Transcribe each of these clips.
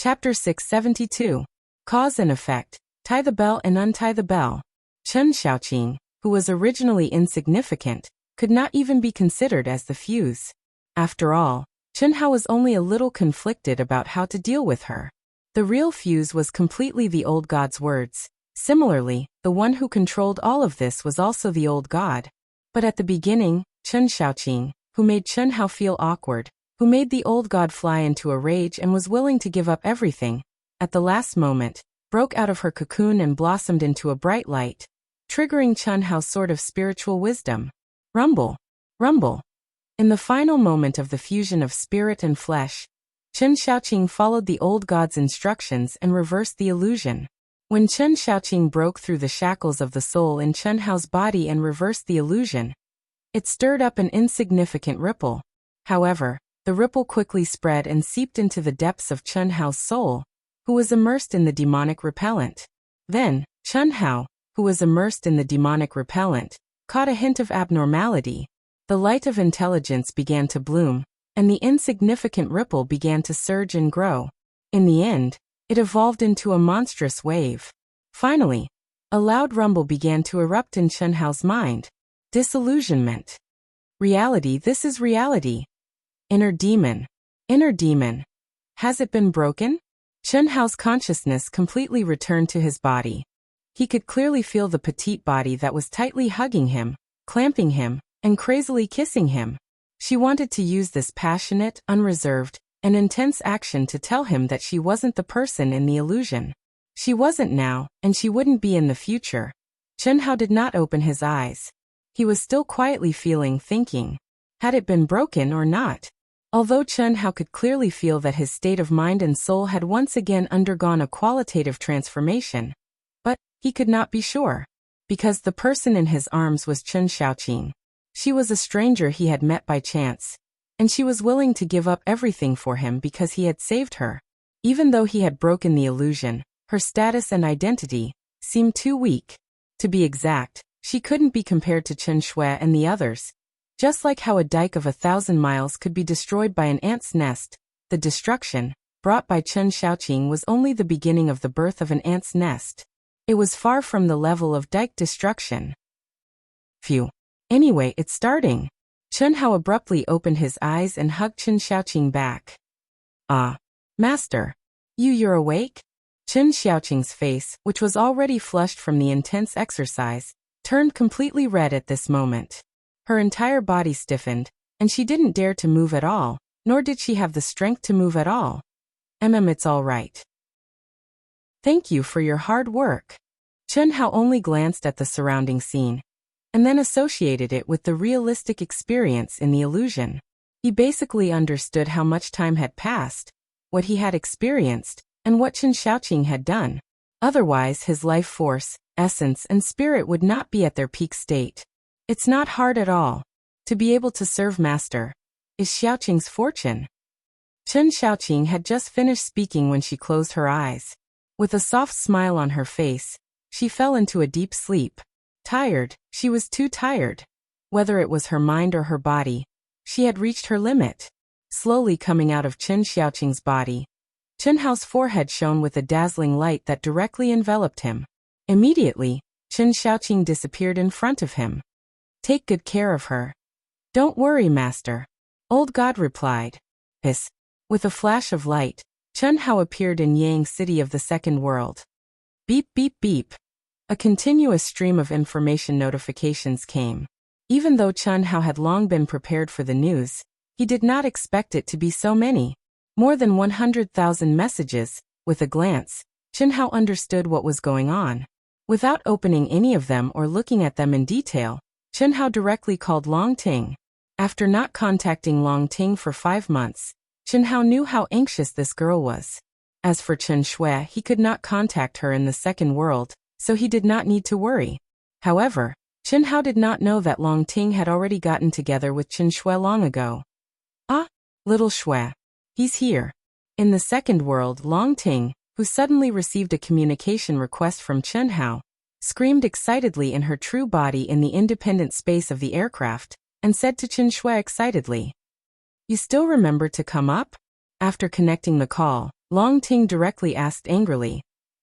Chapter 672. Cause and Effect. Tie the bell and untie the bell. Chen Xiaoqing, who was originally insignificant, could not even be considered as the fuse. After all, Chen Hao was only a little conflicted about how to deal with her. The real fuse was completely the old god's words. Similarly, the one who controlled all of this was also the old god. But at the beginning, Chen Xiaoqing, who made Chen Hao feel awkward, who made the old god fly into a rage and was willing to give up everything, at the last moment, broke out of her cocoon and blossomed into a bright light, triggering Chen Hao's sort of spiritual wisdom. Rumble. Rumble. In the final moment of the fusion of spirit and flesh, Chen Xiaoqing followed the old god's instructions and reversed the illusion. When Chen Xiaoqing broke through the shackles of the soul in Chen Hao's body and reversed the illusion, it stirred up an insignificant ripple. However, the ripple quickly spread and seeped into the depths of Chen Hao's soul, who was immersed in the demonic repellent. Then, Chen Hao, who was immersed in the demonic repellent, caught a hint of abnormality. The light of intelligence began to bloom, and the insignificant ripple began to surge and grow. In the end, it evolved into a monstrous wave. Finally, a loud rumble began to erupt in Chen Hao's mind. Disillusionment. Reality, this is reality. Inner demon. Inner demon. Has it been broken? Chen Hao's consciousness completely returned to his body. He could clearly feel the petite body that was tightly hugging him, clamping him, and crazily kissing him. She wanted to use this passionate, unreserved, and intense action to tell him that she wasn't the person in the illusion. She wasn't now, and she wouldn't be in the future. Chen Hao did not open his eyes. He was still quietly thinking. Had it been broken or not? Although Chen Hao could clearly feel that his state of mind and soul had once again undergone a qualitative transformation, but he could not be sure. Because the person in his arms was Chen Xiaoqing. She was a stranger he had met by chance, and she was willing to give up everything for him because he had saved her. Even though he had broken the illusion, her status and identity seemed too weak. To be exact, she couldn't be compared to Chen Shui and the others. Just like how a dike of 1,000 miles could be destroyed by an ant's nest, the destruction brought by Chen Xiaoqing was only the beginning of the birth of an ant's nest. It was far from the level of dike destruction. Phew. Anyway, it's starting. Chen Hao abruptly opened his eyes and hugged Chen Xiaoqing back. Ah. Master. You're awake? Chen Xiaoqing's face, which was already flushed from the intense exercise, turned completely red at this moment. Her entire body stiffened, and she didn't dare to move at all, nor did she have the strength to move at all. It's all right. Thank you for your hard work. Chen Hao only glanced at the surrounding scene, and then associated it with the realistic experience in the illusion. He basically understood how much time had passed, what he had experienced, and what Chen Xiaoqing had done. Otherwise, his life force, essence, and spirit would not be at their peak state. It's not hard at all. To be able to serve Master is Xiaoqing's fortune. Chen Xiaoqing had just finished speaking when she closed her eyes. With a soft smile on her face, she fell into a deep sleep. Tired, she was too tired. Whether it was her mind or her body, she had reached her limit. Slowly coming out of Chen Xiaoqing's body, Chen Hao's forehead shone with a dazzling light that directly enveloped him. Immediately, Chen Xiaoqing disappeared in front of him. Take good care of her. Don't worry, Master. Old God replied. Hiss. With a flash of light, Chen Hao appeared in Yang City of the Second World. Beep beep beep. A continuous stream of information notifications came. Even though Chen Hao had long been prepared for the news, he did not expect it to be so many. More than 100,000 messages. With a glance, Chen Hao understood what was going on. Without opening any of them or looking at them in detail, Chen Hao directly called Long Ting. After not contacting Long Ting for 5 months, Chen Hao knew how anxious this girl was. As for Chen Shui, he could not contact her in the second world, so he did not need to worry. However, Chen Hao did not know that Long Ting had already gotten together with Chen Shui long ago. Ah, little Shui. He's here. In the second world, Long Ting, who suddenly received a communication request from Chen Hao, screamed excitedly in her true body in the independent space of the aircraft, and said to Chen Shui excitedly, "You still remember to come up?" After connecting the call, Long Ting directly asked angrily.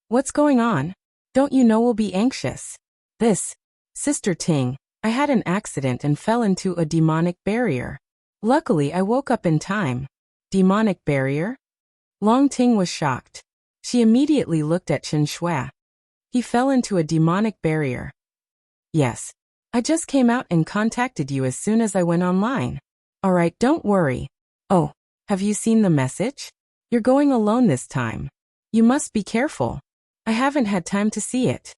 What's going on? Don't you know we'll be anxious? This, Sister Ting, I had an accident and fell into a demonic barrier. Luckily, I woke up in time. Demonic barrier? Long Ting was shocked. She immediately looked at Chen Shui. He fell into a demonic barrier. Yes. I just came out and contacted you as soon as I went online. Alright, don't worry. Oh, have you seen the message? You're going alone this time. You must be careful. I haven't had time to see it.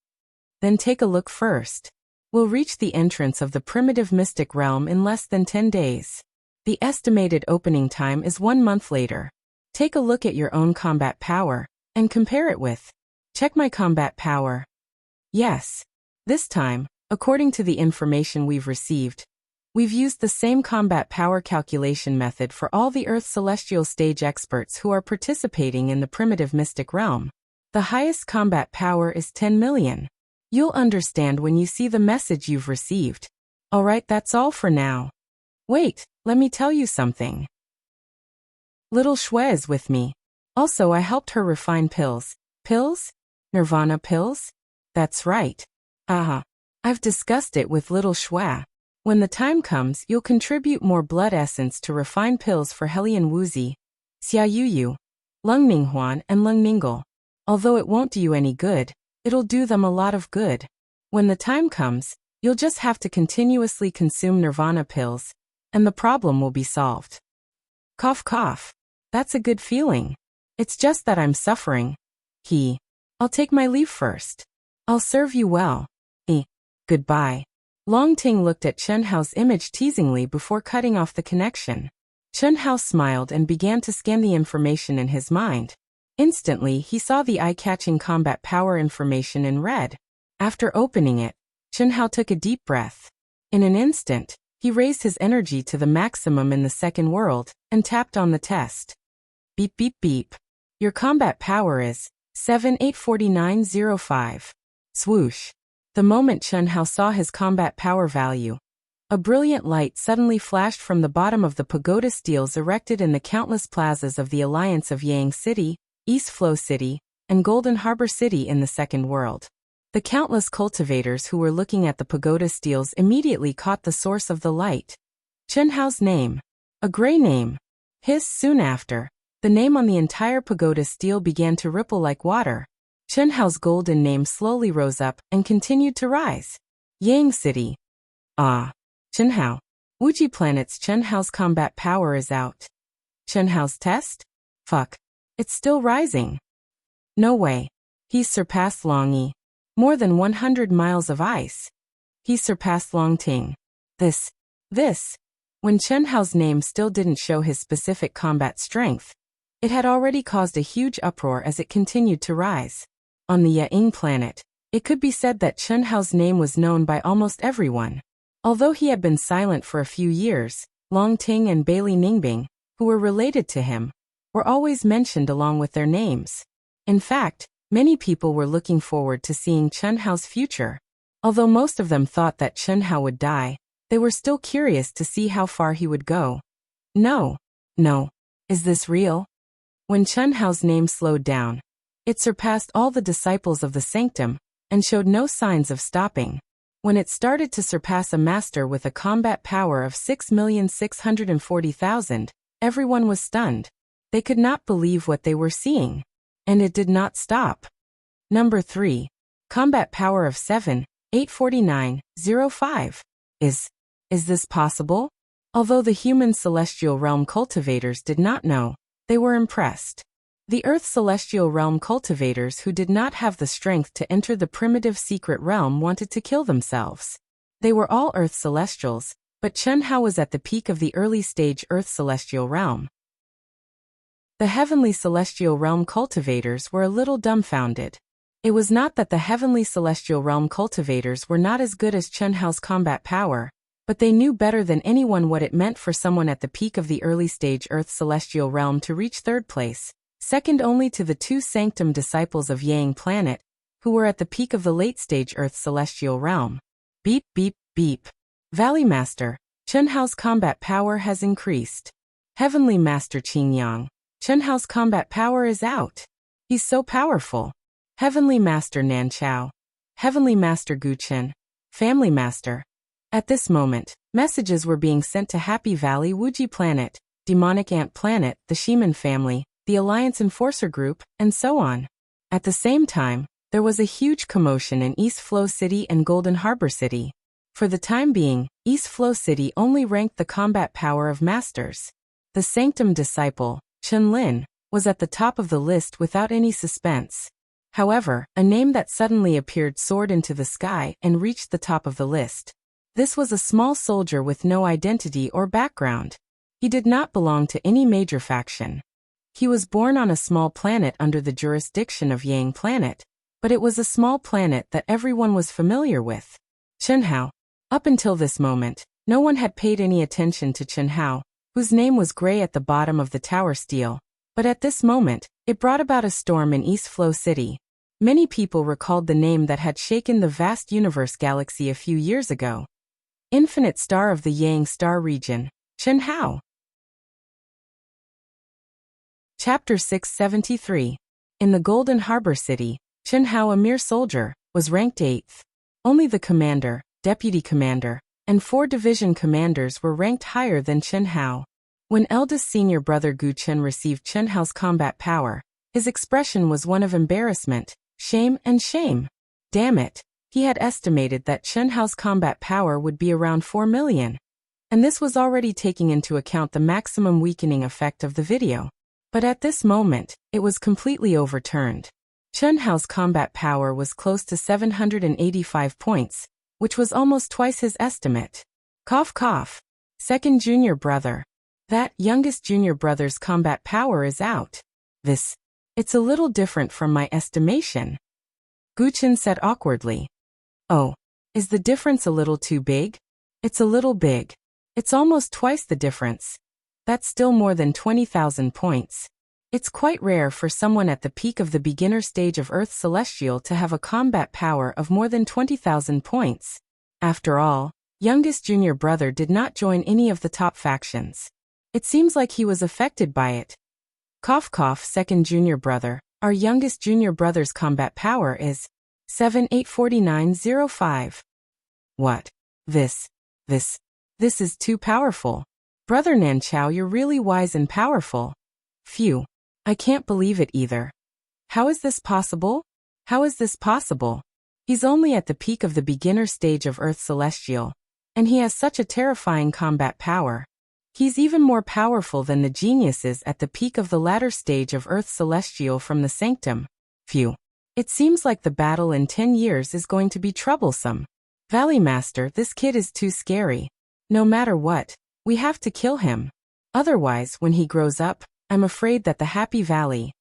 Then take a look first. We'll reach the entrance of the primitive mystic realm in less than 10 days. The estimated opening time is 1 month later. Take a look at your own combat power, and compare it with. Check my combat power. Yes. This time, according to the information we've received, we've used the same combat power calculation method for all the Earth Celestial Stage experts who are participating in the primitive mystic realm. The highest combat power is 10 million. You'll understand when you see the message you've received. Alright, that's all for now. Wait, let me tell you something. Little Shui is with me. Also, I helped her refine pills. Pills? Nirvana pills? That's right. I've discussed it with Little Shui. When the time comes, you'll contribute more blood essence to refine pills for Helian Wuxi, Xia Yuyu, Lung Ninghuan, and Lung Ningle. Although it won't do you any good, it'll do them a lot of good. When the time comes, you'll just have to continuously consume Nirvana pills, and the problem will be solved. Cough cough. That's a good feeling. It's just that I'm suffering. I'll take my leave first. I'll serve you well. Goodbye. Long Ting looked at Chen Hao's image teasingly before cutting off the connection. Chen Hao smiled and began to scan the information in his mind. Instantly, he saw the eye-catching combat power information in red. After opening it, Chen Hao took a deep breath. In an instant, he raised his energy to the maximum in the second world and tapped on the test. Beep beep beep. Your combat power is 784905. Swoosh. The moment Chen Hao saw his combat power value, a brilliant light suddenly flashed from the bottom of the pagoda steels erected in the countless plazas of the Alliance of Yang City, East Flow City, and Golden Harbor City in the second world. The countless cultivators who were looking at the pagoda steels immediately caught the source of the light. Chen Hao's name. A gray name. Soon after, the name on the entire pagoda steel began to ripple like water. Chen Hao's golden name slowly rose up and continued to rise. Yang City. Chen Hao. Wuxia Planet's Chen Hao's combat power is out. Chen Hao's test? Fuck. It's still rising. No way. He's surpassed Long Yi. More than 100 miles of ice. He's surpassed Long Ting. This. When Chen Hao's name still didn't show his specific combat strength, it had already caused a huge uproar as it continued to rise. On the Ya'ing planet, it could be said that Chen Hao's name was known by almost everyone. Although he had been silent for a few years, Long Ting and Bailey Ningbing, who were related to him, were always mentioned along with their names. In fact, many people were looking forward to seeing Chen Hao's future. Although most of them thought that Chen Hao would die, they were still curious to see how far he would go. No. Is this real? When Chen Hao's name slowed down, it surpassed all the disciples of the sanctum, and showed no signs of stopping. When it started to surpass a master with a combat power of 6,640,000, everyone was stunned. They could not believe what they were seeing. And it did not stop. Number 3. Combat power of 7,849,05. Is this possible? Although the human celestial realm cultivators did not know, they were impressed. The Earth Celestial Realm cultivators who did not have the strength to enter the primitive secret realm wanted to kill themselves. They were all Earth Celestials, but Chen Hao was at the peak of the early stage Earth Celestial Realm. The Heavenly Celestial Realm cultivators were a little dumbfounded. It was not that the Heavenly Celestial Realm cultivators were not as good as Chen Hao's combat power, but they knew better than anyone what it meant for someone at the peak of the early stage Earth Celestial Realm to reach third place, second only to the 2 sanctum disciples of Yang Planet, who were at the peak of the late stage Earth Celestial Realm. Beep beep beep. Valley Master, Chen Hao's combat power has increased. Heavenly Master Qingyang, Chen Hao's combat power is out. He's so powerful. Heavenly Master Nan Chao. Heavenly Master Gu Chen. Family Master. At this moment, messages were being sent to Happy Valley Wuji Planet, Demonic Ant Planet, the Sheman family, the Alliance Enforcer Group, and so on. At the same time, there was a huge commotion in East Flow City and Golden Harbor City. For the time being, East Flow City only ranked the combat power of masters. The Sanctum disciple, Chen Lin, was at the top of the list without any suspense. However, a name that suddenly appeared soared into the sky and reached the top of the list. This was a small soldier with no identity or background. He did not belong to any major faction. He was born on a small planet under the jurisdiction of Yang Planet, but it was a small planet that everyone was familiar with. Chen Hao. Up until this moment, no one had paid any attention to Chen Hao, whose name was gray at the bottom of the tower steel. But at this moment, it brought about a storm in East Flow City. Many people recalled the name that had shaken the vast universe galaxy a few years ago. Infinite Star of the Yang Star Region, Chen Hao. Chapter 673. In the Golden Harbor City, Chen Hao, a mere soldier, was ranked 8th. Only the commander, deputy commander, and 4 division commanders were ranked higher than Chen Hao. When eldest senior brother Gu Chen received Chen Hao's combat power, his expression was one of embarrassment, shame and shame. Damn it, he had estimated that Chen Hao's combat power would be around 4 million. And this was already taking into account the maximum weakening effect of the video. But at this moment, it was completely overturned. Chen Hao's combat power was close to 785 points, which was almost twice his estimate. Cough cough. Second junior brother. That youngest junior brother's combat power is out. It's a little different from my estimation. Gu Chen said awkwardly. Oh, is the difference a little too big? It's a little big. It's almost twice the difference. That's still more than 20,000 points. It's quite rare for someone at the peak of the beginner stage of Earth Celestial to have a combat power of more than 20,000 points. After all, youngest junior brother did not join any of the top factions. It seems like he was affected by it. Cough cough. Second junior brother. Our youngest junior brother's combat power is 784905. What? This is too powerful. Brother Nan Chao, you're really wise and powerful. Phew. I can't believe it either. How is this possible? How is this possible? He's only at the peak of the beginner stage of Earth Celestial, and he has such a terrifying combat power. He's even more powerful than the geniuses at the peak of the latter stage of Earth Celestial from the Sanctum. Phew. It seems like the battle in 10 years is going to be troublesome. Valley Master, this kid is too scary. No matter what, we have to kill him. Otherwise, when he grows up, I'm afraid that the Happy Valley.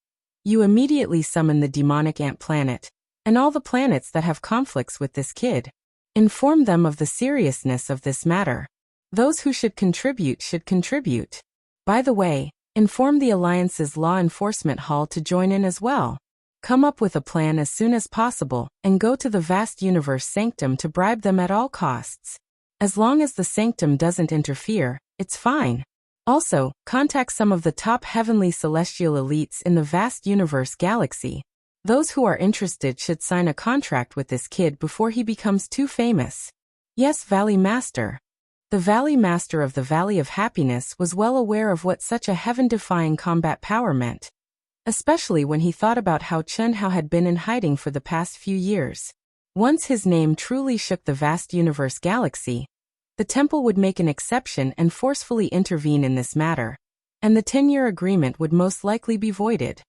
You immediately summon the Demonic Ant Planet, and all the planets that have conflicts with this kid. Inform them of the seriousness of this matter. Those who should contribute should contribute. By the way, inform the Alliance's Law Enforcement Hall to join in as well. Come up with a plan as soon as possible, and go to the vast universe Sanctum to bribe them at all costs. As long as the Sanctum doesn't interfere, it's fine. Also, contact some of the top heavenly celestial elites in the vast universe galaxy. Those who are interested should sign a contract with this kid before he becomes too famous. Yes, Valley Master. The Valley Master of the Valley of Happiness was well aware of what such a heaven-defying combat power meant, especially when he thought about how Chen Hao had been in hiding for the past few years. Once his name truly shook the vast universe galaxy, the temple would make an exception and forcefully intervene in this matter, and the 10-year agreement would most likely be voided.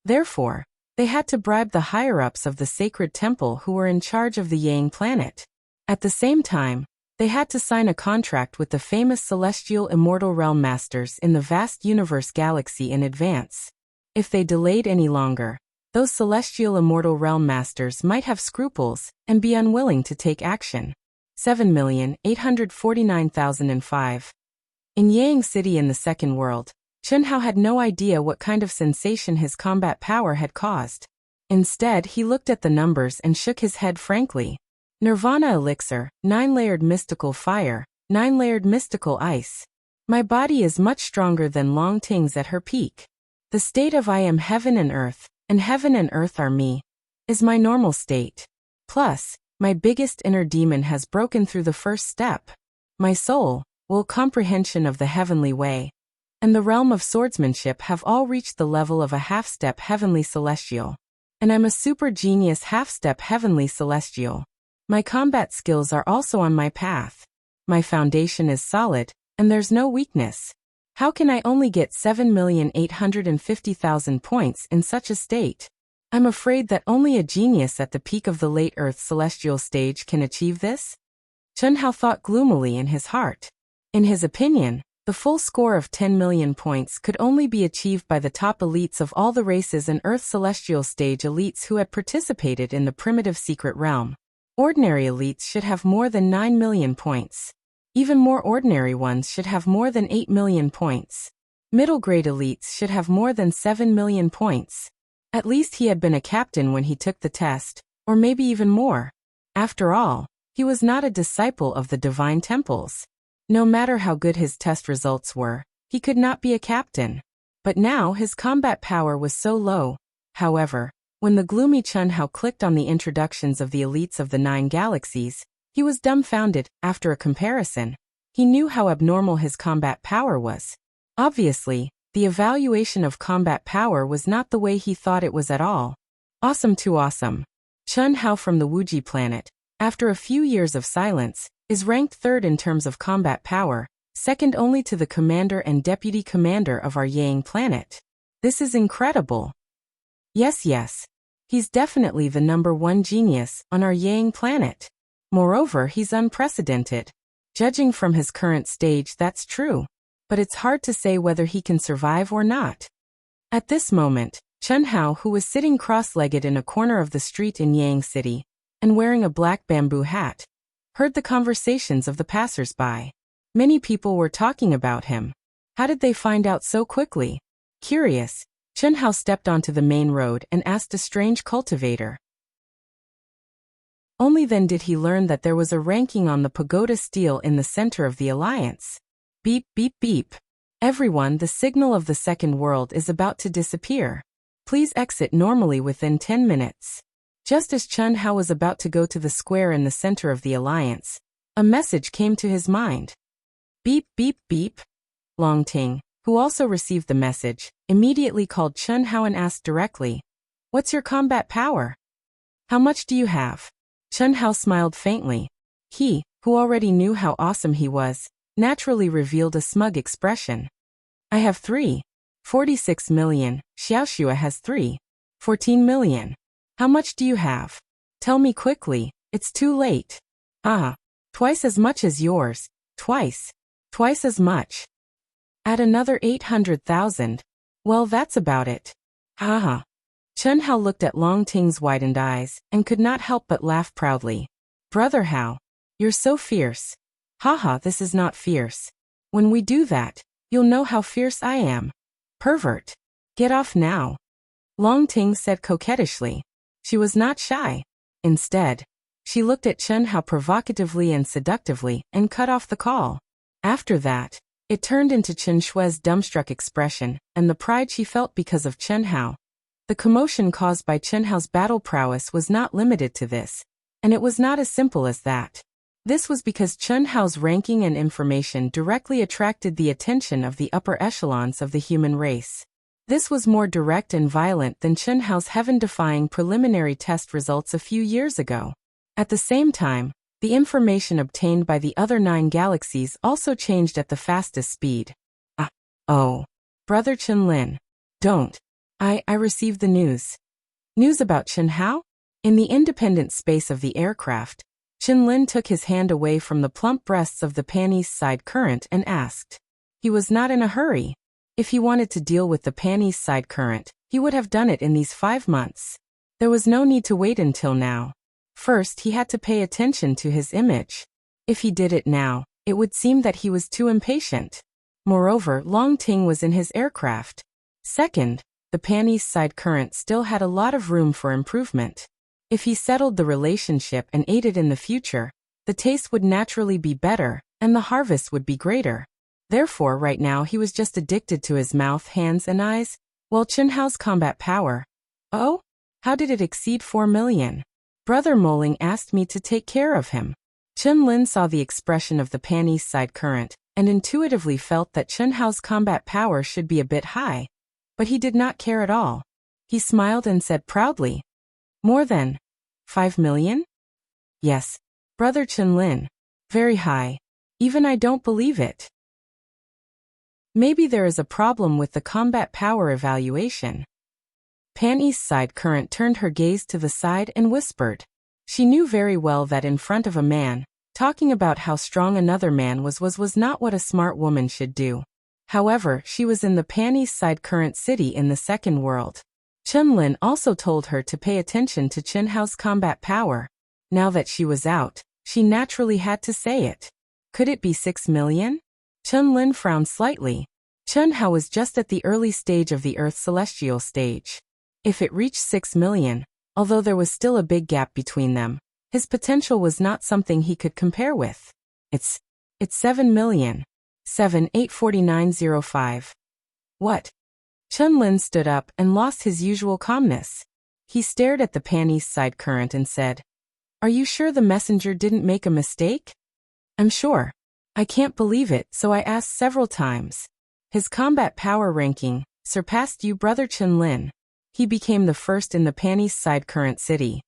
Therefore, they had to bribe the higher-ups of the sacred temple who were in charge of the Yang planet. At the same time, they had to sign a contract with the famous celestial immortal realm masters in the vast universe galaxy in advance. If they delayed any longer, those celestial immortal realm masters might have scruples and be unwilling to take action. 7,849,005. In Yang City in the Second World, Chen Hao had no idea what kind of sensation his combat power had caused. Instead, he looked at the numbers and shook his head frankly. Nirvana Elixir, 9-layered mystical fire, 9-layered mystical ice. My body is much stronger than Long Ting's at her peak. The state of I am heaven and earth are me, is my normal state. Plus, my biggest inner demon has broken through the first step. My soul, will comprehension of the heavenly way, and the realm of swordsmanship have all reached the level of a half-step heavenly celestial. And I'm a super genius half-step heavenly celestial. My combat skills are also on my path. My foundation is solid, and there's no weakness. How can I only get 7,850,000 points in such a state? I'm afraid that only a genius at the peak of the late Earth celestial stage can achieve this? Chen Hao thought gloomily in his heart. In his opinion, the full score of 10 million points could only be achieved by the top elites of all the races and Earth celestial stage elites who had participated in the primitive secret realm. Ordinary elites should have more than 9 million points. Even more ordinary ones should have more than 8 million points. Middle-grade elites should have more than 7 million points. At least he had been a captain when he took the test, or maybe even more. After all, he was not a disciple of the divine temples. No matter how good his test results were, he could not be a captain. But now his combat power was so low. However, when the gloomy Chen Hao clicked on the introductions of the elites of the 9 galaxies, he was dumbfounded. After a comparison, he knew how abnormal his combat power was. Obviously, the evaluation of combat power was not the way he thought it was at all. Awesome to awesome. Chen Hao from the Wuxia planet, after a few years of silence, is ranked 3rd in terms of combat power, second only to the commander and deputy commander of our Yang planet. This is incredible. Yes. He's definitely the #1 genius on our Yang planet. Moreover, he's unprecedented. Judging from his current stage, that's true. But it's hard to say whether he can survive or not. At this moment, Chen Hao, who was sitting cross-legged in a corner of the street in Yang City, and wearing a black bamboo hat, heard the conversations of the passers-by. Many people were talking about him. How did they find out so quickly? Curious, Chen Hao stepped onto the main road and asked a strange cultivator. Only then did he learn that there was a ranking on the pagoda stele in the center of the alliance. Beep, beep, beep. Everyone, the signal of the second world is about to disappear. Please exit normally within 10 minutes. Just as Chen Hao was about to go to the square in the center of the alliance, a message came to his mind. Beep, beep, beep. Long Ting, who also received the message, immediately called Chen Hao and asked directly, "What's your combat power? How much do you have?" Chen Hao smiled faintly. He, who already knew how awesome he was, naturally revealed a smug expression. "I have 3.46 million. Xiaoxua has 3.14 million. How much do you have? Tell me quickly, it's too late." "Ah, twice as much as yours. Twice as much. Add another 800,000. Well, that's about it." Haha. Chen Hao looked at Long Ting's widened eyes, and could not help but laugh proudly. "Brother Hao, you're so fierce." "Haha, this is not fierce. When we do that, you'll know how fierce I am." "Pervert. Get off now," Long Ting said coquettishly. She was not shy. Instead, she looked at Chen Hao provocatively and seductively, and cut off the call. After that, it turned into Chen Shui's dumbstruck expression, and the pride she felt because of Chen Hao. The commotion caused by Chen Hao's battle prowess was not limited to this, and it was not as simple as that. This was because Chen Hao's ranking and information directly attracted the attention of the upper echelons of the human race. This was more direct and violent than Chen Hao's heaven-defying preliminary test results a few years ago. At the same time, the information obtained by the other 9 galaxies also changed at the fastest speed. Oh. Brother Chen Lin. Don't. I received the news. News about Chen Hao? In the independent space of the aircraft, Chen Lin took his hand away from the plump breasts of the Pan-East Side Current and asked. He was not in a hurry. If he wanted to deal with the Pan-East Side Current, he would have done it in these 5 months. There was no need to wait until now. First, he had to pay attention to his image. If he did it now, it would seem that he was too impatient. Moreover, Long Ting was in his aircraft. Second, the Pan-East Side Current still had a lot of room for improvement. If he settled the relationship and ate it in the future, the taste would naturally be better, and the harvest would be greater. Therefore right now he was just addicted to his mouth, hands and eyes. Well, Chunhao's combat power. Oh? How did it exceed 4 million? Brother Moling asked me to take care of him. Chunlin saw the expression of the Pan-East side current, and intuitively felt that Chunhao's combat power should be a bit high. But he did not care at all. He smiled and said proudly, "More than 5 million? Yes, Brother Chunlin. Very high. Even I don't believe it. Maybe there is a problem with the combat power evaluation." Pan-East side current turned her gaze to the side and whispered. She knew very well that in front of a man, talking about how strong another man was not what a smart woman should do. However, she was in the Pan-East side current city in the second world. Chunlin also told her to pay attention to Chunhao's combat power. Now that she was out, she naturally had to say it. Could it be 6 million? Chunlin frowned slightly. Chunhao was just at the early stage of the Earth celestial stage. If it reached 6 million, although there was still a big gap between them, his potential was not something he could compare with. It's 7 million. 7,849.05. What? Chunlin stood up and lost his usual calmness. He stared at the Pan-East side current and said, "Are you sure the messenger didn't make a mistake?" "I'm sure. I can't believe it, so I asked several times. His combat power ranking surpassed you, Brother Chunlin. He became the first in the Pan-East side current city.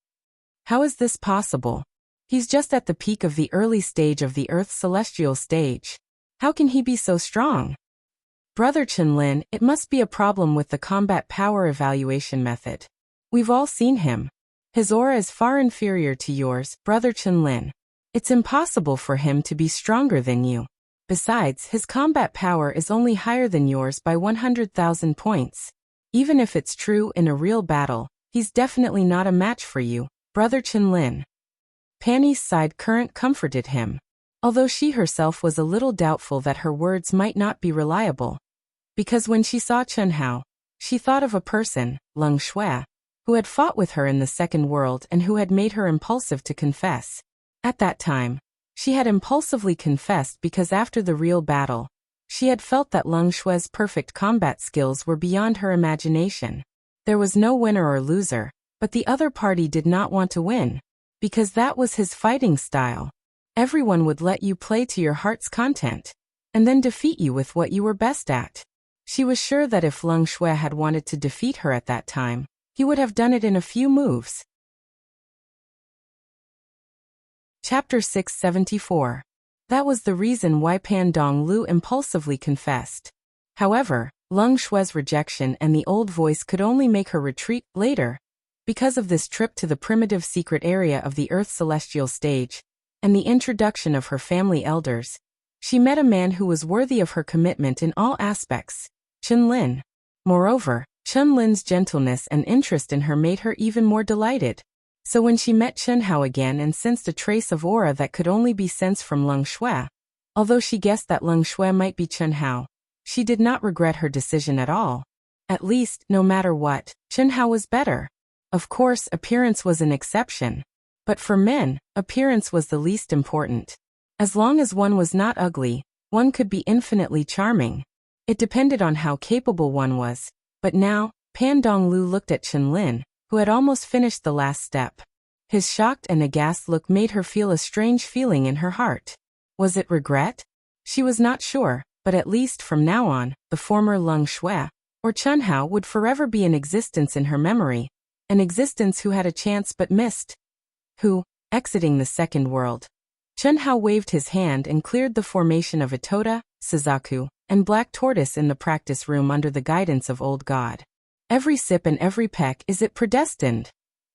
How is this possible? He's just at the peak of the early stage of the Earth celestial stage. How can he be so strong?" "Brother Chunlin, it must be a problem with the combat power evaluation method. We've all seen him. His aura is far inferior to yours, Brother Chunlin. It's impossible for him to be stronger than you. Besides, his combat power is only higher than yours by 100,000 points. Even if it's true in a real battle, he's definitely not a match for you, Brother Chunlin." Pan-East side current comforted him, although she herself was a little doubtful that her words might not be reliable. Because when she saw Chunhao, she thought of a person, Leng Shui, who had fought with her in the second world and who had made her impulsive to confess. At that time, she had impulsively confessed because after the real battle, she had felt that Leng Shui's perfect combat skills were beyond her imagination. There was no winner or loser, but the other party did not want to win, because that was his fighting style. Everyone would let you play to your heart's content, and then defeat you with what you were best at. She was sure that if Leng Shui had wanted to defeat her at that time, he would have done it in a few moves. Chapter 674. That was the reason why Pan Donglu impulsively confessed. However, Leng Shui's rejection and the old voice could only make her retreat later. Because of this trip to the primitive secret area of the Earth celestial stage, and the introduction of her family elders, she met a man who was worthy of her commitment in all aspects, Chunlin. Moreover, Chunlin's gentleness and interest in her made her even more delighted. So when she met Chunhao again and sensed a trace of aura that could only be sensed from Leng Shui, although she guessed that Leng Shui might be Chunhao, she did not regret her decision at all. At least, no matter what, Chunhao was better. Of course, appearance was an exception. But for men, appearance was the least important. As long as one was not ugly, one could be infinitely charming. It depended on how capable one was. But now, Pan Donglu looked at Chunlin, who had almost finished the last step. His shocked and aghast look made her feel a strange feeling in her heart. Was it regret? She was not sure, but at least from now on, the former Leng Shui, or Chunhao, would forever be in existence in her memory. An existence who had a chance but missed. Who, exiting the second world. Chunhao waved his hand and cleared the formation of a Toda, Suzaku, and Black Tortoise in the practice room under the guidance of Old God. Every sip and every peck, is it predestined?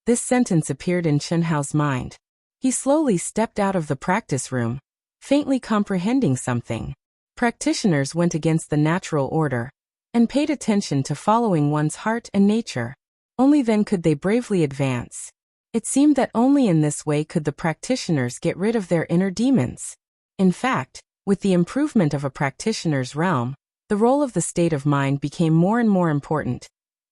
This sentence appeared in Chunhao's mind. He slowly stepped out of the practice room, faintly comprehending something. Practitioners went against the natural order, and paid attention to following one's heart and nature. Only then could they bravely advance. It seemed that only in this way could the practitioners get rid of their inner demons. In fact, with the improvement of a practitioner's realm, the role of the state of mind became more and more important,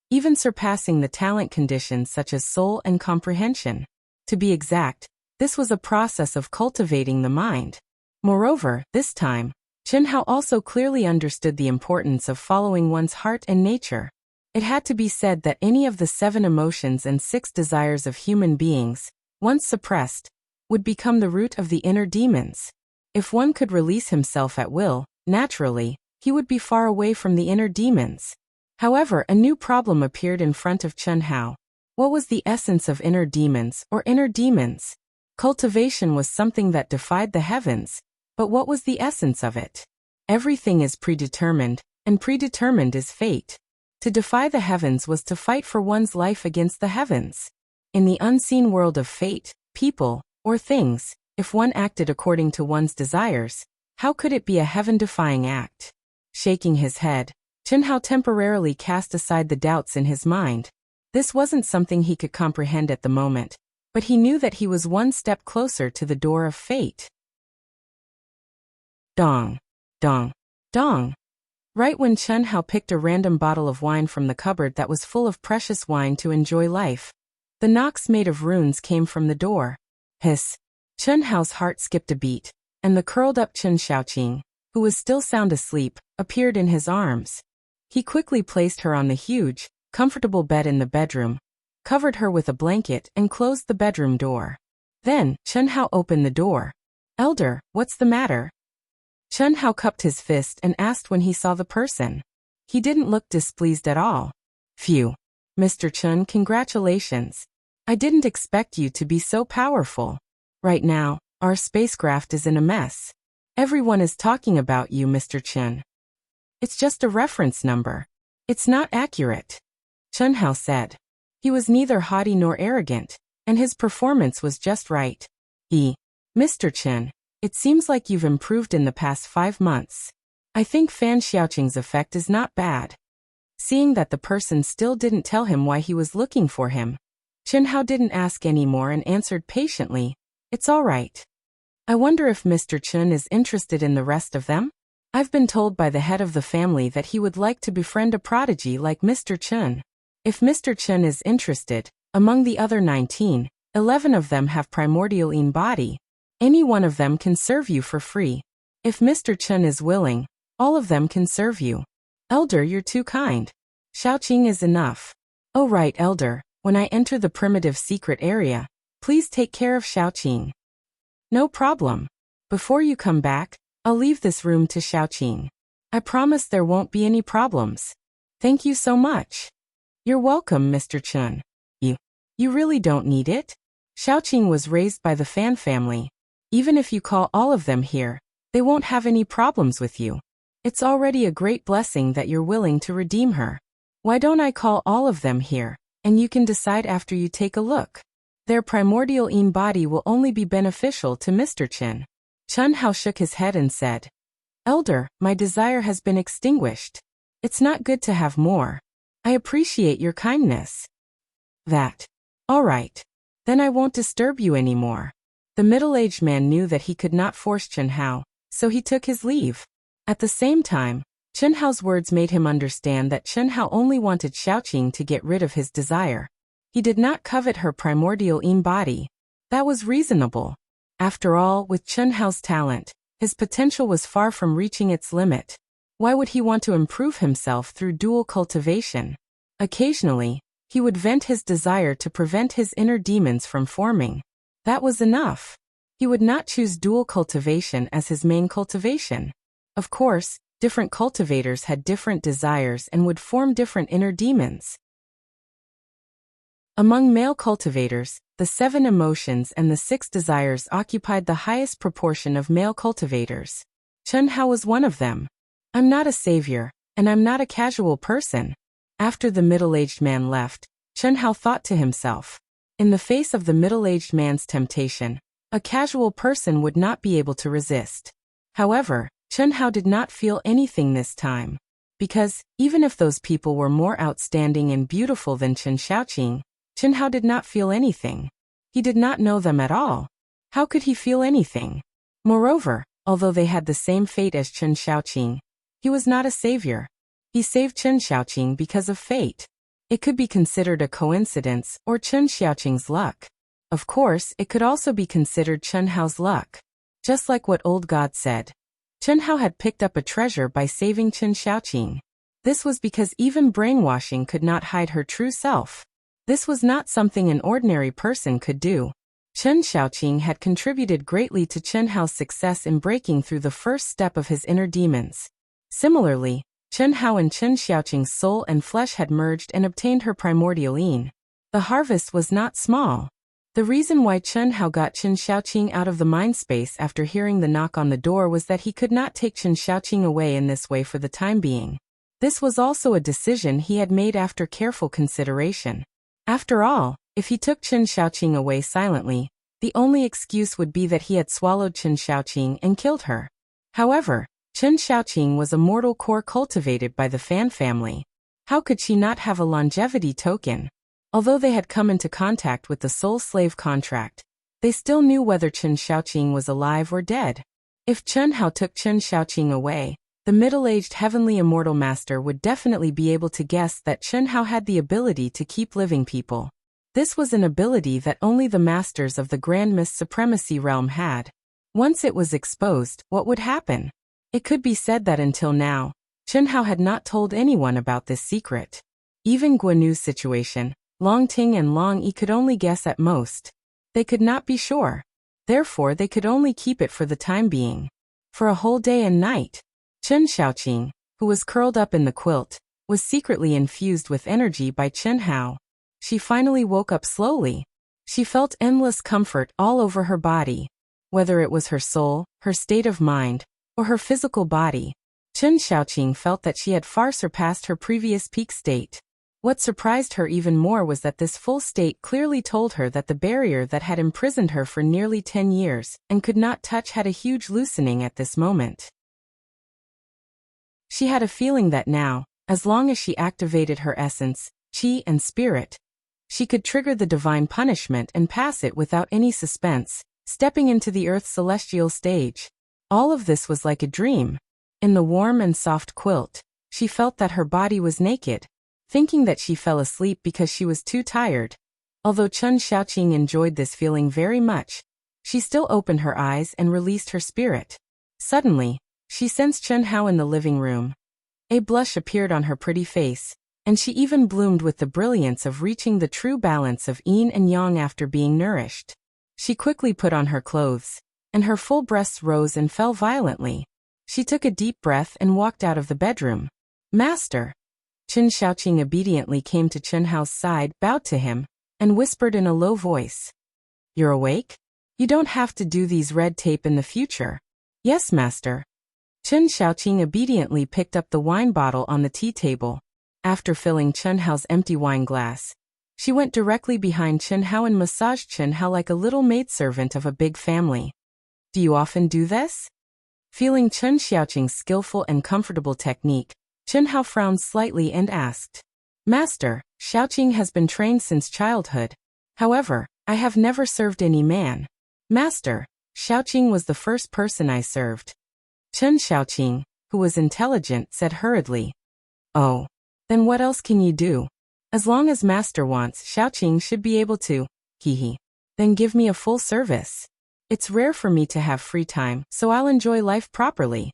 even surpassing the talent conditions such as soul and comprehension. To be exact, this was a process of cultivating the mind. Moreover, this time, Chen Hao also clearly understood the importance of following one's heart and nature. It had to be said that any of the 7 emotions and 6 desires of human beings, once suppressed, would become the root of the inner demons. If one could release himself at will, naturally, he would be far away from the inner demons. However, a new problem appeared in front of Chen Hao. What was the essence of inner demons or inner demons? Cultivation was something that defied the heavens, but what was the essence of it? Everything is predetermined, and predetermined is fate. To defy the heavens was to fight for one's life against the heavens. In the unseen world of fate, people, or things, if one acted according to one's desires, how could it be a heaven-defying act? Shaking his head, Chen Hao temporarily cast aside the doubts in his mind. This wasn't something he could comprehend at the moment, but he knew that he was one step closer to the door of fate. Dong, dong, dong. Right when Chen Hao picked a random bottle of wine from the cupboard that was full of precious wine to enjoy life, the knocks made of runes came from the door. Hiss. Chen Hao's heart skipped a beat, and the curled-up Chen Xiaoqing, who was still sound asleep, appeared in his arms. He quickly placed her on the huge, comfortable bed in the bedroom, covered her with a blanket and closed the bedroom door. Then, Chen Hao opened the door. "Elder, what's the matter?" Chen Hao cupped his fist and asked when he saw the person. He didn't look displeased at all. "Phew. Mr. Chen, congratulations. I didn't expect you to be so powerful. Right now, our spacecraft is in a mess. Everyone is talking about you, Mr. Chen. It's just a reference number. It's not accurate," Chen Hao said. He was neither haughty nor arrogant, and his performance was just right. Mr. Chen, it seems like you've improved in the past 5 months. I think Fan Xiaoqing's effect is not bad." Seeing that the person still didn't tell him why he was looking for him, Chen Hao didn't ask anymore and answered patiently, "It's all right. I wonder if Mr. Chen is interested in the rest of them? I've been told by the head of the family that he would like to befriend a prodigy like Mr. Chen. If Mr. Chen is interested, among the other 19, 11 of them have primordial Yin body. Any one of them can serve you for free. If Mr. Chen is willing, all of them can serve you. Elder, you're too kind. Xiaoqing is enough. Oh right, Elder, when I enter the primitive secret area, please take care of Xiaoqing." "No problem. Before you come back, I'll leave this room to Xiaoqing. I promise there won't be any problems. Thank you so much." "You're welcome, Mr. Chen. You really don't need it." Xiaoqing was raised by the Fan family. Even if you call all of them here, they won't have any problems with you. It's already a great blessing that you're willing to redeem her. Why don't I call all of them here, and you can decide after you take a look. Their primordial Yin body will only be beneficial to Mr. Chen." Chen Hao shook his head and said, "Elder, my desire has been extinguished. It's not good to have more. I appreciate your kindness." "That. All right. Then I won't disturb you anymore." The middle-aged man knew that he could not force Chen Hao, so he took his leave. At the same time, Chen Hao's words made him understand that Chen Hao only wanted Xiaoqing to get rid of his desire. He did not covet her primordial Yin body. That was reasonable. After all, with Chen Hao's talent, his potential was far from reaching its limit. Why would he want to improve himself through dual cultivation? Occasionally, he would vent his desire to prevent his inner demons from forming. That was enough. He would not choose dual cultivation as his main cultivation. Of course, different cultivators had different desires and would form different inner demons. Among male cultivators, the 7 emotions and the 6 desires occupied the highest proportion of male cultivators. Chen Hao was one of them. "I'm not a savior, and I'm not a casual person." After the middle-aged man left, Chen Hao thought to himself, in the face of the middle-aged man's temptation, a casual person would not be able to resist. However, Chen Hao did not feel anything this time. Because, even if those people were more outstanding and beautiful than Chen Xiaoqing, Chen Hao did not feel anything. He did not know them at all. How could he feel anything? Moreover, although they had the same fate as Chen Xiaoqing, he was not a savior. He saved Chen Xiaoqing because of fate. It could be considered a coincidence or Chen Xiaoqing's luck. Of course, it could also be considered Chen Hao's luck. Just like what old God said, Chen Hao had picked up a treasure by saving Chen Xiaoqing. This was because even brainwashing could not hide her true self. This was not something an ordinary person could do. Chen Xiaoqing had contributed greatly to Chen Hao's success in breaking through the first step of his inner demons. Similarly, Chen Hao and Chen Xiaoqing's soul and flesh had merged and obtained her primordial yin. The harvest was not small. The reason why Chen Hao got Chen Xiaoqing out of the mind space after hearing the knock on the door was that he could not take Chen Xiaoqing away in this way for the time being. This was also a decision he had made after careful consideration. After all, if he took Chen Xiaoqing away silently, the only excuse would be that he had swallowed Chen Xiaoqing and killed her. However, Chen Xiaoqing was a mortal core cultivated by the Fan family. How could she not have a longevity token? Although they had come into contact with the soul slave contract, they still knew whether Chen Xiaoqing was alive or dead. If Chen Hao took Chen Xiaoqing away, the middle-aged heavenly immortal master would definitely be able to guess that Chen Hao had the ability to keep living people. This was an ability that only the masters of the Grand Mist Supremacy realm had. Once it was exposed, what would happen? It could be said that until now, Chen Hao had not told anyone about this secret. Even Guanu's situation, Long Ting and Long Yi could only guess at most. They could not be sure. Therefore they could only keep it for the time being. For a whole day and night, Chen Xiaoqing, who was curled up in the quilt, was secretly infused with energy by Chen Hao. She finally woke up slowly. She felt endless comfort all over her body. Whether it was her soul, her state of mind, or her physical body, Chen Xiaoqing felt that she had far surpassed her previous peak state. What surprised her even more was that this full state clearly told her that the barrier that had imprisoned her for nearly 10 years and could not touch had a huge loosening at this moment. She had a feeling that now, as long as she activated her essence, qi and spirit, she could trigger the divine punishment and pass it without any suspense, stepping into the Earth's celestial stage. All of this was like a dream. In the warm and soft quilt, she felt that her body was naked, thinking that she fell asleep because she was too tired. Although Chen Xiaoqing enjoyed this feeling very much, she still opened her eyes and released her spirit. Suddenly, she sensed Chen Hao in the living room. A blush appeared on her pretty face, and she even bloomed with the brilliance of reaching the true balance of yin and yang after being nourished. She quickly put on her clothes, and her full breasts rose and fell violently. She took a deep breath and walked out of the bedroom. "Master!" Chen Xiaoqing obediently came to Chen Hao's side, bowed to him, and whispered in a low voice. "You're awake? You don't have to do these red tape in the future." "Yes, master." Chen Xiaoqing obediently picked up the wine bottle on the tea table. After filling Chen Hao's empty wine glass, she went directly behind Chen Hao and massaged Chen Hao like a little maidservant of a big family. "Do you often do this?" Feeling Chen Xiaoqing's skillful and comfortable technique, Chen Hao frowned slightly and asked, "Master, Xiaoqing has been trained since childhood. However, I have never served any man." "Master, Xiaoqing was the first person I served." Chen Xiaoqing, who was intelligent, said hurriedly, "Oh, then what else can you do? As long as master wants, Xiaoqing should be able to, hehe. Then give me a full service. It's rare for me to have free time, so I'll enjoy life properly."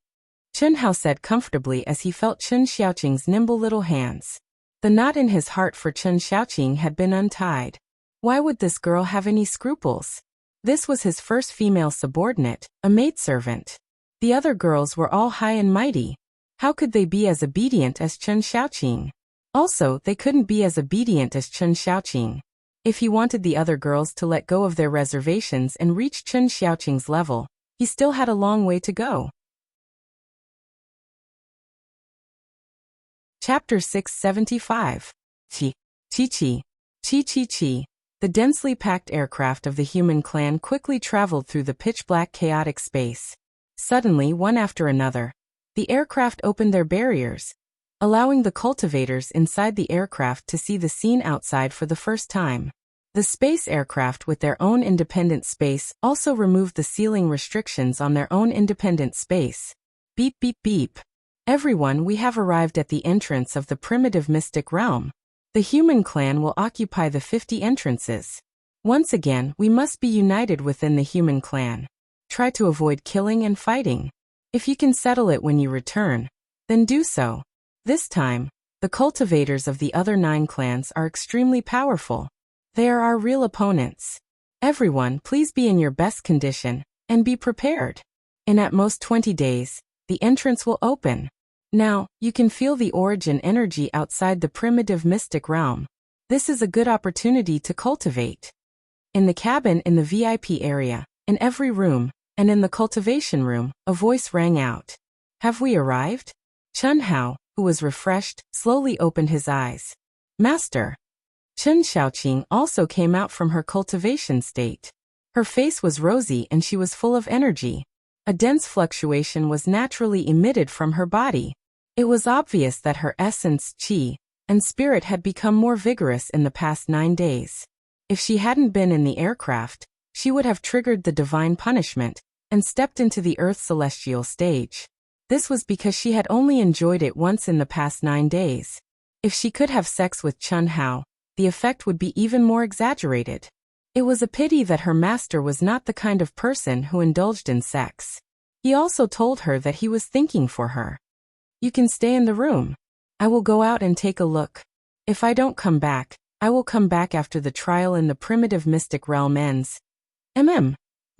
Chen Hao said comfortably as he felt Chen Xiaoqing's nimble little hands. The knot in his heart for Chen Xiaoqing had been untied. Why would this girl have any scruples? This was his first female subordinate, a maidservant. The other girls were all high and mighty. How could they be as obedient as Chen Xiaoqing? Also, they couldn't be as obedient as Chen Xiaoqing. If he wanted the other girls to let go of their reservations and reach Chen Xiaoqing's level, he still had a long way to go. Chapter 675. Qi. Qi. Qi. The densely packed aircraft of the human clan quickly traveled through the pitch-black chaotic space. Suddenly, one after another, the aircraft opened their barriers, allowing the cultivators inside the aircraft to see the scene outside for the first time. The space aircraft with their own independent space also removed the ceiling restrictions on their own independent space. Beep beep beep. "Everyone, we have arrived at the entrance of the primitive mystic realm. The human clan will occupy the 50 entrances. Once again, we must be united within the human clan. Try to avoid killing and fighting. If you can settle it when you return, then do so. This time, the cultivators of the other 9 clans are extremely powerful. They are our real opponents. Everyone, please be in your best condition, and be prepared. In at most 20 days, the entrance will open. Now, you can feel the origin energy outside the primitive mystic realm. This is a good opportunity to cultivate. In the cabin in the VIP area, in every room, and in the cultivation room, a voice rang out. Have we arrived? Chun Hao, who was refreshed, slowly opened his eyes. Master. Chun Xiaoqing also came out from her cultivation state. Her face was rosy and she was full of energy. A dense fluctuation was naturally emitted from her body. It was obvious that her essence, qi, and spirit had become more vigorous in the past 9 days. If she hadn't been in the aircraft, she would have triggered the divine punishment and stepped into the Earth celestial stage. This was because she had only enjoyed it once in the past 9 days. If she could have sex with Chun Hao, the effect would be even more exaggerated. It was a pity that her master was not the kind of person who indulged in sex. He also told her that he was thinking for her. You can stay in the room. I will go out and take a look. If I don't come back, I will come back after the trial in the primitive mystic realm ends.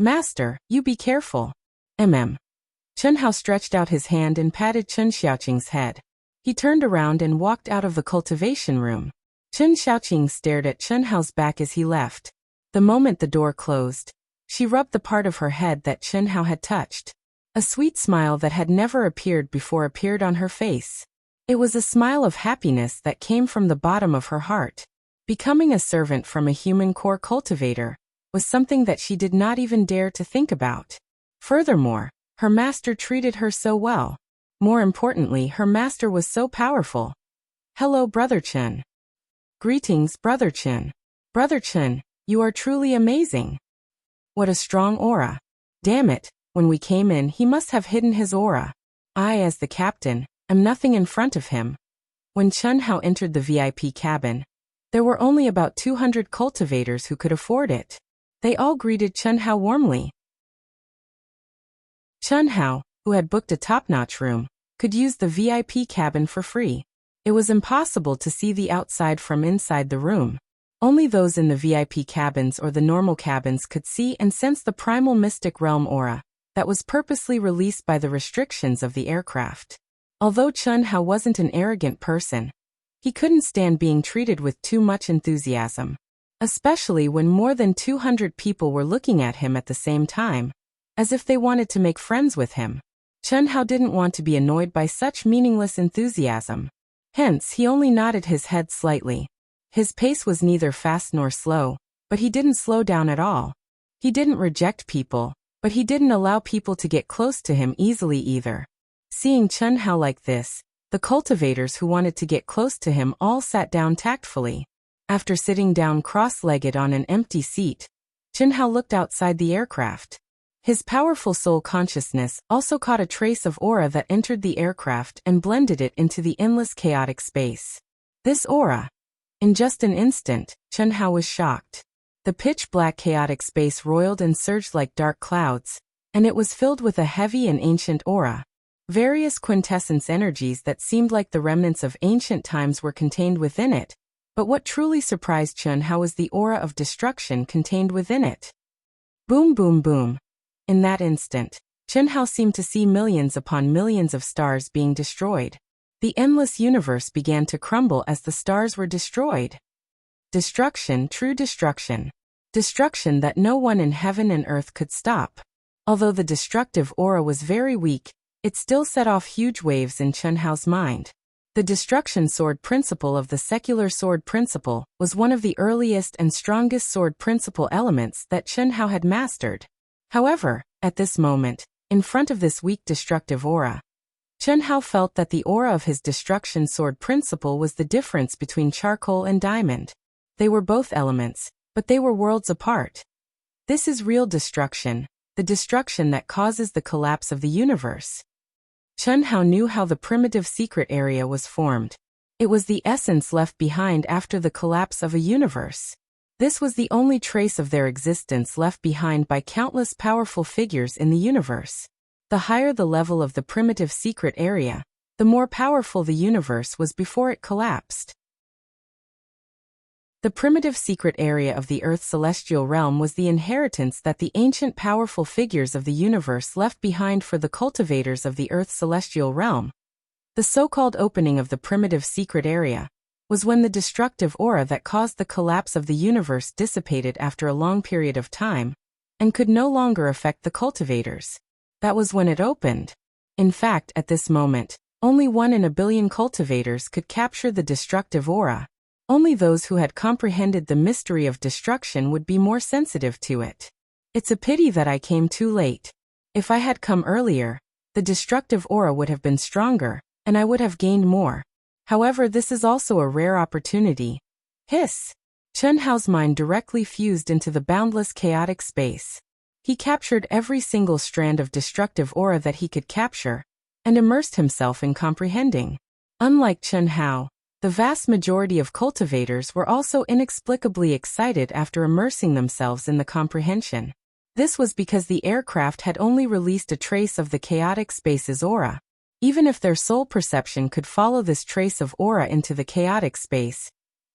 Master, you be careful. Chun Hao stretched out his hand and patted Chun Xiaoqing's head. He turned around and walked out of the cultivation room. Chun Xiaoqing stared at Chun Hao's back as he left. The moment the door closed, she rubbed the part of her head that Chun Hao had touched. A sweet smile that had never appeared before appeared on her face. It was a smile of happiness that came from the bottom of her heart. Becoming a servant from a human core cultivator was something that she did not even dare to think about. Furthermore, her master treated her so well. More importantly, her master was so powerful. Hello, Brother Chun. Greetings, Brother Chun. Brother Chun, you are truly amazing. What a strong aura. Damn it, when we came in he must have hidden his aura. I, as the captain, am nothing in front of him. When Chun Hao entered the VIP cabin, there were only about 200 cultivators who could afford it. They all greeted Chun Hao warmly. Chun Hao, who had booked a top-notch room, could use the VIP cabin for free. It was impossible to see the outside from inside the room. Only those in the VIP cabins or the normal cabins could see and sense the primal mystic realm aura that was purposely released by the restrictions of the aircraft. Although Chun Hao wasn't an arrogant person, he couldn't stand being treated with too much enthusiasm, especially when more than 200 people were looking at him at the same time, as if they wanted to make friends with him. Chun Hao didn't want to be annoyed by such meaningless enthusiasm. Hence, he only nodded his head slightly. His pace was neither fast nor slow, but he didn't slow down at all. He didn't reject people, but he didn't allow people to get close to him easily either. Seeing Chun Hao like this, the cultivators who wanted to get close to him all sat down tactfully. After sitting down cross-legged on an empty seat, Chun Hao looked outside the aircraft. His powerful soul consciousness also caught a trace of aura that entered the aircraft and blended it into the endless chaotic space. This aura. In just an instant, Chun Hao was shocked. The pitch-black chaotic space roiled and surged like dark clouds, and it was filled with a heavy and ancient aura. Various quintessence energies that seemed like the remnants of ancient times were contained within it, but what truly surprised Chun Hao was the aura of destruction contained within it. Boom, boom, boom. In that instant, Chun Hao seemed to see millions upon millions of stars being destroyed. The endless universe began to crumble as the stars were destroyed. Destruction, true destruction. Destruction that no one in heaven and earth could stop. Although the destructive aura was very weak, it still set off huge waves in Chun Hao's mind. The destruction sword principle of the secular sword principle was one of the earliest and strongest sword principle elements that Chun Hao had mastered. However, at this moment, in front of this weak destructive aura, Chun Hao felt that the aura of his destruction sword principle was the difference between charcoal and diamond. They were both elements, but they were worlds apart. This is real destruction, the destruction that causes the collapse of the universe. Chun Hao knew how the primitive secret area was formed. It was the essence left behind after the collapse of a universe. This was the only trace of their existence left behind by countless powerful figures in the universe. The higher the level of the primitive secret area, the more powerful the universe was before it collapsed. The primitive secret area of the Earth's celestial realm was the inheritance that the ancient powerful figures of the universe left behind for the cultivators of the Earth's celestial realm. The so-called opening of the primitive secret area was when the destructive aura that caused the collapse of the universe dissipated after a long period of time and could no longer affect the cultivators. That was when it opened. In fact, at this moment, only 1 in a billion cultivators could capture the destructive aura. Only those who had comprehended the mystery of destruction would be more sensitive to it. It's a pity that I came too late. If I had come earlier, the destructive aura would have been stronger, and I would have gained more. However, this is also a rare opportunity. Hiss! Chen Hao's mind directly fused into the boundless chaotic space. He captured every single strand of destructive aura that he could capture, and immersed himself in comprehending. Unlike Chen Hao, the vast majority of cultivators were also inexplicably excited after immersing themselves in the comprehension. This was because the aircraft had only released a trace of the chaotic space's aura. Even if their soul perception could follow this trace of aura into the chaotic space,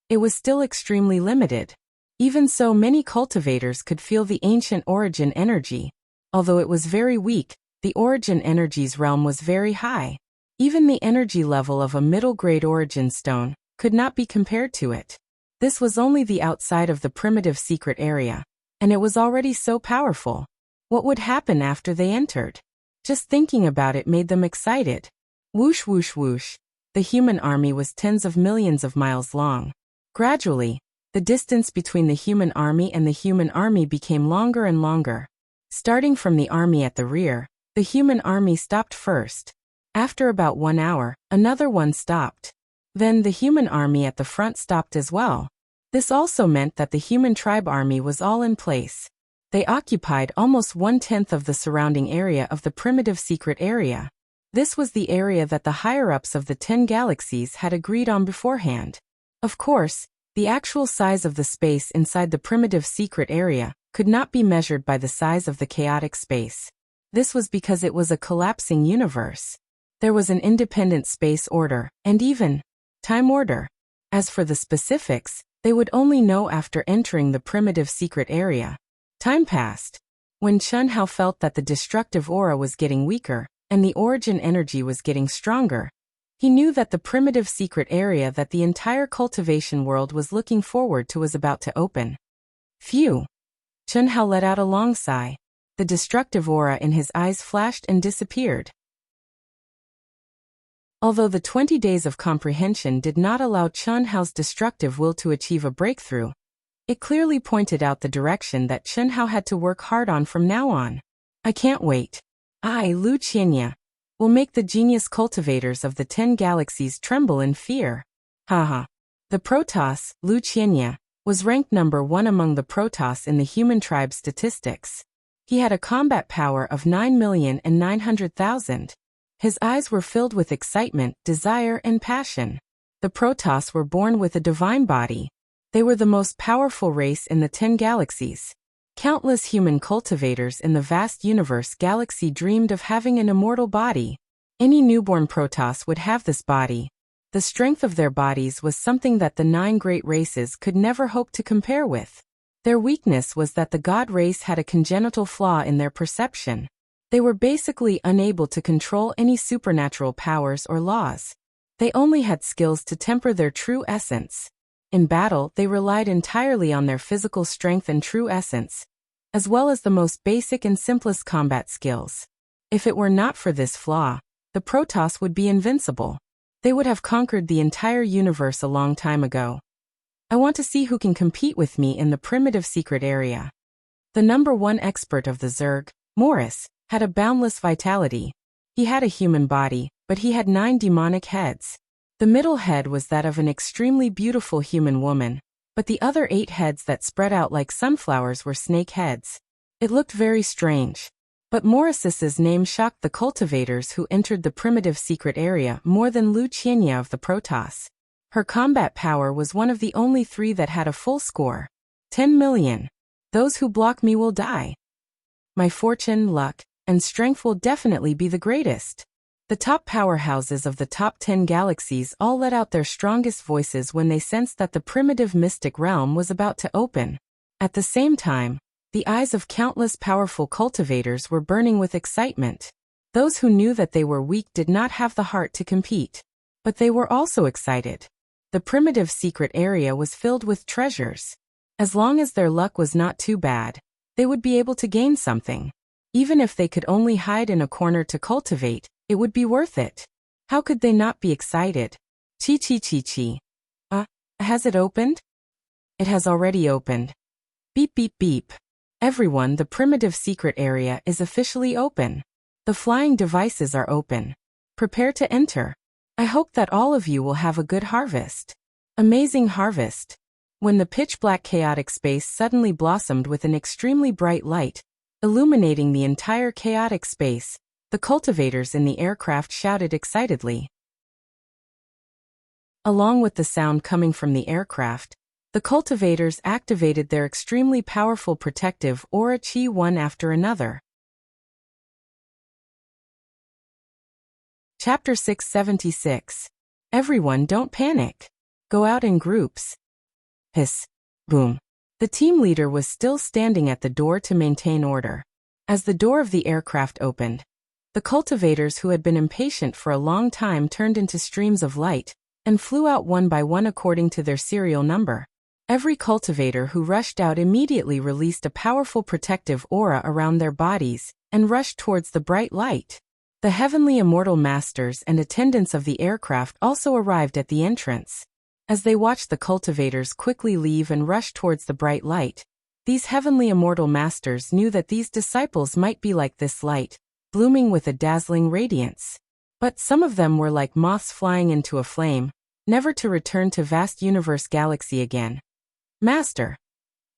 it was still extremely limited. Even so, many cultivators could feel the ancient origin energy. Although it was very weak, the origin energy's realm was very high. Even the energy level of a middle-grade origin stone could not be compared to it. This was only the outside of the primitive secret area, and it was already so powerful. What would happen after they entered? Just thinking about it made them excited. Whoosh whoosh whoosh. The human army was tens of millions of miles long. Gradually, the distance between the human army and the human army became longer and longer. Starting from the army at the rear, the human army stopped first. After about 1 hour, another one stopped. Then the human army at the front stopped as well. This also meant that the human tribe army was all in place. They occupied almost 1/10 of the surrounding area of the primitive secret area. This was the area that the higher-ups of the 10 galaxies had agreed on beforehand. Of course, the actual size of the space inside the primitive secret area could not be measured by the size of the chaotic space. This was because it was a collapsing universe. There was an independent space order, and even time order. As for the specifics, they would only know after entering the primitive secret area. Time passed. When Chen Hao felt that the destructive aura was getting weaker, and the origin energy was getting stronger, he knew that the primitive secret area that the entire cultivation world was looking forward to was about to open. Phew! Chen Hao let out a long sigh. The destructive aura in his eyes flashed and disappeared. Although the 20 days of comprehension did not allow Chen Hao's destructive will to achieve a breakthrough, it clearly pointed out the direction that Chen Hao had to work hard on from now on. I can't wait. I, Lu Qianya, will make the genius cultivators of the 10 galaxies tremble in fear. Haha. The Protoss, Lu Qianya, was ranked number 1 among the Protoss in the human tribe statistics. He had a combat power of 9,900,000. His eyes were filled with excitement, desire, and passion. The Protoss were born with a divine body. They were the most powerful race in the 10 galaxies. Countless human cultivators in the vast universe galaxy dreamed of having an immortal body. Any newborn Protoss would have this body. The strength of their bodies was something that the 9 great races could never hope to compare with. Their weakness was that the God race had a congenital flaw in their perception. They were basically unable to control any supernatural powers or laws. They only had skills to temper their true essence. In battle, they relied entirely on their physical strength and true essence, as well as the most basic and simplest combat skills. If it were not for this flaw, the Protoss would be invincible. They would have conquered the entire universe a long time ago. I want to see who can compete with me in the primitive secret area. The number 1 expert of the Zerg, Morris, had a boundless vitality. He had a human body, but he had 9 demonic heads. The middle head was that of an extremely beautiful human woman, but the other 8 heads that spread out like sunflowers were snake heads. It looked very strange. But Morris's name shocked the cultivators who entered the primitive secret area more than Lu Qianya of the Protoss. Her combat power was one of the only 3 that had a full score. 10 million. Those who block me will die. My fortune, luck, and strength will definitely be the greatest. The top powerhouses of the top 10 galaxies all let out their strongest voices when they sensed that the primitive mystic realm was about to open. At the same time, the eyes of countless powerful cultivators were burning with excitement. Those who knew that they were weak did not have the heart to compete. But they were also excited. The primitive secret area was filled with treasures. As long as their luck was not too bad, they would be able to gain something. Even if they could only hide in a corner to cultivate, it would be worth it. How could they not be excited? Chi. Has it opened? It has already opened. Beep beep beep. Everyone, the primitive secret area is officially open. The flying devices are open. Prepare to enter. I hope that all of you will have a good harvest. Amazing harvest. When the pitch-black chaotic space suddenly blossomed with an extremely bright light, illuminating the entire chaotic space, the cultivators in the aircraft shouted excitedly. Along with the sound coming from the aircraft, the cultivators activated their extremely powerful protective aura chi one after another. Chapter 676. Everyone don't panic. Go out in groups. Hiss. Boom. The team leader was still standing at the door to maintain order. As the door of the aircraft opened, the cultivators who had been impatient for a long time turned into streams of light and flew out one by one according to their serial number. Every cultivator who rushed out immediately released a powerful protective aura around their bodies and rushed towards the bright light. The heavenly immortal masters and attendants of the aircraft also arrived at the entrance. As they watched the cultivators quickly leave and rush towards the bright light, these heavenly immortal masters knew that these disciples might be like this light, blooming with a dazzling radiance. But some of them were like moths flying into a flame, never to return to vast universe galaxy again. Master!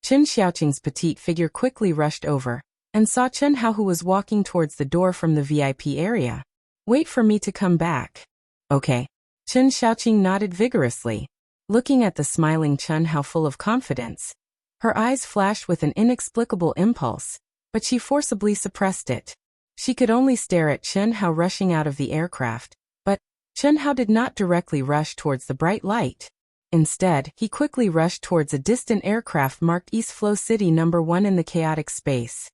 Chen Xiaoqing's petite figure quickly rushed over and saw Chen Hao, who was walking towards the door from the VIP area. Wait for me to come back. Okay. Chen Xiaoqing nodded vigorously, looking at the smiling Chen Hao full of confidence. Her eyes flashed with an inexplicable impulse, but she forcibly suppressed it. She could only stare at Chen Hao rushing out of the aircraft, but Chen Hao did not directly rush towards the bright light. Instead, he quickly rushed towards a distant aircraft marked East Flow City No. 1 in the chaotic space.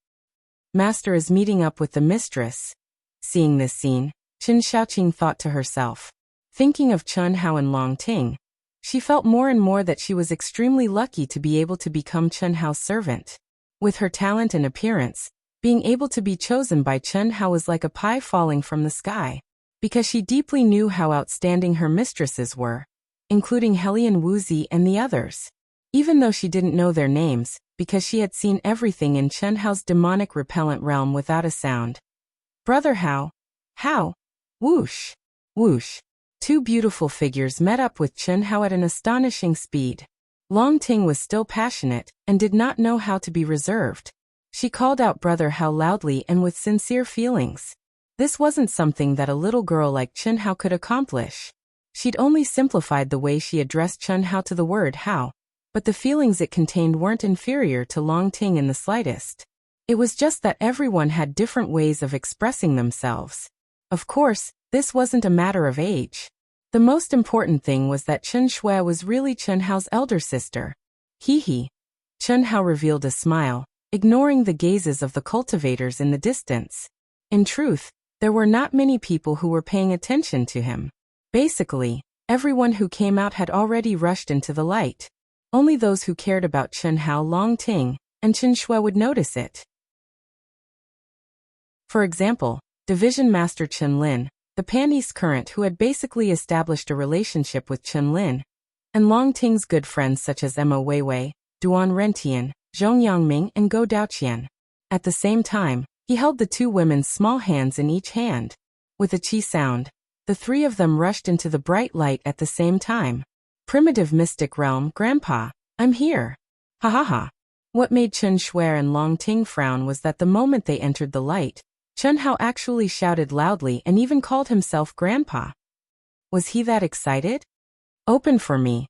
Master is meeting up with the mistress. Seeing this scene, Chen Xiaoqing thought to herself. Thinking of Chen Hao and Long Ting, she felt more and more that she was extremely lucky to be able to become Chen Hao's servant. With her talent and appearance, being able to be chosen by Chen Hao was like a pie falling from the sky, because she deeply knew how outstanding her mistresses were, including Helian Wuxia and the others. Even though she didn't know their names, because she had seen everything in Chen Hao's demonic repellent realm without a sound. Brother Hao. Hao. Whoosh. Whoosh. Two beautiful figures met up with Chen Hao at an astonishing speed. Long Ting was still passionate and did not know how to be reserved. She called out Brother Hao loudly and with sincere feelings. This wasn't something that a little girl like Chen Hao could accomplish. She'd only simplified the way she addressed Chen Hao to the word Hao, but the feelings it contained weren't inferior to Long Ting in the slightest. It was just that everyone had different ways of expressing themselves. Of course, this wasn't a matter of age. The most important thing was that Chen Shui was really Chen Hao's elder sister. Hee. Chen Hao revealed a smile, ignoring the gazes of the cultivators in the distance. In truth, there were not many people who were paying attention to him. Basically, everyone who came out had already rushed into the light. Only those who cared about Chen Hao, Long Ting, and Chen Shui would notice it. For example, Division Master Chen Lin, the Pan-East Current who had basically established a relationship with Chen Lin, and Long Ting's good friends such as Mo Weiwei, Duan Rentian, Zhong Yangming and Go Daoqian. At the same time, he held the two women's small hands in each hand. With a qi sound, the three of them rushed into the bright light at the same time. Primitive mystic realm, Grandpa, I'm here. Ha ha ha. What made Chen Shui and Long Ting frown was that the moment they entered the light, Chen Hao actually shouted loudly and even called himself Grandpa. Was he that excited? Open for me.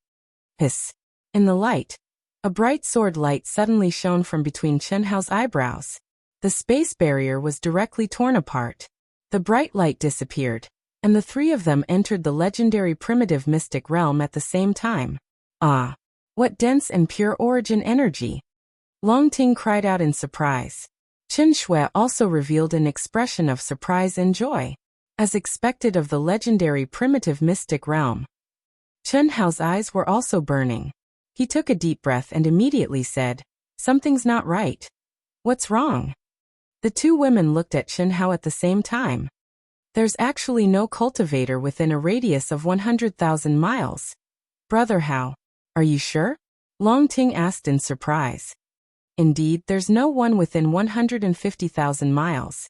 Hiss. In the light, a bright sword light suddenly shone from between Chen Hao's eyebrows. The space barrier was directly torn apart. The bright light disappeared, and the three of them entered the legendary primitive mystic realm at the same time. Ah! What dense and pure origin energy! Long Ting cried out in surprise. Chen Shui also revealed an expression of surprise and joy, as expected of the legendary primitive mystic realm. Chen Hao's eyes were also burning. He took a deep breath and immediately said, "Something's not right. What's wrong?" The two women looked at Chen Hao at the same time. There's actually no cultivator within a radius of 100,000 miles. Brother Hao, are you sure? Long Ting asked in surprise. Indeed, there's no one within 150,000 miles.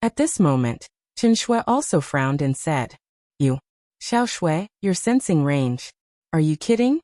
At this moment, Chen Shui also frowned and said, "You, Xiao Shui, your sensing range. Are you kidding?"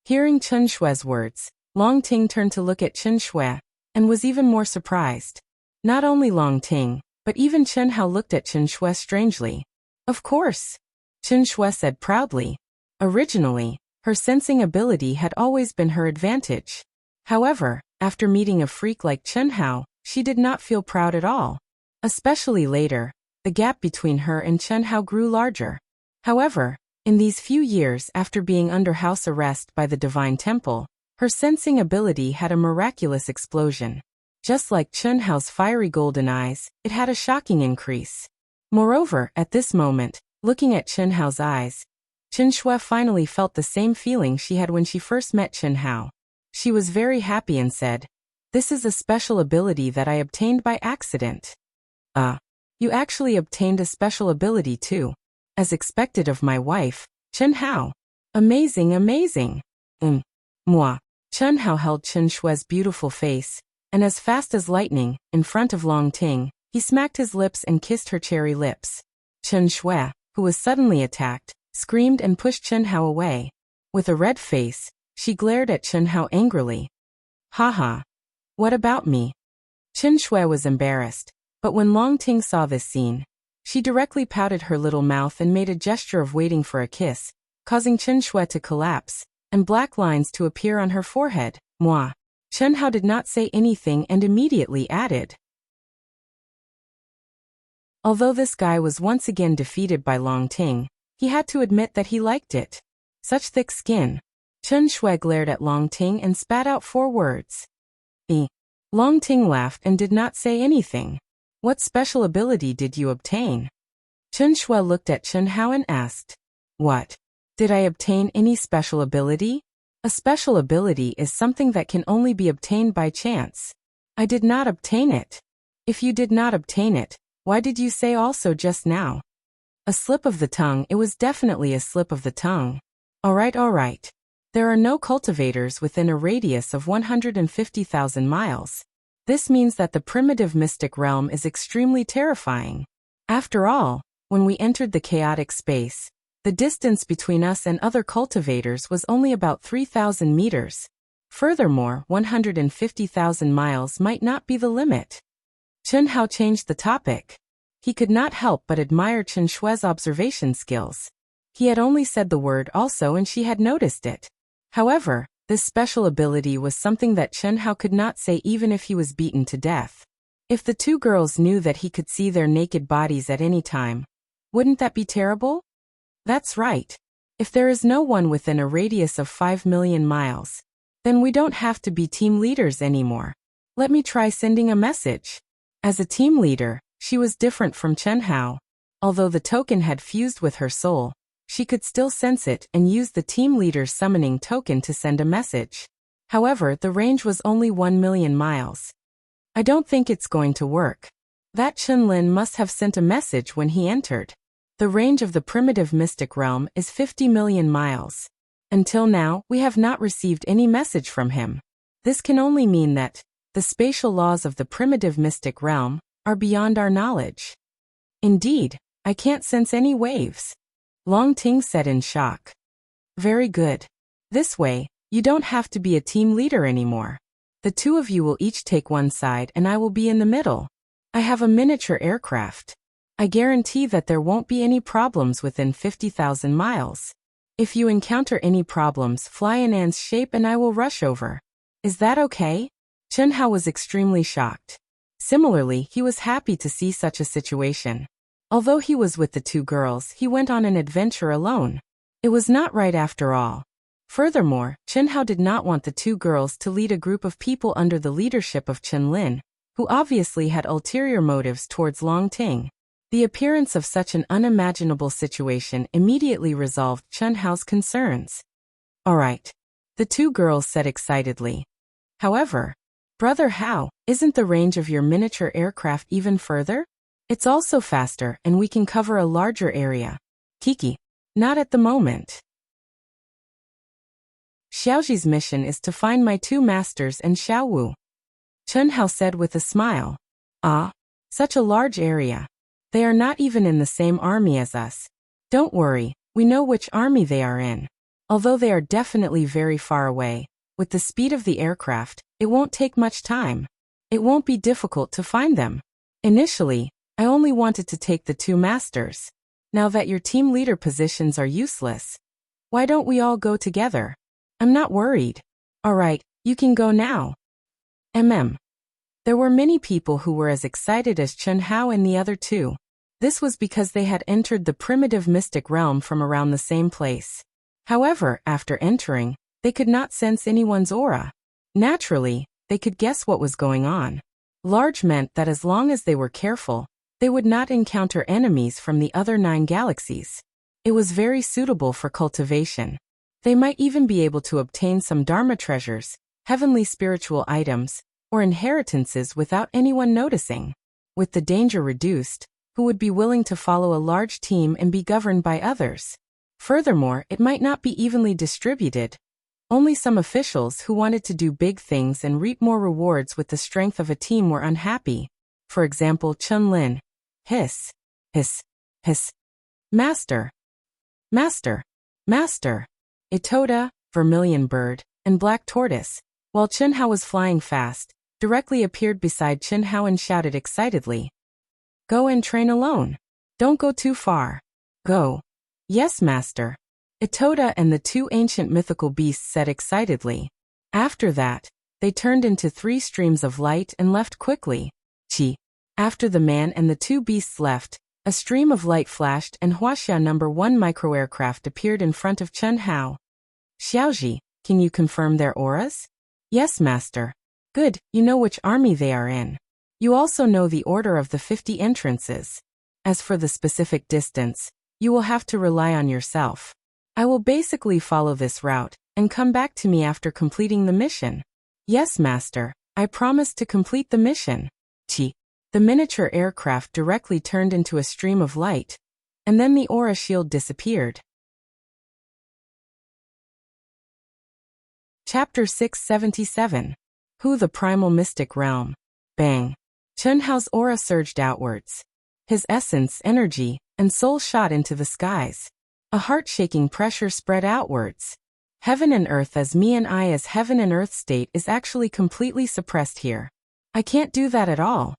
Hearing Chen Shui's words, Long Ting turned to look at Chen Shui, and was even more surprised. Not only Long Ting, but even Chen Hao looked at Chen Shui strangely. Of course, Chen Shui said proudly. Originally, her sensing ability had always been her advantage. However, after meeting a freak like Chen Hao, she did not feel proud at all. Especially later, the gap between her and Chen Hao grew larger. However, in these few years after being under house arrest by the Divine Temple, her sensing ability had a miraculous explosion. Just like Chen Hao's fiery golden eyes, it had a shocking increase. Moreover, at this moment, looking at Chen Hao's eyes, Chen Shui finally felt the same feeling she had when she first met Chen Hao. She was very happy and said, "This is a special ability that I obtained by accident." You actually obtained a special ability too. As expected of my wife, Chen Hao. Amazing, amazing. Moi. Chen Hao held Chen Shui's beautiful face, and as fast as lightning, in front of Long Ting, he smacked his lips and kissed her cherry lips. Chen Shui, who was suddenly attacked, screamed and pushed Chen Hao away. With a red face, she glared at Chen Hao angrily. "Haha. What about me?" Chen Shui was embarrassed, but when Long Ting saw this scene, she directly pouted her little mouth and made a gesture of waiting for a kiss, causing Chen Shui to collapse, and black lines to appear on her forehead. Moi. Chen Hao did not say anything and immediately added. Although this guy was once again defeated by Long Ting, he had to admit that he liked it. Such thick skin. Chen Shui glared at Long Ting and spat out 4 words. Long Ting laughed and did not say anything. "What special ability did you obtain?" Chen Shui looked at Chen Hao and asked. "What? Did I obtain any special ability?" A special ability is something that can only be obtained by chance. I did not obtain it. If you did not obtain it, why did you say also just now? A slip of the tongue. It was definitely a slip of the tongue. Alright. There are no cultivators within a radius of 150,000 miles. This means that the primitive mystic realm is extremely terrifying. After all, when we entered the chaotic space, the distance between us and other cultivators was only about 3,000 meters. Furthermore, 150,000 miles might not be the limit. Chen Hao changed the topic. He could not help but admire Chen Shui's observation skills. He had only said the word also and she had noticed it. However, this special ability was something that Chen Hao could not say even if he was beaten to death. If the two girls knew that he could see their naked bodies at any time, wouldn't that be terrible? That's right. If there is no one within a radius of 5 million miles, then we don't have to be team leaders anymore. Let me try sending a message. As a team leader, she was different from Chen Hao. Although the token had fused with her soul, she could still sense it and use the team leader's summoning token to send a message. However, the range was only 1 million miles. I don't think it's going to work. That Chen Lin must have sent a message when he entered. The range of the primitive mystic realm is 50 million miles. Until now, we have not received any message from him. This can only mean that the spatial laws of the primitive mystic realm are beyond our knowledge. Indeed, I can't sense any waves. Long Ting said in shock. Very good. This way, you don't have to be a team leader anymore. The two of you will each take one side and I will be in the middle. I have a miniature aircraft. I guarantee that there won't be any problems within 50,000 miles. If you encounter any problems, fly in An's shape and I will rush over. Is that okay? Chen Hao was extremely shocked. Similarly, he was happy to see such a situation. Although he was with the two girls, he went on an adventure alone. It was not right after all. Furthermore, Chen Hao did not want the two girls to lead a group of people under the leadership of Chen Lin, who obviously had ulterior motives towards Long Ting. The appearance of such an unimaginable situation immediately resolved Chen Hao's concerns. "All right," the two girls said excitedly. "However, Brother Hao, isn't the range of your miniature aircraft even further? It's also faster and we can cover a larger area." "Kiki, not at the moment. Xiaoji's mission is to find my two masters and Xiao Wu," Chen Hao said with a smile. "Ah, such a large area. They are not even in the same army as us. Don't worry, we know which army they are in. Although they are definitely very far away, with the speed of the aircraft, it won't take much time. It won't be difficult to find them. Initially, I only wanted to take the two masters. Now that your team leader positions are useless, why don't we all go together? I'm not worried. All right, you can go now." There were many people who were as excited as Chen Hao and the other two. This was because they had entered the primitive mystic realm from around the same place. However, after entering, they could not sense anyone's aura. Naturally, they could guess what was going on. Large meant that as long as they were careful, they would not encounter enemies from the other 9 galaxies. It was very suitable for cultivation. They might even be able to obtain some Dharma treasures, heavenly spiritual items, or inheritances without anyone noticing. With the danger reduced, who would be willing to follow a large team and be governed by others? Furthermore, it might not be evenly distributed. Only some officials who wanted to do big things and reap more rewards with the strength of a team were unhappy. For example, Chen Lin. Hiss. Hiss. Hiss. "Master. Master. Master." Itoda, Vermilion Bird, and Black Tortoise, while Chen Hao was flying fast, directly appeared beside Chen Hao and shouted excitedly, "Go and train alone. Don't go too far. Go." "Yes, master," Itoda and the two ancient mythical beasts said excitedly. After that, they turned into 3 streams of light and left quickly. Chi. After the man and the 2 beasts left, a stream of light flashed and Wuxia No. 1 microaircraft appeared in front of Chen Hao. "Xiaoji, can you confirm their auras?" "Yes, master." "Good, you know which army they are in. You also know the order of the 50 entrances. As for the specific distance, you will have to rely on yourself. I will basically follow this route, and come back to me after completing the mission." "Yes, master, I promise to complete the mission." Chi. The miniature aircraft directly turned into a stream of light, and then the aura shield disappeared. Chapter 677. Who the Primal Mystic Realm. Bang. Chen Hao's aura surged outwards. His essence, energy, and soul shot into the skies. A heart-shaking pressure spread outwards. Heaven and earth as me and I as heaven and earth state is actually completely suppressed here. I can't do that at all.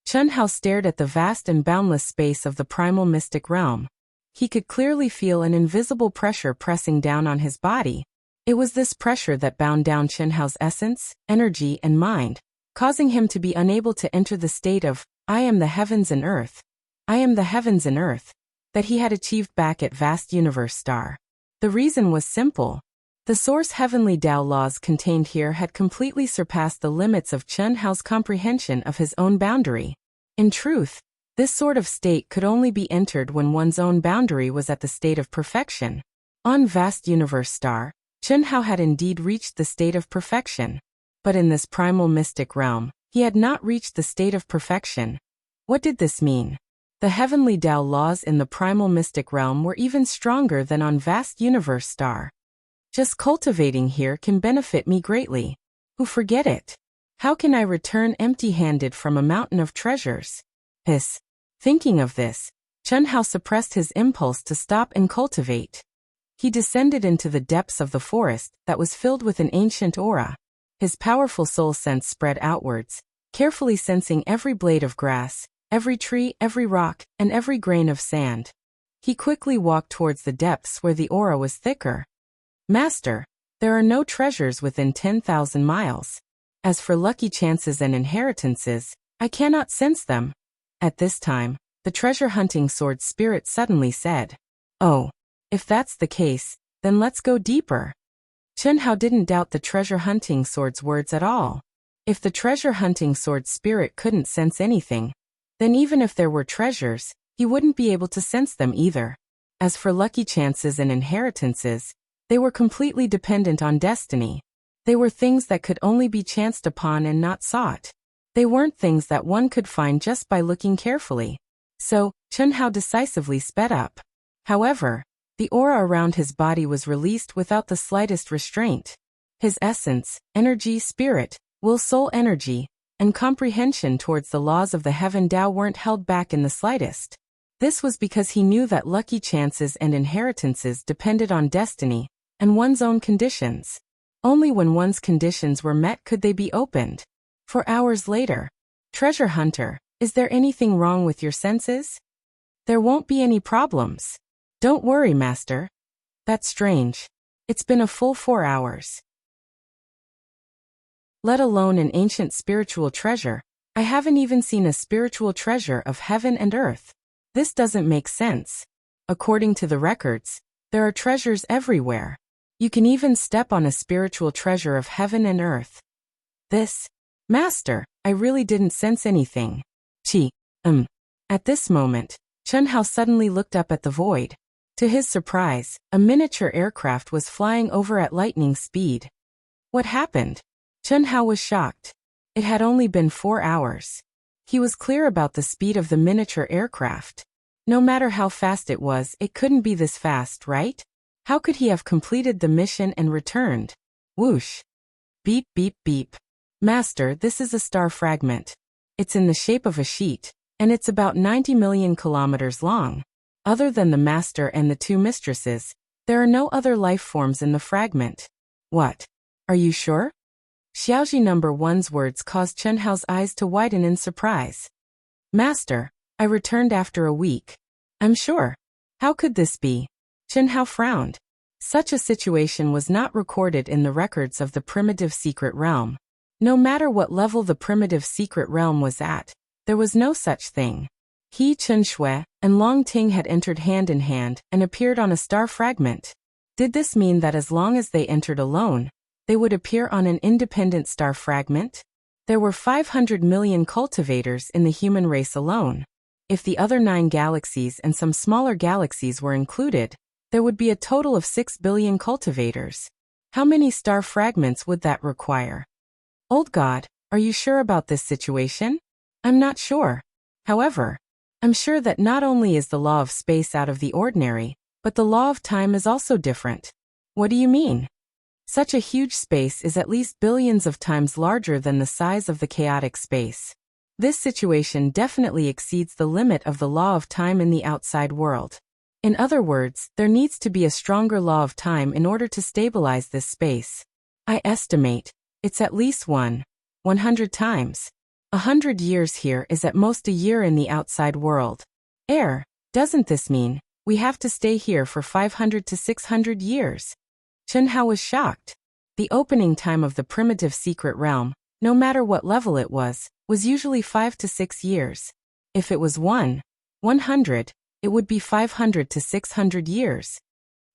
Chen Hao stared at the vast and boundless space of the primal mystic realm. He could clearly feel an invisible pressure pressing down on his body. It was this pressure that bound down Chen Hao's essence, energy, and mind, causing him to be unable to enter the state of, "I am the heavens and earth. I am the heavens and earth," that he had achieved back at Vast Universe Star. The reason was simple. The source heavenly Tao laws contained here had completely surpassed the limits of Chen Hao's comprehension of his own boundary. In truth, this sort of state could only be entered when one's own boundary was at the state of perfection. On Vast Universe Star, Chen Hao had indeed reached the state of perfection. But in this primal mystic realm, he had not reached the state of perfection. What did this mean? The heavenly Tao laws in the primal mystic realm were even stronger than on Vast Universe Star. Just cultivating here can benefit me greatly. Who forget it? How can I return empty-handed from a mountain of treasures? Hiss. Thinking of this, Chen Hao suppressed his impulse to stop and cultivate. He descended into the depths of the forest that was filled with an ancient aura. His powerful soul sense spread outwards, carefully sensing every blade of grass, every tree, every rock, and every grain of sand. He quickly walked towards the depths where the aura was thicker. "Master, there are no treasures within 10,000 miles. As for lucky chances and inheritances, I cannot sense them. At this time, the treasure-hunting sword spirit suddenly said, "Oh, if that's the case, then let's go deeper." Chen Hao didn't doubt the treasure-hunting sword's words at all. If the treasure-hunting sword spirit couldn't sense anything, then even if there were treasures, he wouldn't be able to sense them either. As for lucky chances and inheritances, they were completely dependent on destiny. They were things that could only be chanced upon and not sought. They weren't things that one could find just by looking carefully. So, Chen Hao decisively sped up. However, the aura around his body was released without the slightest restraint. His essence, energy, spirit, will, soul energy, and comprehension towards the laws of the heaven Tao weren't held back in the slightest. This was because he knew that lucky chances and inheritances depended on destiny and one's own conditions. Only when one's conditions were met could they be opened. 4 hours later. Treasure hunter, is there anything wrong with your senses? There won't be any problems. Don't worry, master. That's strange. It's been a full 4 hours. Let alone an ancient spiritual treasure. I haven't even seen a spiritual treasure of heaven and earth. This doesn't make sense. According to the records, there are treasures everywhere. You can even step on a spiritual treasure of heaven and earth. Master, I really didn't sense anything. At this moment, Chen Hao suddenly looked up at the void. To his surprise, a miniature aircraft was flying over at lightning speed. What happened? Chen Hao was shocked. It had only been 4 hours. He was clear about the speed of the miniature aircraft. No matter how fast it was, it couldn't be this fast, right? How could he have completed the mission and returned? Whoosh. Beep, beep, beep. Master, this is a star fragment. It's in the shape of a sheet, and it's about 90 million kilometers long. Other than the master and the 2 mistresses, there are no other life forms in the fragment. What? Are you sure? Xiaoji No. 1's words caused Chen Hao's eyes to widen in surprise. Master, I returned after a week. I'm sure. How could this be? Chen Hao frowned. Such a situation was not recorded in the records of the primitive secret realm. No matter what level the primitive secret realm was at, there was no such thing. He, Chen Shui, and Long Ting had entered hand in hand and appeared on a star fragment. Did this mean that as long as they entered alone, they would appear on an independent star fragment? There were 500 million cultivators in the human race alone. If the other 9 galaxies and some smaller galaxies were included, there would be a total of 6 billion cultivators. How many star fragments would that require? Old God, are you sure about this situation? I'm not sure. However, I'm sure that not only is the law of space out of the ordinary, but the law of time is also different. What do you mean? Such a huge space is at least billions of times larger than the size of the chaotic space. This situation definitely exceeds the limit of the law of time in the outside world. In other words, there needs to be a stronger law of time in order to stabilize this space. I estimate it's at least 100 times. 100 years here is at most a year in the outside world. Doesn't this mean we have to stay here for 500 to 600 years? Chen Hao was shocked. The opening time of the primitive secret realm, no matter what level it was usually 5 to 6 years. If it was 100, it would be 500 to 600 years.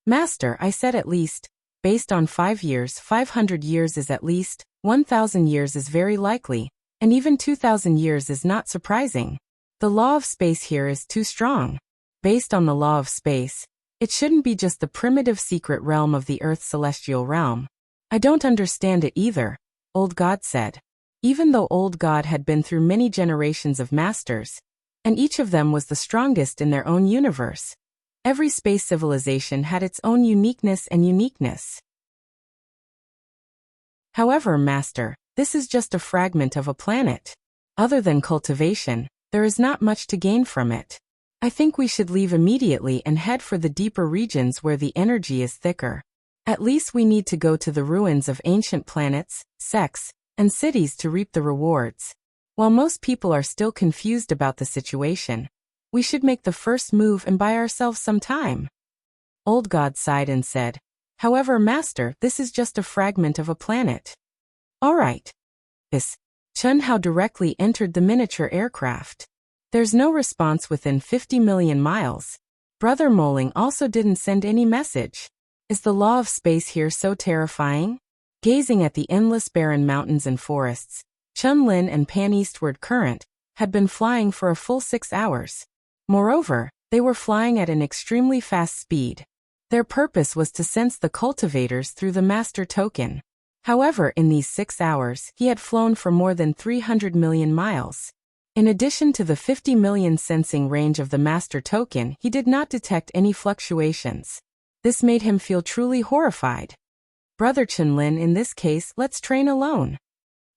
Master, I said at least. Based on 5 years, 500 years is at least, 1,000 years is very likely, and even 2,000 years is not surprising. The law of space here is too strong. Based on the law of space, it shouldn't be just the primitive secret realm of the Earth's celestial realm. I don't understand it either, Old God said. Even though Old God had been through many generations of masters, and each of them was the strongest in their own universe, every space civilization had its own uniqueness. However, Master, this is just a fragment of a planet. Other than cultivation, there is not much to gain from it. I think we should leave immediately and head for the deeper regions where the energy is thicker. At least we need to go to the ruins of ancient planets, sects, and cities to reap the rewards. While most people are still confused about the situation, we should make the first move and buy ourselves some time. Old God sighed and said, However, Master, this is just a fragment of a planet. All right. Chen Hao directly entered the miniature aircraft. There's no response within 50 million miles. Brother Moling also didn't send any message. Is the law of space here so terrifying? Gazing at the endless barren mountains and forests, Chun Lin and Pan Eastward Current had been flying for a full 6 hours. Moreover, they were flying at an extremely fast speed. Their purpose was to sense the cultivators through the master token. However, in these 6 hours, he had flown for more than 300 million miles. In addition to the 50 million sensing range of the master token, he did not detect any fluctuations. This made him feel truly horrified. Brother Chen Lin, in this case, let's train alone.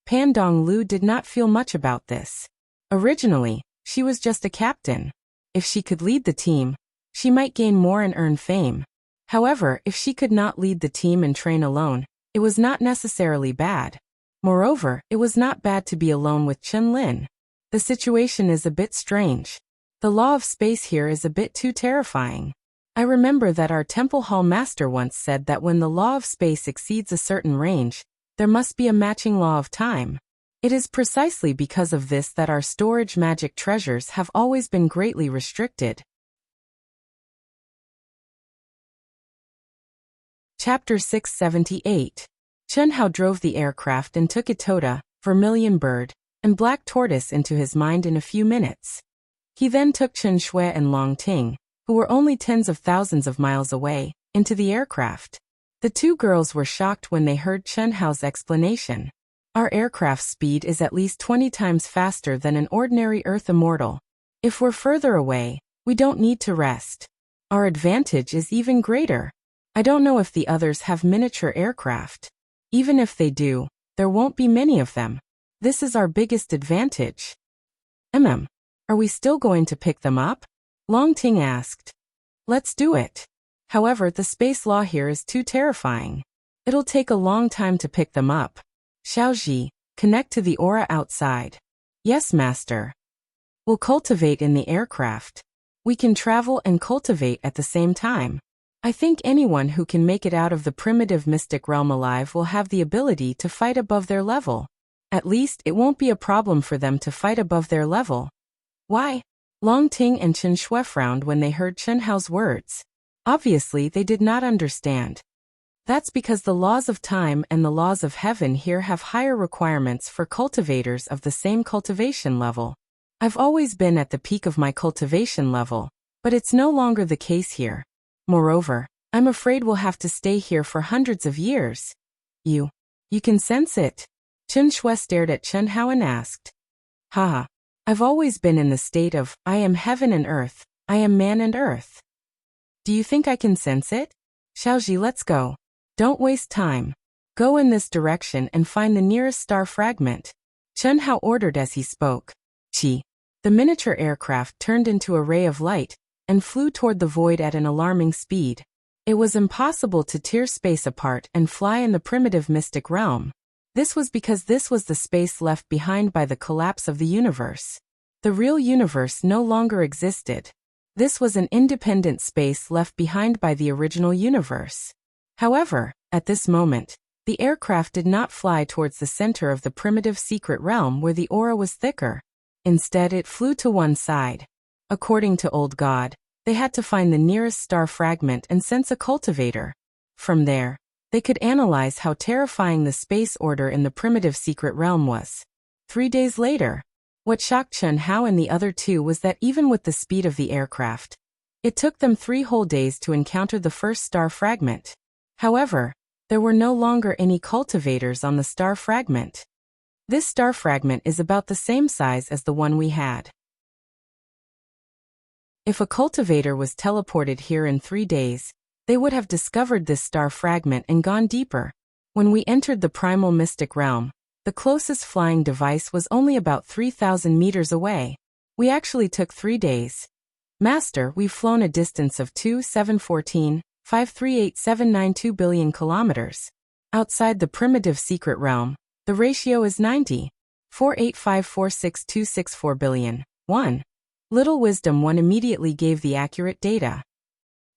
Pan Dong Lu did not feel much about this. Originally, she was just a captain. If she could lead the team, she might gain more and earn fame. However, if she could not lead the team and train alone, it was not necessarily bad. Moreover, it was not bad to be alone with Chen Lin. The situation is a bit strange. The law of space here is a bit too terrifying. I remember that our Temple Hall master once said that when the law of space exceeds a certain range, there must be a matching law of time. It is precisely because of this that our storage magic treasures have always been greatly restricted. Chapter 678. Chen Hao drove the aircraft and took Itoda, Vermilion Bird, and Black Tortoise into his mind in a few minutes. He then took Chen Shui and Long Ting, who were only tens of thousands of miles away, into the aircraft. The two girls were shocked when they heard Chen Hao's explanation. Our aircraft's speed is at least 20 times faster than an ordinary Earth immortal. If we're further away, we don't need to rest. Our advantage is even greater. I don't know if the others have miniature aircraft. Even if they do, there won't be many of them. This is our biggest advantage. Are we still going to pick them up? Long Ting asked. Let's do it. However, the space law here is too terrifying. It'll take a long time to pick them up. Xiaoji, connect to the aura outside. Yes, master. We'll cultivate in the aircraft. We can travel and cultivate at the same time. I think anyone who can make it out of the primitive mystic realm alive will have the ability to fight above their level. At least, it won't be a problem for them to fight above their level. Why? Long Ting and Chen Shui frowned when they heard Chen Hao's words. Obviously, they did not understand. That's because the laws of time and the laws of heaven here have higher requirements for cultivators of the same cultivation level. I've always been at the peak of my cultivation level, but it's no longer the case here. Moreover, I'm afraid we'll have to stay here for hundreds of years. You can sense it. Chen Shui stared at Chen Hao and asked. Haha. I've always been in the state of, I am heaven and earth, I am man and earth. Do you think I can sense it? Xiaoji, let's go. Don't waste time. Go in this direction and find the nearest star fragment. Chen Hao ordered as he spoke. Chi. The miniature aircraft turned into a ray of light and flew toward the void at an alarming speed. It was impossible to tear space apart and fly in the primitive mystic realm. This was because this was the space left behind by the collapse of the universe. The real universe no longer existed. This was an independent space left behind by the original universe. However, at this moment, the aircraft did not fly towards the center of the primitive secret realm where the aura was thicker. Instead, it flew to one side. According to Old God, they had to find the nearest star fragment and sense a cultivator. From there, they could analyze how terrifying the space order in the primitive secret realm was. 3 days later, what shocked Chen Hao and the other two was that even with the speed of the aircraft, it took them 3 whole days to encounter the first star fragment. However, there were no longer any cultivators on the star fragment. This star fragment is about the same size as the one we had. If a cultivator was teleported here in 3 days, they would have discovered this star fragment and gone deeper. When we entered the primal mystic realm, the closest flying device was only about 3,000 meters away. We actually took 3 days. Master, we've flown a distance of 2,714,538,792 billion kilometers. Outside the primitive secret realm, the ratio is 90,485,46264 billion. 1. Little Wisdom 1 immediately gave the accurate data.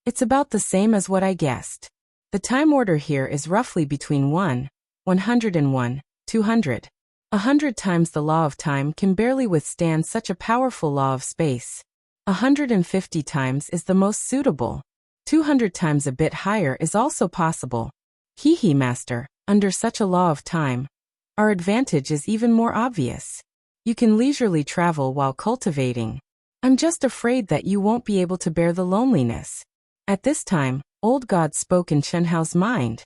It's about the same as what I guessed. The time order here is roughly between 1, 101, 200. 100 times the law of time can barely withstand such a powerful law of space. 150 times is the most suitable. 200 times a bit higher is also possible. Hee master, under such a law of time, our advantage is even more obvious. You can leisurely travel while cultivating. I'm just afraid that you won't be able to bear the loneliness. At this time, old God spoke in Chen Hao's mind.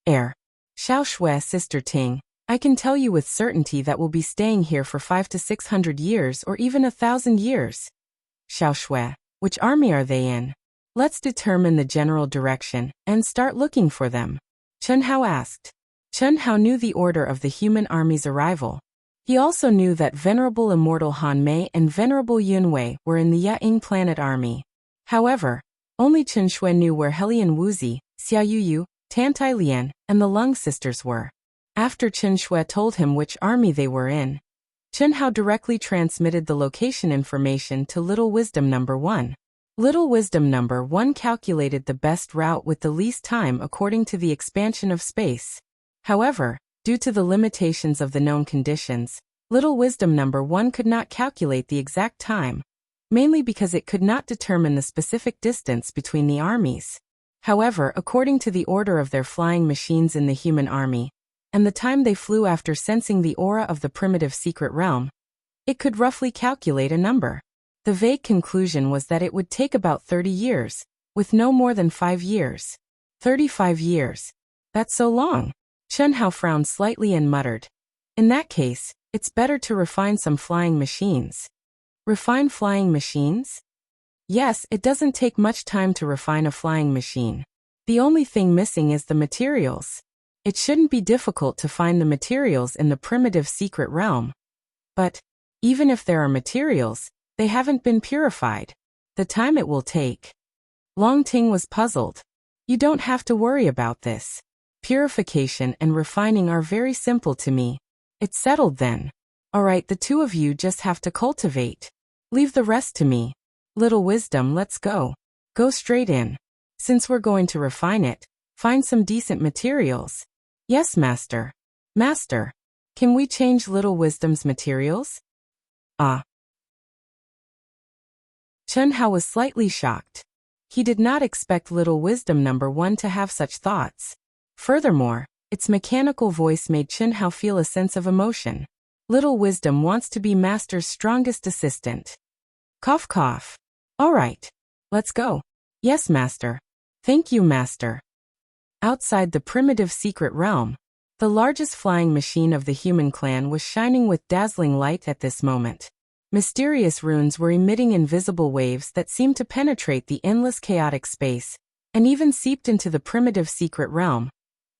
Xiao Shui, Sister Ting, I can tell you with certainty that we'll be staying here for 500 to 600 years or even 1,000 years. Xiao Shui, which army are they in? Let's determine the general direction and start looking for them. Chen Hao asked. Chen Hao knew the order of the human army's arrival. He also knew that Venerable Immortal Han Mei and Venerable Yun Wei were in the Ya-Ing planet army. However, only Chen Shui knew where Helian Wuzi, Xia Yuyu, Tan Tai Lian, and the Lung sisters were. After Chen Shui told him which army they were in, Chen Hao directly transmitted the location information to Little Wisdom Number 1. Little Wisdom Number 1 calculated the best route with the least time according to the expansion of space. However, due to the limitations of the known conditions, Little Wisdom Number 1 could not calculate the exact time, mainly because it could not determine the specific distance between the armies. However, according to the order of their flying machines in the human army, and the time they flew after sensing the aura of the primitive secret realm, it could roughly calculate a number. The vague conclusion was that it would take about 30 years, with no more than 5 years. 35 years. That's so long. Chen Hao frowned slightly and muttered. In that case, it's better to refine some flying machines. Refine flying machines? Yes, it doesn't take much time to refine a flying machine. The only thing missing is the materials. It shouldn't be difficult to find the materials in the primitive secret realm. But, even if there are materials, they haven't been purified. The time it will take. Long Ting was puzzled. You don't have to worry about this. Purification and refining are very simple to me. It's settled then. Alright, the two of you just have to cultivate. Leave the rest to me. Little Wisdom, let's go. Go straight in. Since we're going to refine it, find some decent materials. Yes, Master. Master, can we change Little Wisdom's materials? Chen Hao was slightly shocked. He did not expect Little Wisdom Number 1 to have such thoughts. Furthermore, its mechanical voice made Chen Hao feel a sense of emotion. Little Wisdom wants to be Master's strongest assistant. Cough cough. All right. Let's go. Yes, Master. Thank you, Master. Outside the primitive secret realm, the largest flying machine of the human clan was shining with dazzling light at this moment. Mysterious runes were emitting invisible waves that seemed to penetrate the endless chaotic space, and even seeped into the primitive secret realm.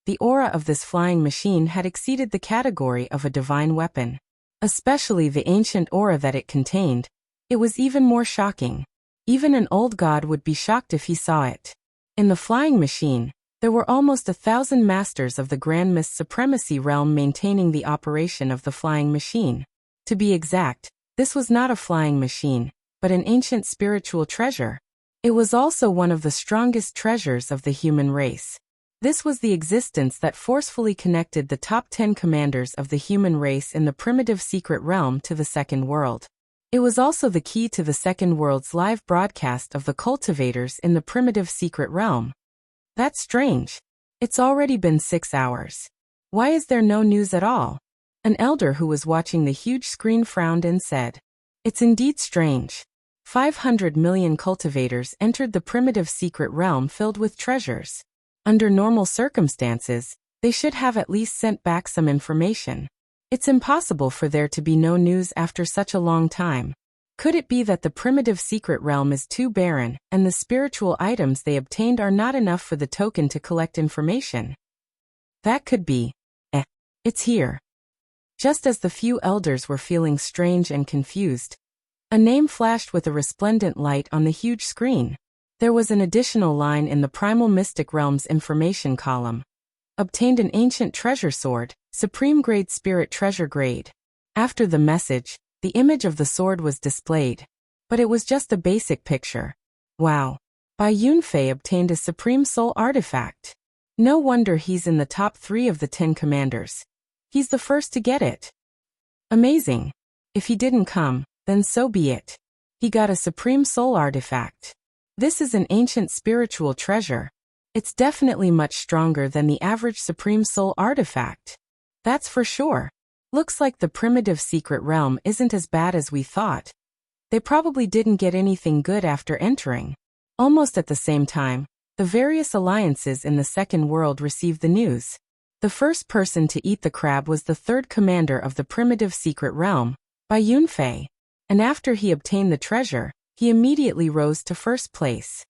The aura of this flying machine had exceeded the category of a divine weapon. Especially the ancient aura that it contained. It was even more shocking. Even an old god would be shocked if he saw it. In the flying machine, there were almost 1,000 masters of the Grand Mist Supremacy realm maintaining the operation of the flying machine. To be exact, this was not a flying machine, but an ancient spiritual treasure. It was also one of the strongest treasures of the human race. This was the existence that forcefully connected the top 10 commanders of the human race in the primitive secret realm to the second world. It was also the key to the second world's live broadcast of the cultivators in the primitive secret realm. That's strange. It's already been 6 hours. Why is there no news at all? An elder who was watching the huge screen frowned and said, It's indeed strange. 500 million cultivators entered the primitive secret realm filled with treasures. Under normal circumstances, they should have at least sent back some information. It's impossible for there to be no news after such a long time. Could it be that the primitive secret realm is too barren, and the spiritual items they obtained are not enough for the token to collect information? That could be. It's here. Just as the few elders were feeling strange and confused, a name flashed with a resplendent light on the huge screen. There was an additional line in the Primal Mystic Realm's information column. Obtained an ancient treasure sword, Supreme Grade Spirit Treasure Grade. After the message, the image of the sword was displayed. But it was just a basic picture. Wow. Bai Yunfei obtained a Supreme Soul artifact. No wonder he's in the top 3 of the 10 commanders. He's the first to get it. Amazing. If he didn't come, then so be it. He got a Supreme Soul artifact. This is an ancient spiritual treasure. It's definitely much stronger than the average Supreme Soul artifact. That's for sure. Looks like the primitive secret realm isn't as bad as we thought. They probably didn't get anything good after entering. Almost at the same time, the various alliances in the second world received the news. The first person to eat the crab was the third commander of the primitive secret realm, Bai Yunfei, and after he obtained the treasure, he immediately rose to first place.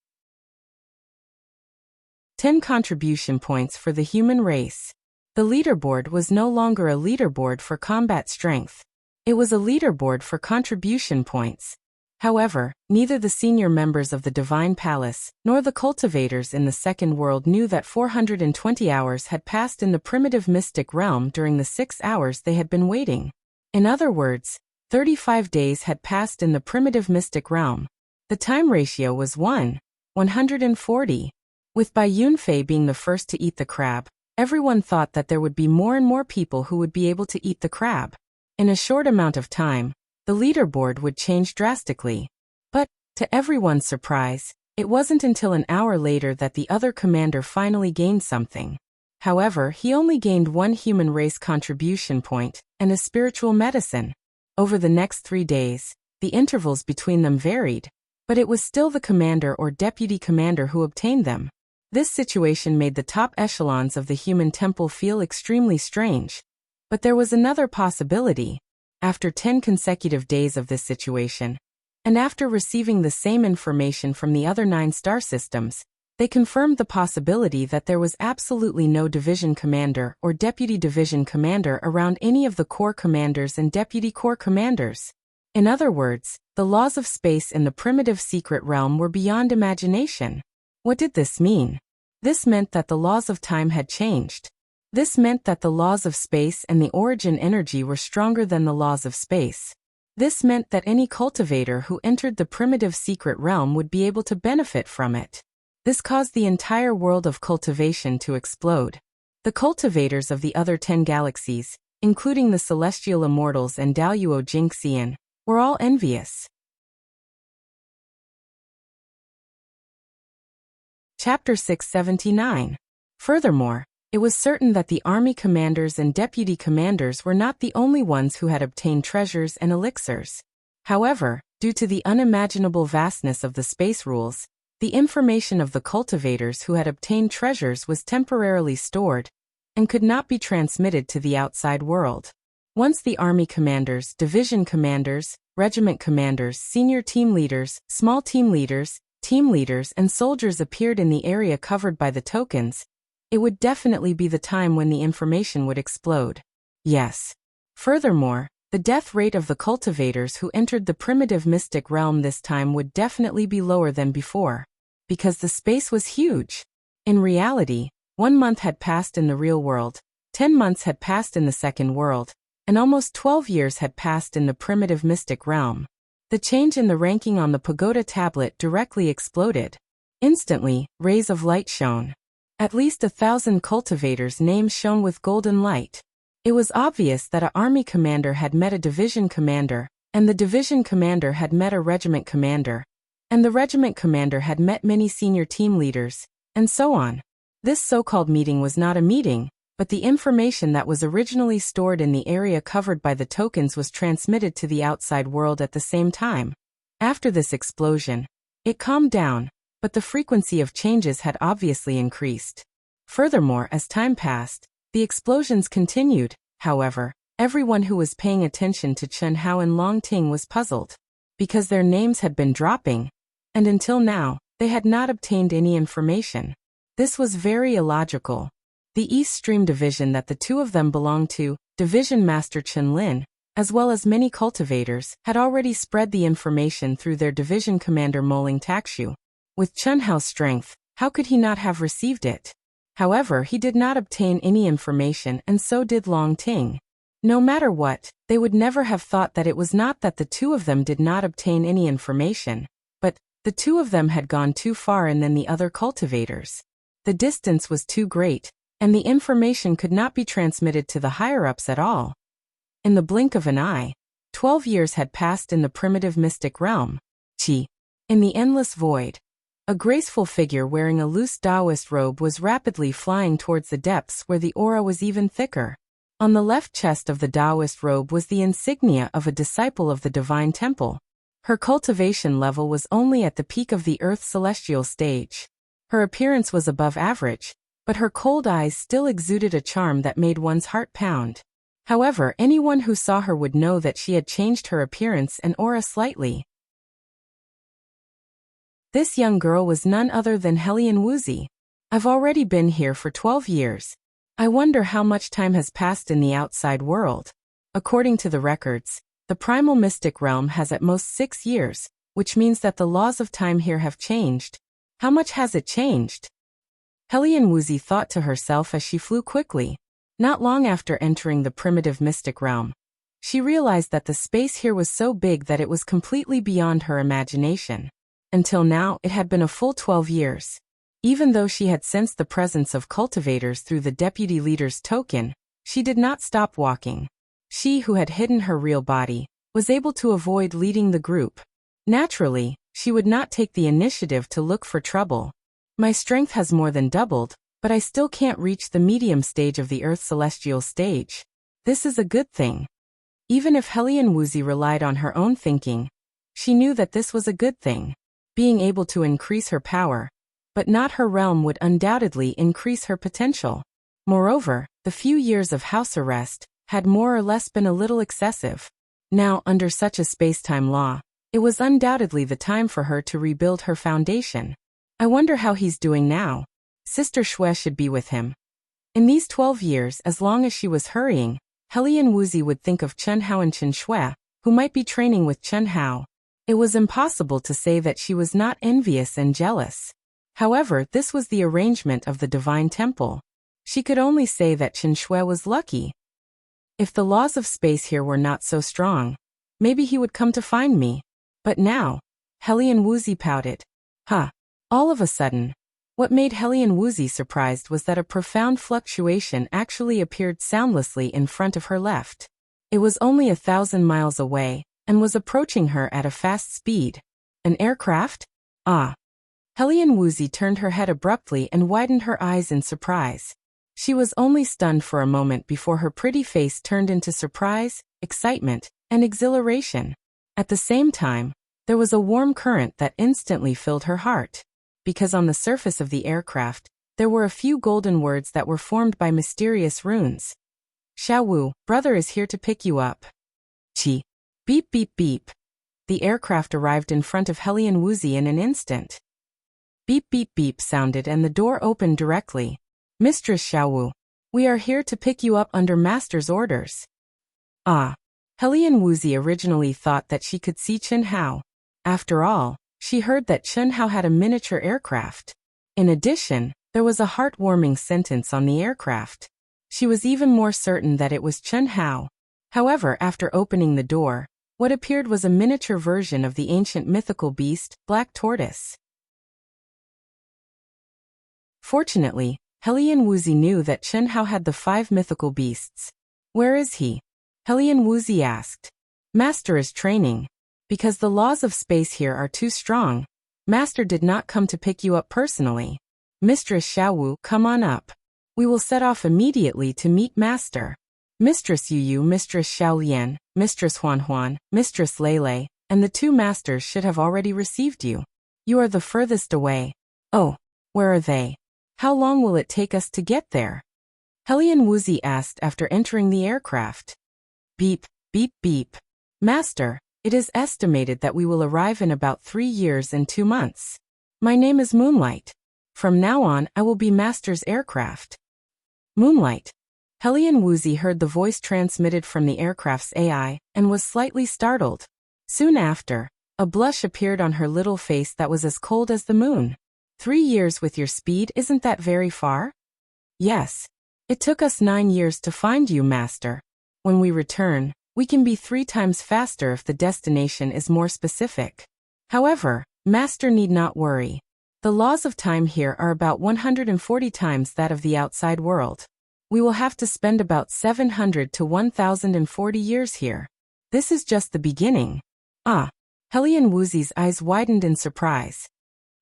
10 contribution points for the human race. The leaderboard was no longer a leaderboard for combat strength. It was a leaderboard for contribution points. However, neither the senior members of the Divine Palace nor the cultivators in the second world knew that 420 hours had passed in the primitive mystic realm during the 6 hours they had been waiting. In other words, 35 days had passed in the primitive mystic realm. The time ratio was 140. With Bai Yunfei being the first to eat the crab, everyone thought that there would be more and more people who would be able to eat the crab. In a short amount of time, the leaderboard would change drastically. But, to everyone's surprise, it wasn't until an hour later that the other commander finally gained something. However, he only gained 1 human race contribution point and a spiritual medicine. Over the next 3 days, the intervals between them varied, but it was still the commander or deputy commander who obtained them. This situation made the top echelons of the human temple feel extremely strange. But there was another possibility. After 10 consecutive days of this situation, and after receiving the same information from the other 9 star systems, they confirmed the possibility that there was absolutely no division commander or deputy division commander around any of the corps commanders and deputy corps commanders. In other words, the laws of space in the primitive secret realm were beyond imagination. What did this mean? This meant that the laws of time had changed. This meant that the laws of space and the origin energy were stronger than the laws of space. This meant that any cultivator who entered the primitive secret realm would be able to benefit from it. This caused the entire world of cultivation to explode. The cultivators of the other 10 galaxies, including the Celestial Immortals and Daoyuo Jingxian, were all envious. Chapter 679. Furthermore, it was certain that the army commanders and deputy commanders were not the only ones who had obtained treasures and elixirs. However, due to the unimaginable vastness of the space rules, the information of the cultivators who had obtained treasures was temporarily stored and could not be transmitted to the outside world. Once the army commanders, division commanders, regiment commanders, senior team leaders, small team leaders, and soldiers appeared in the area covered by the tokens, it would definitely be the time when the information would explode. Yes. Furthermore, the death rate of the cultivators who entered the primitive mystic realm this time would definitely be lower than before, because the space was huge. In reality, 1 month had passed in the real world, 10 months had passed in the second world, and almost 12 years had passed in the primitive mystic realm. The change in the ranking on the pagoda tablet directly exploded. Instantly, rays of light shone. At least 1,000 cultivators' names shone with golden light. It was obvious that an army commander had met a division commander, and the division commander had met a regiment commander, and the regiment commander had met many senior team leaders, and so on. This so-called meeting was not a meeting, but the information that was originally stored in the area covered by the tokens was transmitted to the outside world at the same time. After this explosion, it calmed down, but the frequency of changes had obviously increased. Furthermore, as time passed, the explosions continued. However, everyone who was paying attention to Chen Hao and Long Ting was puzzled, because their names had been dropping, and until now, they had not obtained any information. This was very illogical. The East Stream division that the two of them belonged to, Division Master Chen Lin, as well as many cultivators, had already spread the information through their division commander Moling Takshu. With Chen Hao's strength, how could he not have received it? However, he did not obtain any information, and so did Long Ting. No matter what, they would never have thought that it was not that the two of them did not obtain any information, but the two of them had gone too far and then the other cultivators. The distance was too great, and the information could not be transmitted to the higher-ups at all. In the blink of an eye, 12 years had passed in the primitive mystic realm. Qi. In the endless void, a graceful figure wearing a loose Taoist robe was rapidly flying towards the depths where the aura was even thicker. On the left chest of the Taoist robe was the insignia of a disciple of the Divine Temple. Her cultivation level was only at the peak of the Earth celestial stage. Her appearance was above average, but her cold eyes still exuded a charm that made one's heart pound. However, anyone who saw her would know that she had changed her appearance and aura slightly. This young girl was none other than Hellion Wuxia. I've already been here for 12 years. I wonder how much time has passed in the outside world. According to the records, the primal mystic realm has at most 6 years, which means that the laws of time here have changed. How much has it changed? Hellion Wuxia thought to herself as she flew quickly. Not long after entering the primitive mystic realm, she realized that the space here was so big that it was completely beyond her imagination. Until now, it had been a full 12 years. Even though she had sensed the presence of cultivators through the deputy leader's token, she did not stop walking. She, who had hidden her real body, was able to avoid leading the group. Naturally, she would not take the initiative to look for trouble. My strength has more than doubled, but I still can't reach the medium stage of the Earth celestial stage. This is a good thing. Even if Hellion Wuxia relied on her own thinking, she knew that this was a good thing. Being able to increase her power, but not her realm, would undoubtedly increase her potential. Moreover, the few years of house arrest had more or less been a little excessive. Now, under such a space-time law, it was undoubtedly the time for her to rebuild her foundation. I wonder how he's doing now. Sister Xue should be with him. In these 12 years, as long as she was hurrying, Hellion Wuxia would think of Chen Hao and Chen Xue, who might be training with Chen Hao. It was impossible to say that she was not envious and jealous. However, this was the arrangement of the Divine Temple. She could only say that Chen Xue was lucky. If the laws of space here were not so strong, maybe he would come to find me. But now, Hellion Wuxia pouted. All of a sudden, what made Hellion Wuxia surprised was that a profound fluctuation actually appeared soundlessly in front of her left. It was only 1,000 miles away, and was approaching her at a fast speed. An aircraft? Hellion Wuxia turned her head abruptly and widened her eyes in surprise. She was only stunned for a moment before her pretty face turned into surprise, excitement, and exhilaration. At the same time, there was a warm current that instantly filled her heart. Because on the surface of the aircraft, there were a few golden words that were formed by mysterious runes. Xiaowu, brother is here to pick you up. Qi. Beep beep beep. The aircraft arrived in front of Hellion Wuxia in an instant. Beep beep beep sounded and the door opened directly. Mistress Xiaowu, we are here to pick you up under Master's orders. Hellion Wuxia originally thought that she could see Chen Hao. After all, she heard that Chen Hao had a miniature aircraft. In addition, there was a heartwarming sentence on the aircraft. She was even more certain that it was Chen Hao. However, after opening the door, what appeared was a miniature version of the ancient mythical beast, Black Tortoise. Fortunately, Hellion Wuxia knew that Chen Hao had the 5 mythical beasts. Where is he? Hellion Wuxia asked. Master is training. Because the laws of space here are too strong, Master did not come to pick you up personally. Mistress Xiaowu, come on up. We will set off immediately to meet Master. Mistress Yu, Mistress Xiaolian, Mistress Huan, Mistress Lei, and the 2 masters should have already received you. You are the furthest away. Oh, where are they? How long will it take us to get there? Hellion Wuxia asked after entering the aircraft. Beep, beep, beep. Master, it is estimated that we will arrive in about 3 years and 2 months. My name is Moonlight. From now on, I will be Master's aircraft. Moonlight. Hellion Wuxia heard the voice transmitted from the aircraft's AI and was slightly startled. Soon after, a blush appeared on her little face that was as cold as the moon. 3 years with your speed, isn't that very far? Yes. It took us 9 years to find you, Master. When we return, we can be 3 times faster if the destination is more specific. However, Master need not worry. The laws of time here are about 140 times that of the outside world. We will have to spend about 700 to 1040 years here. This is just the beginning. Ah. Helian Wuxi's eyes widened in surprise.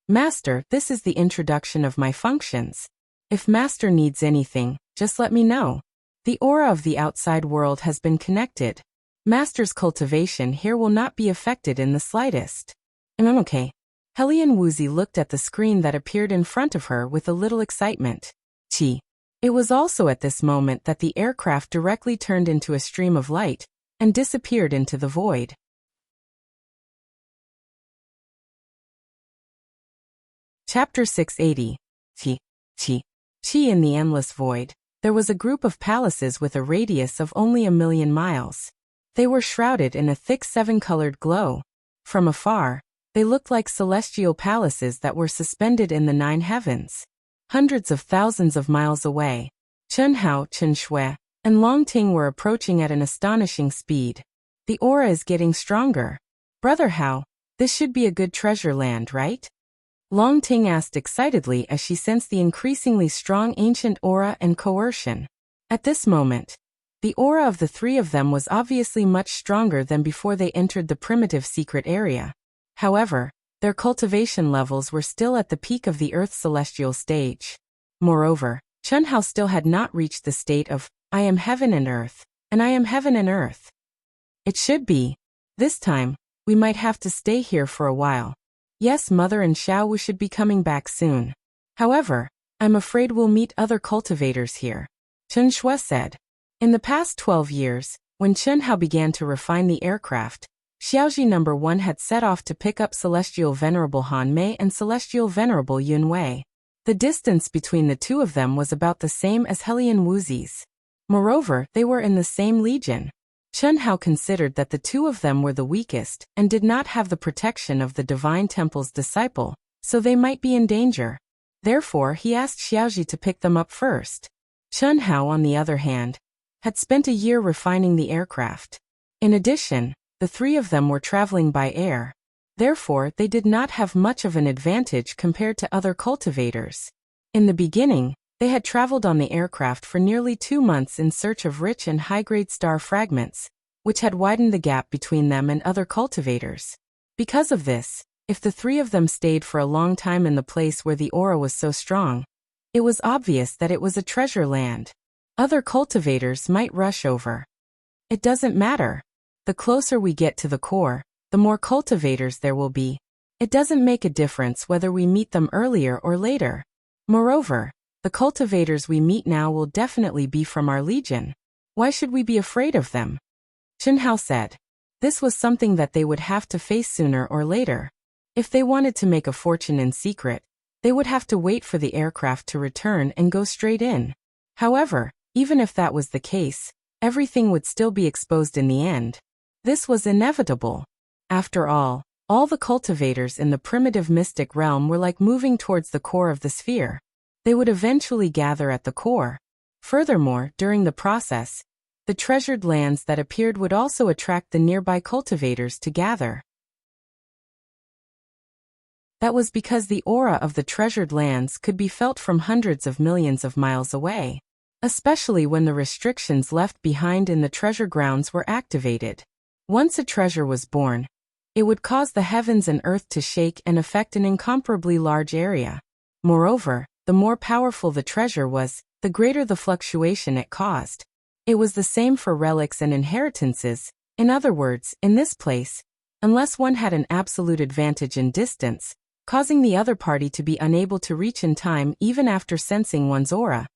Master, this is the introduction of my functions. If Master needs anything, just let me know. The aura of the outside world has been connected. Master's cultivation here will not be affected in the slightest. I'm okay. Helian Wuxi looked at the screen that appeared in front of her with a little excitement. Chi. It was also at this moment that the aircraft directly turned into a stream of light and disappeared into the void. Chapter 680. Chi in the endless void. There was a group of palaces with a radius of only 1,000,000 miles. They were shrouded in a thick 7-colored glow. From afar, they looked like celestial palaces that were suspended in the 9 heavens. Hundreds of thousands of miles away, Chen Hao, Chen Shui, and Long Ting were approaching at an astonishing speed. The aura is getting stronger. Brother Hao, this should be a good treasure land, right? Long Ting asked excitedly as she sensed the increasingly strong ancient aura and coercion. At this moment, the aura of the three of them was obviously much stronger than before they entered the primitive secret area. However, their cultivation levels were still at the peak of the Earth's celestial stage. Moreover, Chen Hao still had not reached the state of, I am heaven and earth, and I am heaven and earth. It should be. This time, we might have to stay here for a while. Yes, Mother and Xiao Wu should be coming back soon. However, I'm afraid we'll meet other cultivators here. Chen Shui said. In the past 12 years, when Chen Hao began to refine the aircraft, Xiaoji No. 1 had set off to pick up Celestial Venerable Han Mei and Celestial Venerable Yun Wei. The distance between the two of them was about the same as Helian Wuxi's. Moreover, they were in the same legion. Chen Hao considered that the two of them were the weakest and did not have the protection of the Divine Temple's disciple, so they might be in danger. Therefore, he asked Xiaoji to pick them up first. Chen Hao, on the other hand, had spent a year refining the aircraft. In addition, the three of them were traveling by air. Therefore, they did not have much of an advantage compared to other cultivators. In the beginning, they had traveled on the aircraft for nearly 2 months in search of rich and high-grade star fragments, which had widened the gap between them and other cultivators. Because of this, if the three of them stayed for a long time in the place where the aura was so strong, it was obvious that it was a treasure land. Other cultivators might rush over. It doesn't matter. The closer we get to the core, the more cultivators there will be. It doesn't make a difference whether we meet them earlier or later. Moreover, the cultivators we meet now will definitely be from our legion. Why should we be afraid of them? Chen Hao said. This was something that they would have to face sooner or later. If they wanted to make a fortune in secret, they would have to wait for the aircraft to return and go straight in. However, even if that was the case, everything would still be exposed in the end. This was inevitable. After all the cultivators in the primitive mystic realm were like moving towards the core of the sphere. They would eventually gather at the core. Furthermore, during the process, the treasured lands that appeared would also attract the nearby cultivators to gather. That was because the aura of the treasured lands could be felt from hundreds of millions of miles away, especially when the restrictions left behind in the treasure grounds were activated. Once a treasure was born, it would cause the heavens and earth to shake and affect an incomparably large area. Moreover, the more powerful the treasure was, the greater the fluctuation it caused. It was the same for relics and inheritances. In other words, in this place, unless one had an absolute advantage in distance, causing the other party to be unable to reach in time even after sensing one's aura,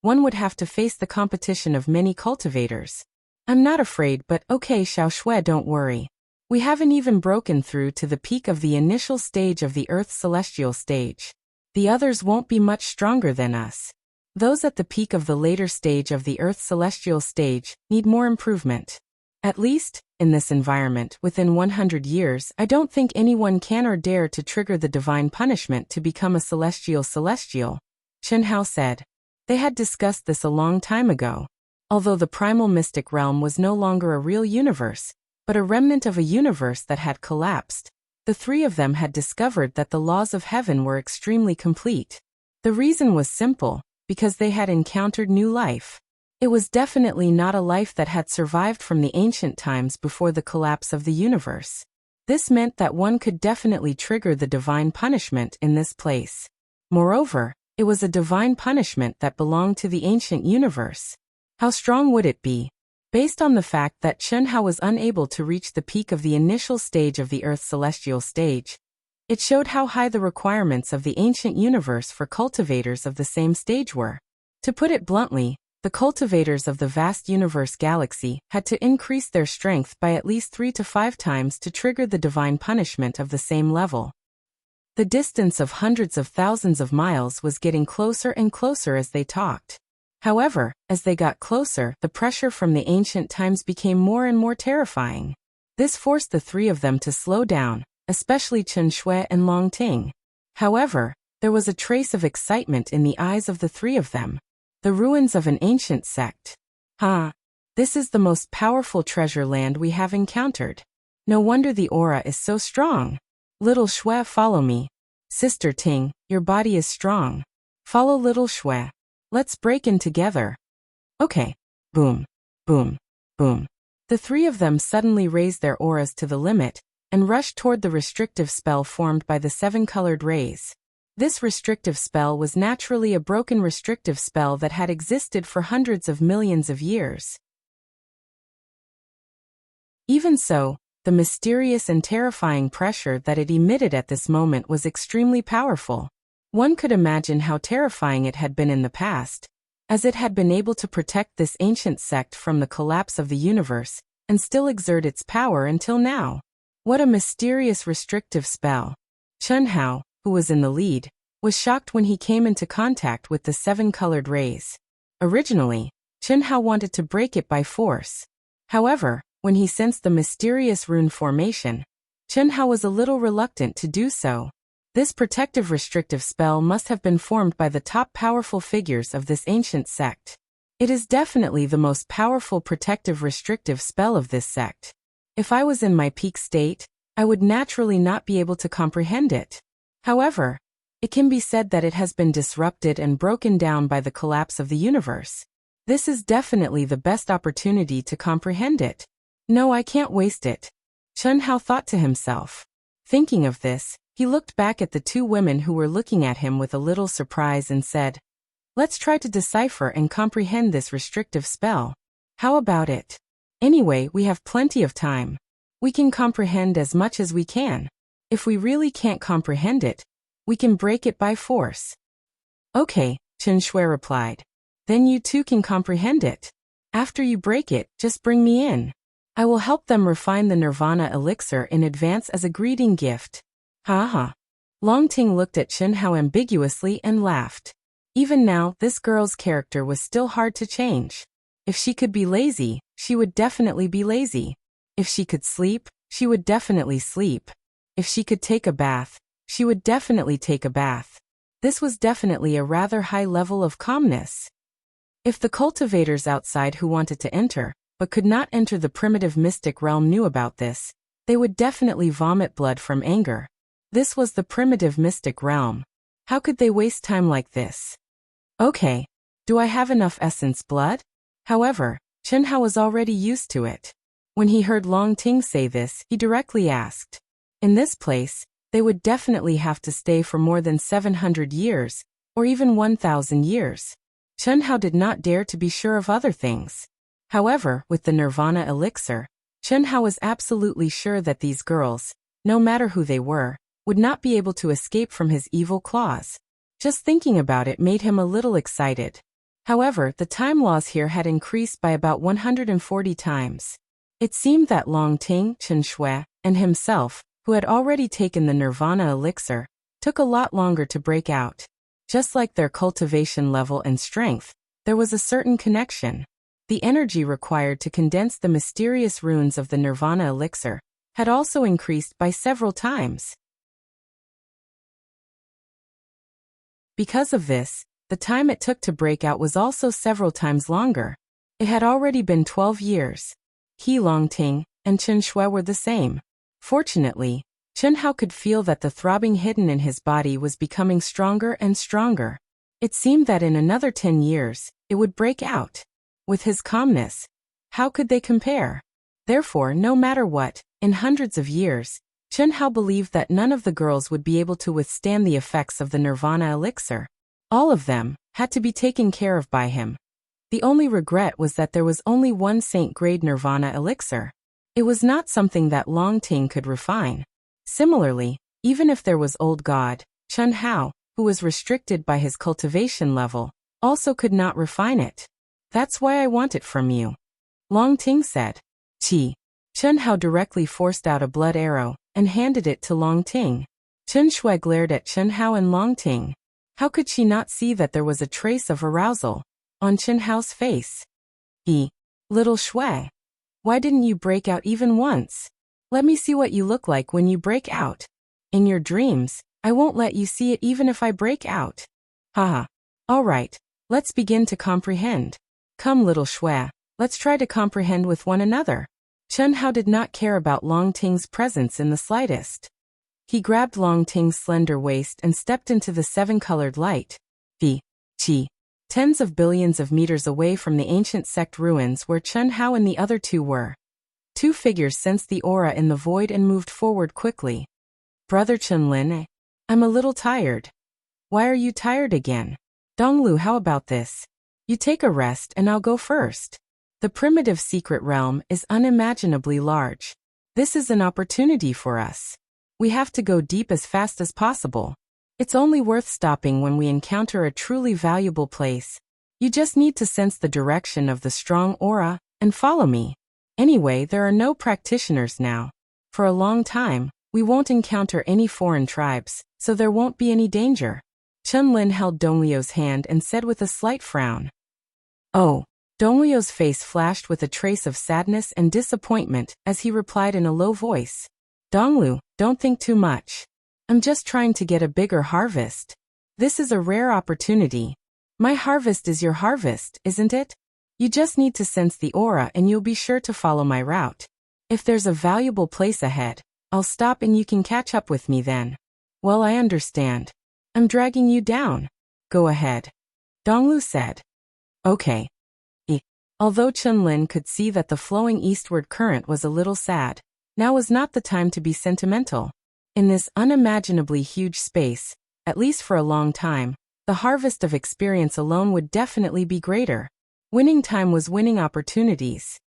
one would have to face the competition of many cultivators. I'm not afraid, but okay, Xiao Shui, don't worry. We haven't even broken through to the peak of the initial stage of the Earth's celestial stage. The others won't be much stronger than us. Those at the peak of the later stage of the Earth's celestial stage need more improvement. At least, in this environment, within 100 years, I don't think anyone can or dare to trigger the divine punishment to become a celestial. Chen Hao said. They had discussed this a long time ago. Although the primal mystic realm was no longer a real universe, but a remnant of a universe that had collapsed, the three of them had discovered that the laws of heaven were extremely complete. The reason was simple, because they had encountered new life. It was definitely not a life that had survived from the ancient times before the collapse of the universe. This meant that one could definitely trigger the divine punishment in this place. Moreover, it was a divine punishment that belonged to the ancient universe. How strong would it be? Based on the fact that Chunhao was unable to reach the peak of the initial stage of the Earth's celestial stage, it showed how high the requirements of the ancient universe for cultivators of the same stage were. To put it bluntly, the cultivators of the vast universe galaxy had to increase their strength by at least 3 to 5 times to trigger the divine punishment of the same level. The distance of hundreds of thousands of miles was getting closer and closer as they talked. However, as they got closer, the pressure from the ancient times became more and more terrifying. This forced the three of them to slow down, especially Chen Shui and Long Ting. However, there was a trace of excitement in the eyes of the three of them. The ruins of an ancient sect. This is the most powerful treasure land we have encountered. No wonder the aura is so strong. Little Shui, follow me. Sister Ting, your body is strong. Follow little Shui. Let's break in together. Okay. Boom. Boom. Boom. The three of them suddenly raised their auras to the limit and rushed toward the restrictive spell formed by the 7 colored rays. This restrictive spell was naturally a broken restrictive spell that had existed for hundreds of millions of years. Even so, the mysterious and terrifying pressure that it emitted at this moment was extremely powerful. One could imagine how terrifying it had been in the past, as it had been able to protect this ancient sect from the collapse of the universe and still exert its power until now. What a mysterious restrictive spell. Chunhao, who was in the lead, was shocked when he came into contact with the 7 colored rays. Originally, Chunhao wanted to break it by force. However, when he sensed the mysterious rune formation, Chunhao was a little reluctant to do so. This protective restrictive spell must have been formed by the top powerful figures of this ancient sect. It is definitely the most powerful protective restrictive spell of this sect. If I was in my peak state, I would naturally not be able to comprehend it. However, it can be said that it has been disrupted and broken down by the collapse of the universe. This is definitely the best opportunity to comprehend it. No, I can't waste it. Chunhao thought to himself. Thinking of this, he looked back at the 2 women who were looking at him with a little surprise and said, "Let's try to decipher and comprehend this restrictive spell. How about it? Anyway, we have plenty of time. We can comprehend as much as we can. If we really can't comprehend it, we can break it by force." "Okay," Chen Shui replied. "Then you too can comprehend it. After you break it, just bring me in. I will help them refine the Nirvana elixir in advance as a greeting gift." Long Ting looked at Chunhao ambiguously and laughed. Even now, this girl's character was still hard to change. If she could be lazy, she would definitely be lazy. If she could sleep, she would definitely sleep. If she could take a bath, she would definitely take a bath. This was definitely a rather high level of calmness. If the cultivators outside who wanted to enter, but could not enter the primitive mystic realm knew about this, they would definitely vomit blood from anger. This was the primitive mystic realm. How could they waste time like this? Okay. Do I have enough essence blood? However, Chunhao was already used to it. When he heard Long Ting say this, he directly asked. In this place, they would definitely have to stay for more than 700 years, or even 1,000 years. Chunhao did not dare to be sure of other things. However, with the Nirvana elixir, Chunhao was absolutely sure that these girls, no matter who they were, would not be able to escape from his evil claws. Just thinking about it made him a little excited. However, the time laws here had increased by about 140 times. It seemed that Long Ting, Chen Shui, and himself, who had already taken the Nirvana elixir, took a lot longer to break out. Just like their cultivation level and strength, there was a certain connection. The energy required to condense the mysterious runes of the Nirvana elixir had also increased by several times. Because of this, the time it took to break out was also several times longer. It had already been 12 years. He, Long Ting, and Chen Shui were the same. Fortunately, Chunhao could feel that the throbbing hidden in his body was becoming stronger and stronger. It seemed that in another 10 years, it would break out. With his calmness, how could they compare? Therefore, no matter what, in hundreds of years, Chen Hao believed that none of the girls would be able to withstand the effects of the Nirvana elixir. All of them had to be taken care of by him. The only regret was that there was only one saint-grade Nirvana elixir. It was not something that Long Ting could refine. Similarly, even if there was Old God, Chen Hao, who was restricted by his cultivation level, also could not refine it. That's why I want it from you. Long Ting said. Qi. Chen Hao directly forced out a blood arrow and handed it to Long Ting. Chen Shui glared at Chen Hao and Long Ting. How could she not see that there was a trace of arousal on Chen Hao's face? Little Shui. Why didn't you break out even once? Let me see what you look like when you break out. In your dreams, I won't let you see it even if I break out. Haha. All right, let's begin to comprehend. Come, little Shui, let's try to comprehend with one another. Chen Hao did not care about Long Ting's presence in the slightest. He grabbed Long Ting's slender waist and stepped into the seven-colored light. Qi. Tens of billions of meters away from the ancient sect ruins where Chen Hao and the other two were. Two figures sensed the aura in the void and moved forward quickly. Brother Chenlin, I'm a little tired. Why are you tired again? Donglu, how about this? You take a rest and I'll go first. The primitive secret realm is unimaginably large. This is an opportunity for us. We have to go deep as fast as possible. It's only worth stopping when we encounter a truly valuable place. You just need to sense the direction of the strong aura and follow me. Anyway, there are no practitioners now. For a long time, we won't encounter any foreign tribes, so there won't be any danger. Chenlin held Donglio's hand and said with a slight frown. Oh. Donglio's face flashed with a trace of sadness and disappointment as he replied in a low voice. Donglu, don't think too much. I'm just trying to get a bigger harvest. This is a rare opportunity. My harvest is your harvest, isn't it? You just need to sense the aura and you'll be sure to follow my route. If there's a valuable place ahead, I'll stop and you can catch up with me then. Well, I understand. I'm dragging you down. Go ahead. Donglu said. Okay. Although Chenlin could see that the flowing eastward current was a little sad, now was not the time to be sentimental. In this unimaginably huge space, at least for a long time, the harvest of experience alone would definitely be greater. Winning time was winning opportunities.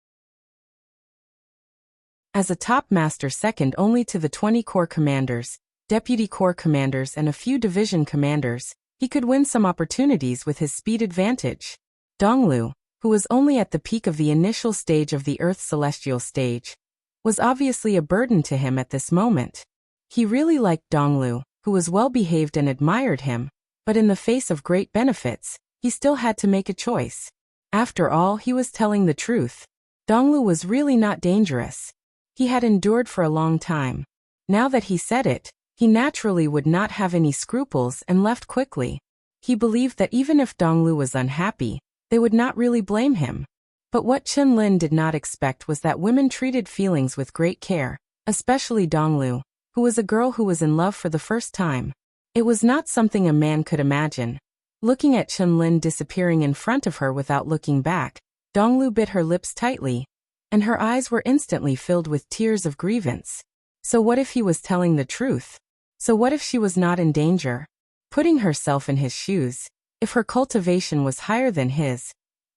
As a top master second only to the 20 corps commanders, deputy corps commanders and a few division commanders, he could win some opportunities with his speed advantage. Donglu, who was only at the peak of the initial stage of the Earth's celestial stage, was obviously a burden to him at this moment. He really liked Donglu, who was well-behaved and admired him, but in the face of great benefits, he still had to make a choice. After all, he was telling the truth. Donglu was really not dangerous. He had endured for a long time. Now that he said it, he naturally would not have any scruples and left quickly. He believed that even if Donglu was unhappy, they would not really blame him. But what Chenlin did not expect was that women treated feelings with great care, especially Donglu, who was a girl who was in love for the first time. It was not something a man could imagine. Looking at Chenlin disappearing in front of her without looking back, Donglu bit her lips tightly, and her eyes were instantly filled with tears of grievance. So what if he was telling the truth? So what if she was not in danger? Putting herself in his shoes, if her cultivation was higher than his,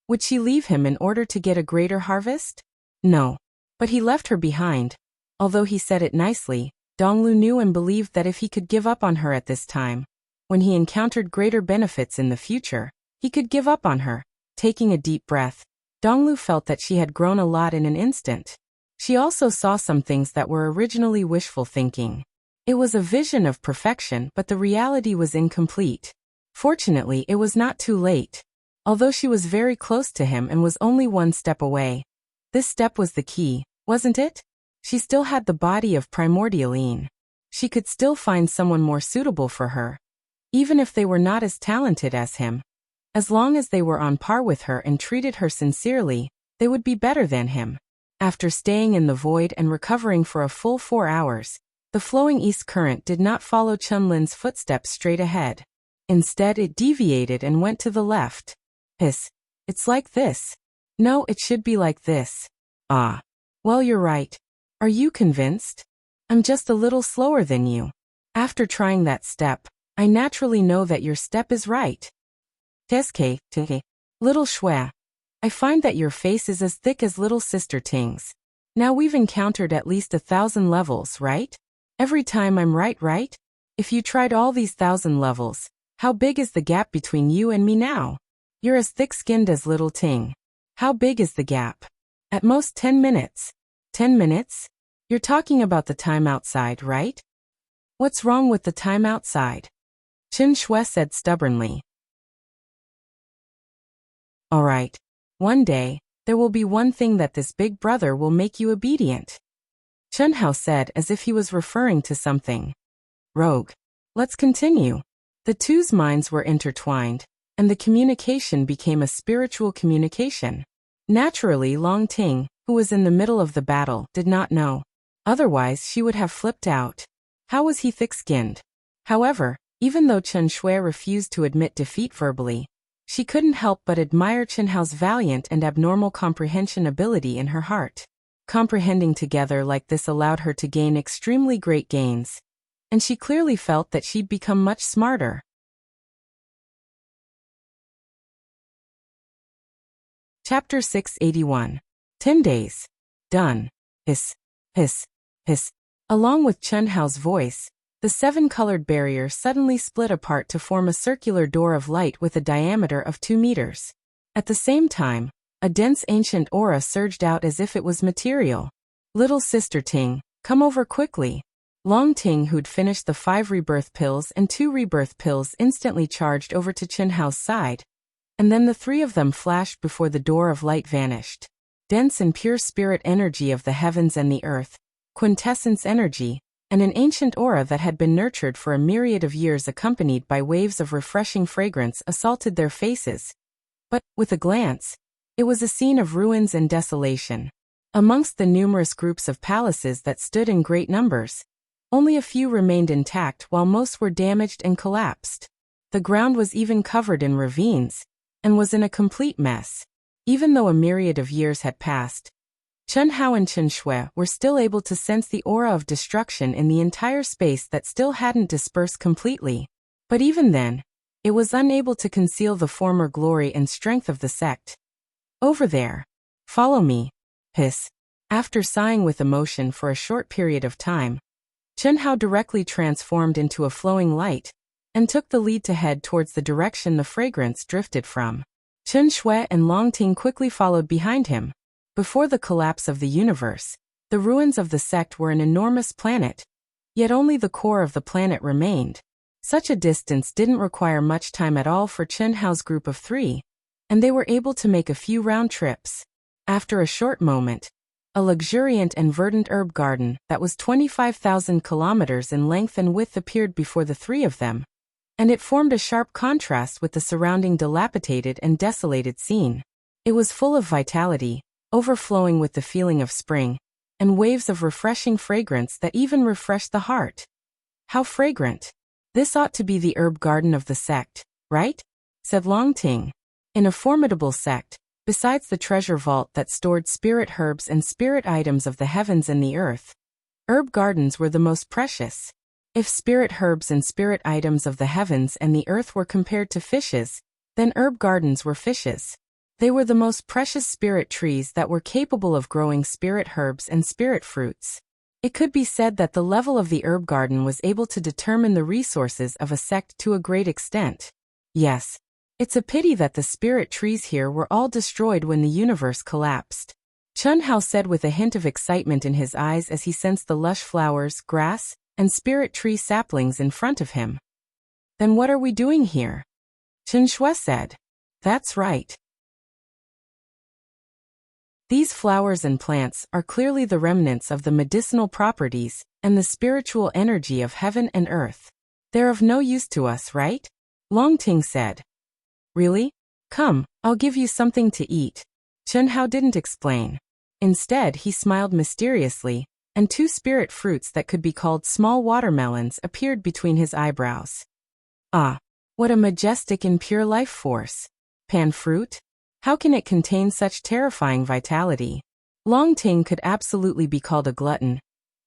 would she leave him in order to get a greater harvest? No. But he left her behind. Although he said it nicely, Donglu knew and believed that if he could give up on her at this time, when he encountered greater benefits in the future, he could give up on her. Taking a deep breath, Donglu felt that she had grown a lot in an instant. She also saw some things that were originally wishful thinking. It was a vision of perfection, but the reality was incomplete. Fortunately, it was not too late. Although she was very close to him and was only one step away. This step was the key, wasn't it? She still had the body of Primordialine. She could still find someone more suitable for her. Even if they were not as talented as him. As long as they were on par with her and treated her sincerely, they would be better than him. After staying in the void and recovering for a full 4 hours, the flowing east current did not follow Chenlin's footsteps straight ahead. Instead, it deviated and went to the left. It's like this. No, it should be like this. Ah. Well, you're right. Are you convinced? I'm just a little slower than you. After trying that step, I naturally know that your step is right. Teske, Little Shui. I find that your face is as thick as little sister Ting's. Now we've encountered at least 1,000 levels, right? Every time I'm right? If you tried all these 1,000 levels, how big is the gap between you and me now? You're as thick-skinned as little Ting. How big is the gap? At most 10 minutes. 10 minutes? You're talking about the time outside, right? What's wrong with the time outside? Chen Shui said stubbornly. All right. One day, there will be one thing that this big brother will make you obedient. Chen Hao said as if he was referring to something. Rogue. Let's continue. The two's minds were intertwined, and the communication became a spiritual communication. Naturally, Long Ting, who was in the middle of the battle, did not know. Otherwise, she would have flipped out. How was he thick-skinned? However, even though Chen Shui refused to admit defeat verbally, she couldn't help but admire Chen Hao's valiant and abnormal comprehension ability in her heart. Comprehending together like this allowed her to gain extremely great gains, and she clearly felt that she'd become much smarter. Chapter 681. 10 days. Done. Hiss. Hiss. Hiss. Along with Chen Hao's voice, the 7-colored barrier suddenly split apart to form a circular door of light with a diameter of 2 meters. At the same time, a dense ancient aura surged out as if it was material. Little sister Ting, come over quickly. Long Ting, who'd finished the 5 rebirth pills and 2 rebirth pills, instantly charged over to Chen Hao's side, and then the 3 of them flashed before the door of light vanished. Dense and pure spirit energy of the heavens and the earth, quintessence energy, and an ancient aura that had been nurtured for a myriad of years accompanied by waves of refreshing fragrance assaulted their faces. But, with a glance, it was a scene of ruins and desolation. Amongst the numerous groups of palaces that stood in great numbers, only a few remained intact while most were damaged and collapsed. The ground was even covered in ravines, and was in a complete mess. Even though a myriad of years had passed, Chen Hao and Chen Shui were still able to sense the aura of destruction in the entire space that still hadn't dispersed completely. But even then, it was unable to conceal the former glory and strength of the sect. Over there. Follow me. Hiss. After sighing with emotion for a short period of time, Chen Hao directly transformed into a flowing light, and took the lead to head towards the direction the fragrance drifted from. Chen Shui and Long Ting quickly followed behind him. Before the collapse of the universe, the ruins of the sect were an enormous planet, yet only the core of the planet remained. Such a distance didn't require much time at all for Chen Hao's group of 3, and they were able to make a few round trips. After a short moment, a luxuriant and verdant herb garden that was 25,000 kilometers in length and width appeared before the 3 of them, and it formed a sharp contrast with the surrounding dilapidated and desolated scene. It was full of vitality, overflowing with the feeling of spring, and waves of refreshing fragrance that even refreshed the heart. How fragrant! This ought to be the herb garden of the sect, right? Said Long Ting. In a formidable sect, besides the treasure vault that stored spirit herbs and spirit items of the heavens and the earth, herb gardens were the most precious. If spirit herbs and spirit items of the heavens and the earth were compared to fishes, then herb gardens were fishes. They were the most precious spirit trees that were capable of growing spirit herbs and spirit fruits. It could be said that the level of the herb garden was able to determine the resources of a sect to a great extent. Yes, it's a pity that the spirit trees here were all destroyed when the universe collapsed. Chen Hao said with a hint of excitement in his eyes as he sensed the lush flowers, grass, and spirit tree saplings in front of him. Then what are we doing here? Chen Shui said. That's right. These flowers and plants are clearly the remnants of the medicinal properties and the spiritual energy of heaven and earth. They're of no use to us, right? Long Ting said. Really? Come, I'll give you something to eat. Chen Hao didn't explain. Instead, he smiled mysteriously, and 2 spirit fruits that could be called small watermelons appeared between his eyebrows. Ah, what a majestic and pure life force. Pan fruit? How can it contain such terrifying vitality? Long Ting could absolutely be called a glutton,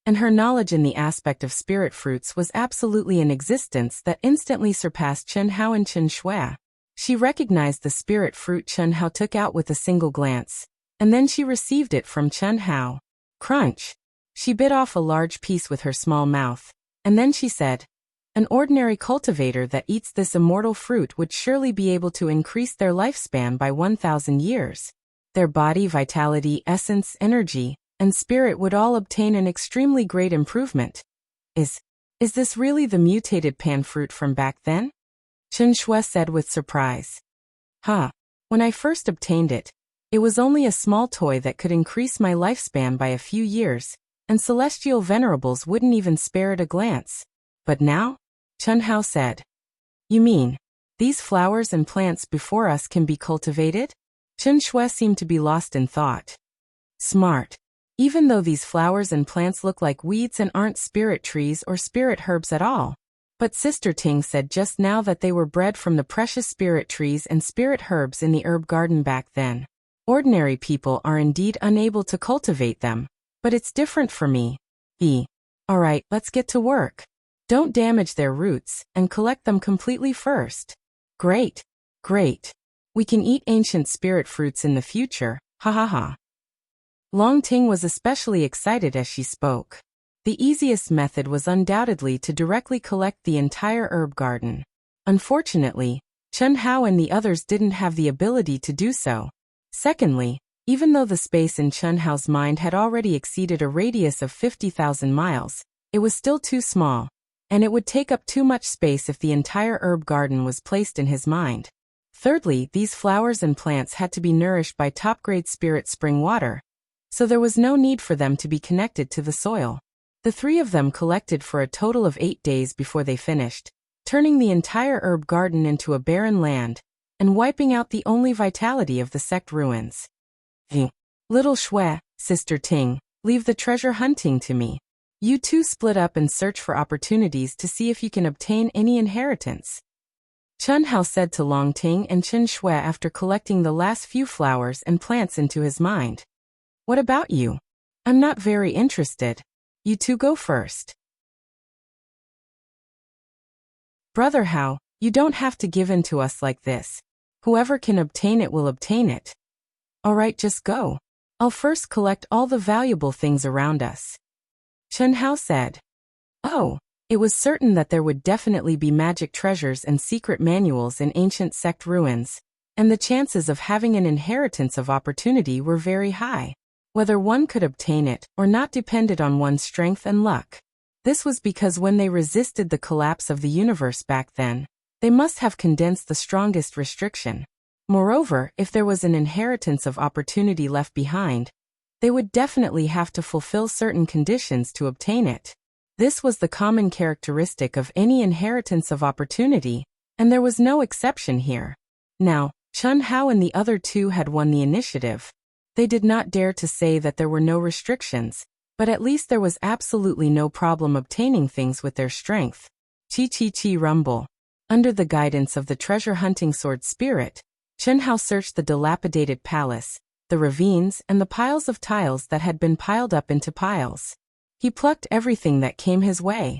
and her knowledge in the aspect of spirit fruits was absolutely an existence that instantly surpassed Chen Hao and Chen Shui. She recognized the spirit fruit Chen Hao took out with a single glance, and then she received it from Chen Hao. Crunch! She bit off a large piece with her small mouth, and then she said, "An ordinary cultivator that eats this immortal fruit would surely be able to increase their lifespan by 1,000 years. Their body, vitality, essence, energy, and spirit would all obtain an extremely great improvement. Is this really the mutated pan fruit from back then?" Chen Shui said with surprise. When I first obtained it, it was only a small toy that could increase my lifespan by a few years, and celestial venerables wouldn't even spare it a glance. But now? Chen Hao said. You mean, these flowers and plants before us can be cultivated? Chen Shui seemed to be lost in thought. Smart. Even though these flowers and plants look like weeds and aren't spirit trees or spirit herbs at all. But Sister Ting said just now that they were bred from the precious spirit trees and spirit herbs in the herb garden back then. Ordinary people are indeed unable to cultivate them, but it's different for me. Alright, let's get to work. Don't damage their roots, and collect them completely first. Great. We can eat ancient spirit fruits in the future, ha ha ha. Long Ting was especially excited as she spoke. The easiest method was undoubtedly to directly collect the entire herb garden. Unfortunately, Chen Hao and the others didn't have the ability to do so. Secondly, even though the space in Chen Hao's mind had already exceeded a radius of 50,000 miles, it was still too small, and it would take up too much space if the entire herb garden was placed in his mind. Thirdly, these flowers and plants had to be nourished by top-grade spirit spring water, so there was no need for them to be connected to the soil. The three of them collected for a total of 8 days before they finished, turning the entire herb garden into a barren land, and wiping out the only vitality of the sect ruins. Little Shui, Sister Ting, leave the treasure hunting to me. You two split up and search for opportunities to see if you can obtain any inheritance. Chen Hao said to Long Ting and Chen Shui after collecting the last few flowers and plants into his mind. What about you? I'm not very interested. You two go first. Brother Hao, you don't have to give in to us like this. Whoever can obtain it will obtain it. Alright, just go. I'll first collect all the valuable things around us. Chen Hao said. Oh, it was certain that there would definitely be magic treasures and secret manuals in ancient sect ruins, and the chances of having an inheritance of opportunity were very high. Whether one could obtain it or not depended on one's strength and luck. This was because when they resisted the collapse of the universe back then, they must have condensed the strongest restriction. Moreover, if there was an inheritance of opportunity left behind, they would definitely have to fulfill certain conditions to obtain it. This was the common characteristic of any inheritance of opportunity, and there was no exception here. Now, Chen Hao and the other two had won the initiative. They did not dare to say that there were no restrictions, but at least there was absolutely no problem obtaining things with their strength. Chi rumble. Under the guidance of the treasure-hunting sword spirit, Chen Hao searched the dilapidated palace, the ravines, and the piles of tiles that had been piled up into piles. He plucked everything that came his way.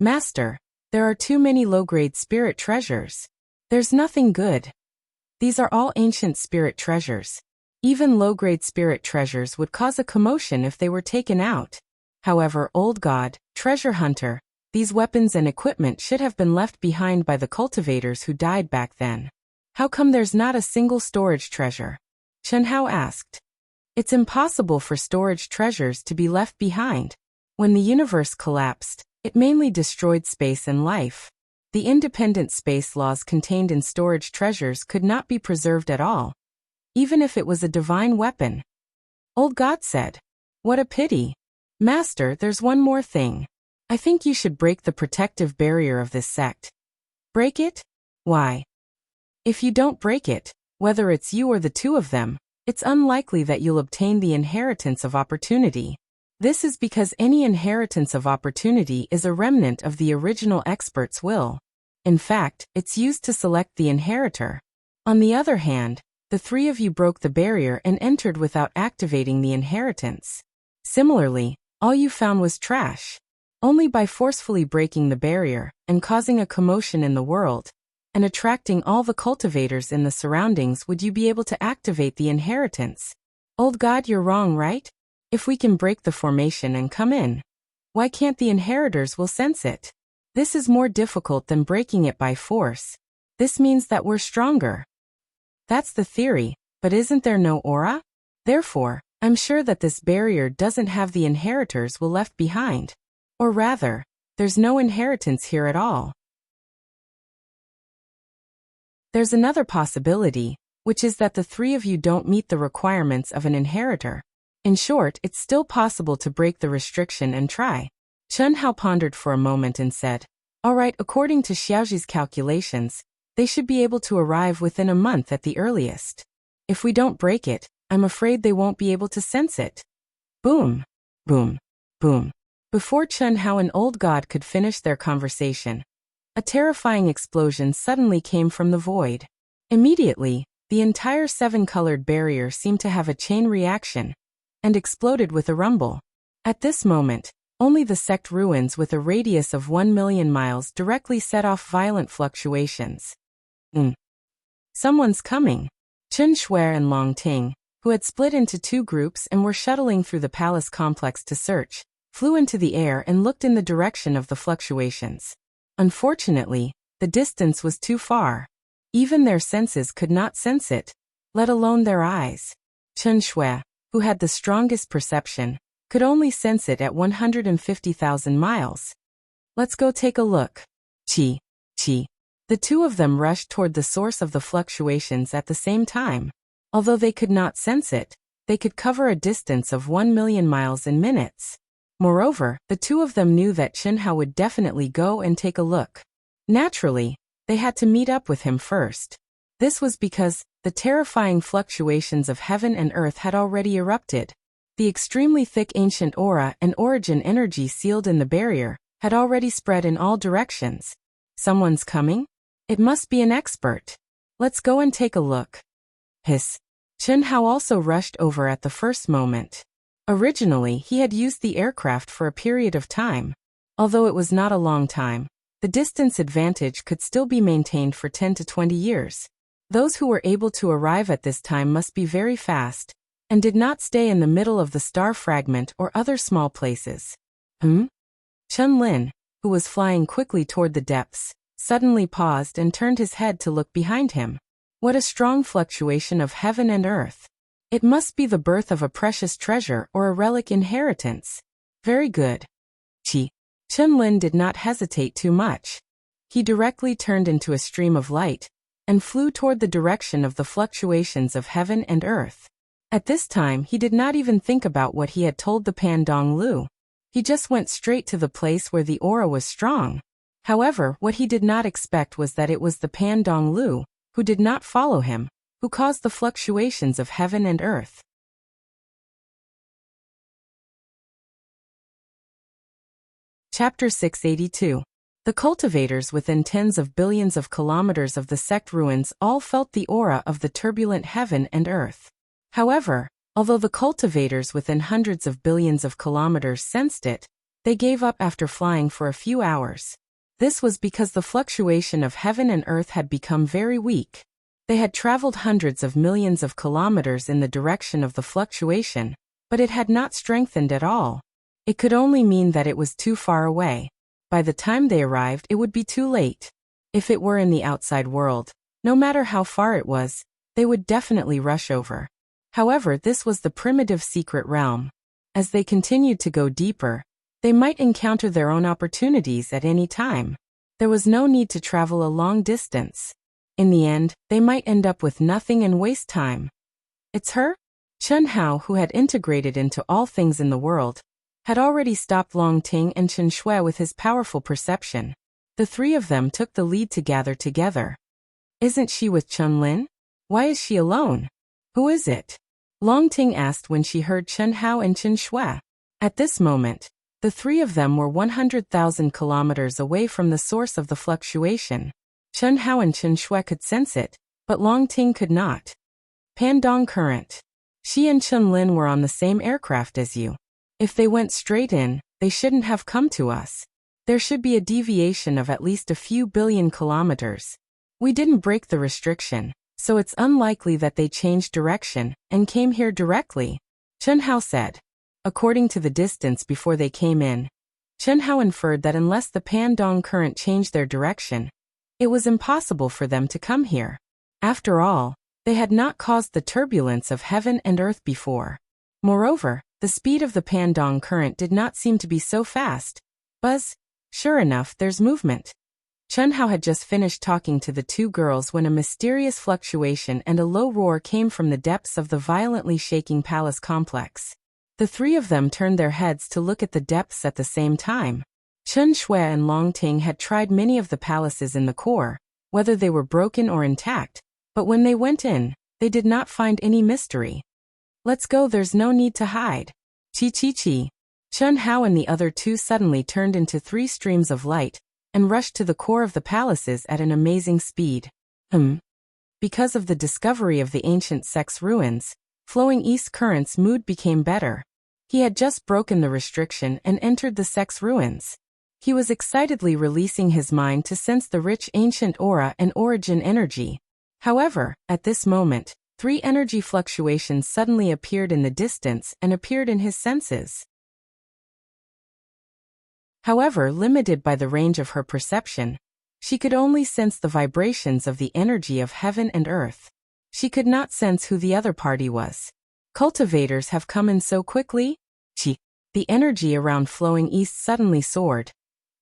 Master, there are too many low-grade spirit treasures. There's nothing good. These are all ancient spirit treasures. Even low-grade spirit treasures would cause a commotion if they were taken out. However, old god, treasure hunter, these weapons and equipment should have been left behind by the cultivators who died back then. How come there's not a single storage treasure? Chen Hao asked. It's impossible for storage treasures to be left behind. When the universe collapsed, it mainly destroyed space and life. The independent space laws contained in storage treasures could not be preserved at all, even if it was a divine weapon. Old God said. What a pity. Master, there's one more thing. I think you should break the protective barrier of this sect. Break it? Why? If you don't break it, whether it's you or the two of them, it's unlikely that you'll obtain the inheritance of opportunity. This is because any inheritance of opportunity is a remnant of the original expert's will. In fact, it's used to select the inheritor. On the other hand, The three of you broke the barrier and entered without activating the inheritance. Similarly, all you found was trash. Only by forcefully breaking the barrier and causing a commotion in the world and attracting all the cultivators in the surroundings would you be able to activate the inheritance. Old God, you're wrong, right? If we can break the formation and come in, why can't the inheritors will sense it? This is more difficult than breaking it by force. This means that we're stronger. That's the theory, but isn't there no aura? Therefore, I'm sure that this barrier doesn't have the inheritors will left behind. Or rather, there's no inheritance here at all. There's another possibility, which is that the three of you don't meet the requirements of an inheritor. In short, it's still possible to break the restriction and try. Chen Hao pondered for a moment and said, all right, according to Xiaoji's calculations, they should be able to arrive within a month at the earliest. If we don't break it, I'm afraid they won't be able to sense it. Boom, boom, boom. Before Chen Hao and Old God could finish their conversation, a terrifying explosion suddenly came from the void. Immediately, the entire seven-colored barrier seemed to have a chain reaction and exploded with a rumble. At this moment, only the sect ruins with a radius of 1 million miles directly set off violent fluctuations. Someone's coming. Chen Shui and Long Ting, who had split into two groups and were shuttling through the palace complex to search, flew into the air and looked in the direction of the fluctuations. Unfortunately, the distance was too far. Even their senses could not sense it, let alone their eyes. Chen Shui, who had the strongest perception, could only sense it at 150,000 miles. Let's go take a look. Chi. The two of them rushed toward the source of the fluctuations at the same time. Although they could not sense it, they could cover a distance of 1 million miles in minutes. Moreover, the two of them knew that Chen Hao would definitely go and take a look. Naturally, they had to meet up with him first. This was because the terrifying fluctuations of heaven and earth had already erupted. The extremely thick ancient aura and origin energy sealed in the barrier had already spread in all directions. Someone's coming? It must be an expert. Let's go and take a look. Hiss. Chen Hao also rushed over at the first moment. Originally, he had used the aircraft for a period of time. Although it was not a long time, the distance advantage could still be maintained for 10 to 20 years. Those who were able to arrive at this time must be very fast, and did not stay in the middle of the star fragment or other small places. Chen Lin, who was flying quickly toward the depths, suddenly paused and turned his head to look behind him. What a strong fluctuation of heaven and earth. It must be the birth of a precious treasure or a relic inheritance. Very good. Chen Lin did not hesitate too much. He directly turned into a stream of light and flew toward the direction of the fluctuations of heaven and earth. At this time, he did not even think about what he had told the Pandong Lu. He just went straight to the place where the aura was strong. However, what he did not expect was that it was the Pandong Lu, who did not follow him, who caused the fluctuations of heaven and earth. Chapter 682. The cultivators within tens of billions of kilometers of the sect ruins all felt the aura of the turbulent heaven and earth. However, although the cultivators within hundreds of billions of kilometers sensed it, they gave up after flying for a few hours. This was because the fluctuation of heaven and earth had become very weak. They had traveled hundreds of millions of kilometers in the direction of the fluctuation, but it had not strengthened at all. It could only mean that it was too far away. By the time they arrived, it would be too late. If it were in the outside world, no matter how far it was, they would definitely rush over. However, this was the primitive secret realm. As they continued to go deeper, they might encounter their own opportunities at any time. There was no need to travel a long distance. In the end, they might end up with nothing and waste time. It's her? Chen Hao, who had integrated into all things in the world, had already stopped Long Ting and Chen Shui with his powerful perception. The three of them took the lead to gather together. Isn't she with Chen Lin? Why is she alone? Who is it? Long Ting asked when she heard Chen Hao and Chen Shui. At this moment, the three of them were 100,000 kilometers away from the source of the fluctuation. Chen Hao and Chen Shui could sense it, but Long Ting could not. Pandong current. She and Chun-Lin were on the same aircraft as you. If they went straight in, they shouldn't have come to us. There should be a deviation of at least a few billion kilometers. We didn't break the restriction, so it's unlikely that they changed direction and came here directly, Chen Hao said. According to the distance before they came in, Chen Hao inferred that unless the Pandong current changed their direction, it was impossible for them to come here. After all, they had not caused the turbulence of heaven and earth before. Moreover, the speed of the Pandong current did not seem to be so fast. Buzz, sure enough, there's movement. Chen Hao had just finished talking to the two girls when a mysterious fluctuation and a low roar came from the depths of the violently shaking palace complex. The three of them turned their heads to look at the depths at the same time. Chen Shui and Long Ting had tried many of the palaces in the core, whether they were broken or intact, but when they went in, they did not find any mystery. Let's go, there's no need to hide. Chi. Chen Hao and the other two suddenly turned into three streams of light and rushed to the core of the palaces at an amazing speed. Because of the discovery of the ancient sect's ruins, flowing east current's mood became better. He had just broken the restriction and entered the sect's ruins. He was excitedly releasing his mind to sense the rich ancient aura and origin energy. However, at this moment, three energy fluctuations suddenly appeared in the distance and appeared in his senses. However, limited by the range of her perception, she could only sense the vibrations of the energy of heaven and earth. She could not sense who the other party was. Cultivators have come in so quickly? The energy around flowing east suddenly soared,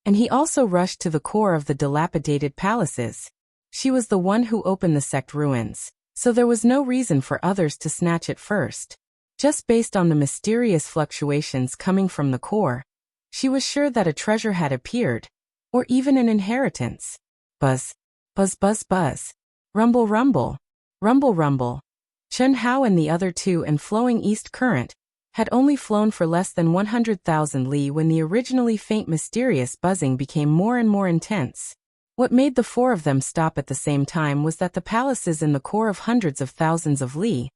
and he also rushed to the core of the dilapidated palaces. She was the one who opened the sect ruins, so there was no reason for others to snatch it first. Just based on the mysterious fluctuations coming from the core, she was sure that a treasure had appeared, or even an inheritance. Buzz. Buzz buzz buzz. Rumble rumble. Rumble rumble. Chen Hao and the other two and flowing east current had only flown for less than 100,000 li when the originally faint mysterious buzzing became more and more intense. What made the four of them stop at the same time was that the palaces in the core of hundreds of thousands of li,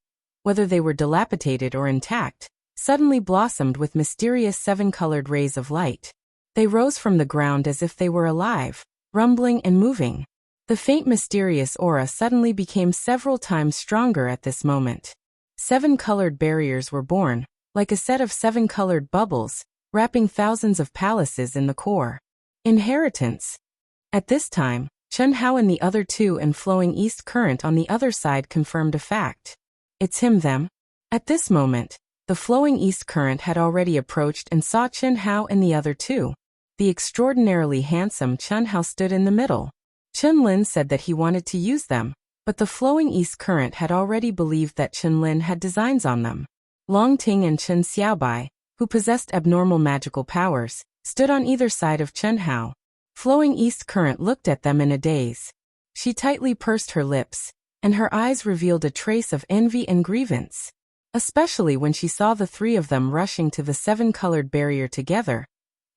whether they were dilapidated or intact, suddenly blossomed with mysterious seven-colored rays of light. They rose from the ground as if they were alive, rumbling and moving. The faint mysterious aura suddenly became several times stronger at this moment. Seven-colored barriers were born, like a set of seven-colored bubbles, wrapping thousands of palaces in the core. Inheritance. At this time, Chen Hao and the other two and flowing east current on the other side confirmed a fact. It's him them. At this moment, the flowing east current had already approached and saw Chen Hao and the other two. The extraordinarily handsome Chen Hao stood in the middle. Chun-Lin said that he wanted to use them, but the flowing east current had already believed that Chun-Lin had designs on them. Long Ting and Chen Xiaobai, who possessed abnormal magical powers, stood on either side of Chen Hao. Flowing east current looked at them in a daze. She tightly pursed her lips, and her eyes revealed a trace of envy and grievance. Especially when she saw the three of them rushing to the seven-colored barrier together,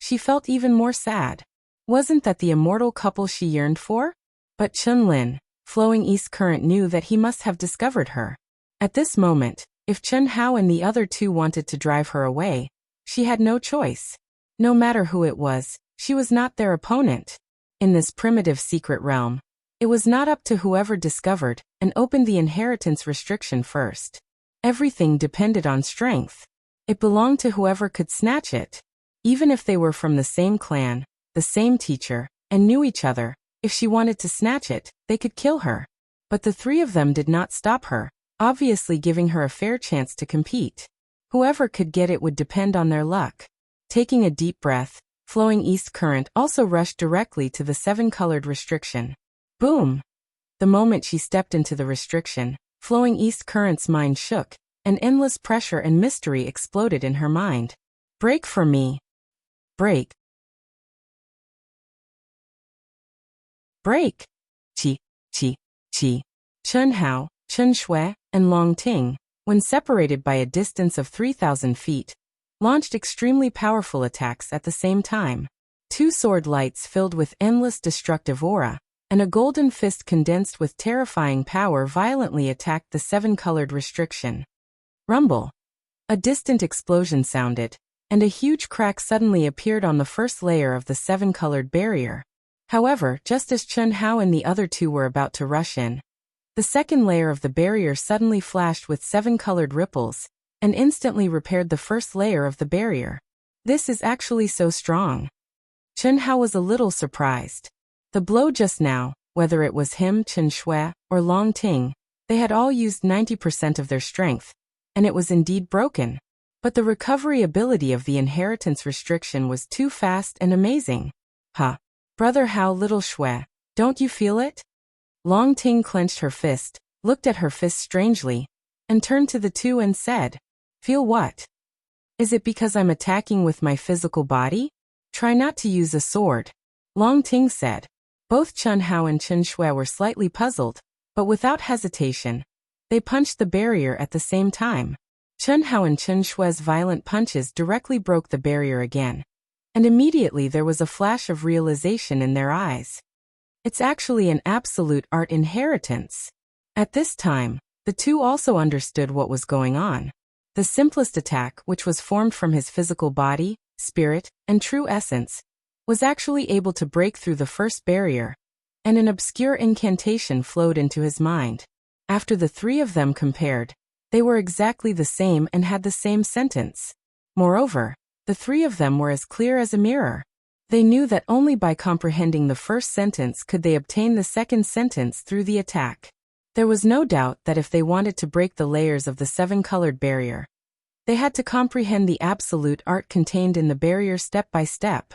she felt even more sad. Wasn't that the immortal couple she yearned for? But Chun-Lin, flowing east current, knew that he must have discovered her. At this moment, if Chen Hao and the other two wanted to drive her away, she had no choice. No matter who it was, she was not their opponent. In this primitive secret realm, it was not up to whoever discovered and opened the inheritance restriction first. Everything depended on strength. It belonged to whoever could snatch it. Even if they were from the same clan, the same teacher, and knew each other, if she wanted to snatch it, they could kill her. But the three of them did not stop her, obviously giving her a fair chance to compete. Whoever could get it would depend on their luck. Taking a deep breath, flowing east current also rushed directly to the seven-colored restriction. Boom! The moment she stepped into the restriction, flowing east current's mind shook, and endless pressure and mystery exploded in her mind. Break for me. Break. Break. Chi. Chen Hao, Chen Shui, and Long Ting, when separated by a distance of 3,000 feet, launched extremely powerful attacks at the same time. Two sword lights filled with endless destructive aura, and a golden fist condensed with terrifying power violently attacked the seven-colored restriction. Rumble. A distant explosion sounded, and a huge crack suddenly appeared on the first layer of the seven-colored barrier. However, just as Chun Hao and the other two were about to rush in, the second layer of the barrier suddenly flashed with seven-colored ripples, and instantly repaired the first layer of the barrier. This is actually so strong. Chun Hao was a little surprised. The blow just now, whether it was him, Chen Shui, or Long Ting, they had all used 90% of their strength, and it was indeed broken. But the recovery ability of the inheritance restriction was too fast and amazing. Huh. Brother Hao, little Shui, don't you feel it? Long Ting clenched her fist, looked at her fist strangely, and turned to the two and said, "Feel what? Is it because I'm attacking with my physical body? Try not to use a sword," Long Ting said. Both Chun Hao and Chen Shui were slightly puzzled, but without hesitation, they punched the barrier at the same time. Chun Hao and Chen Shui's violent punches directly broke the barrier again, and immediately there was a flash of realization in their eyes. It's actually an absolute art inheritance. At this time, the two also understood what was going on. The simplest attack, which was formed from his physical body, spirit, and true essence, was actually able to break through the first barrier, and an obscure incantation flowed into his mind. After the three of them compared, they were exactly the same and had the same sentence. Moreover, the three of them were as clear as a mirror. They knew that only by comprehending the first sentence could they obtain the second sentence through the attack. There was no doubt that if they wanted to break the layers of the seven-colored barrier, they had to comprehend the absolute art contained in the barrier step by step.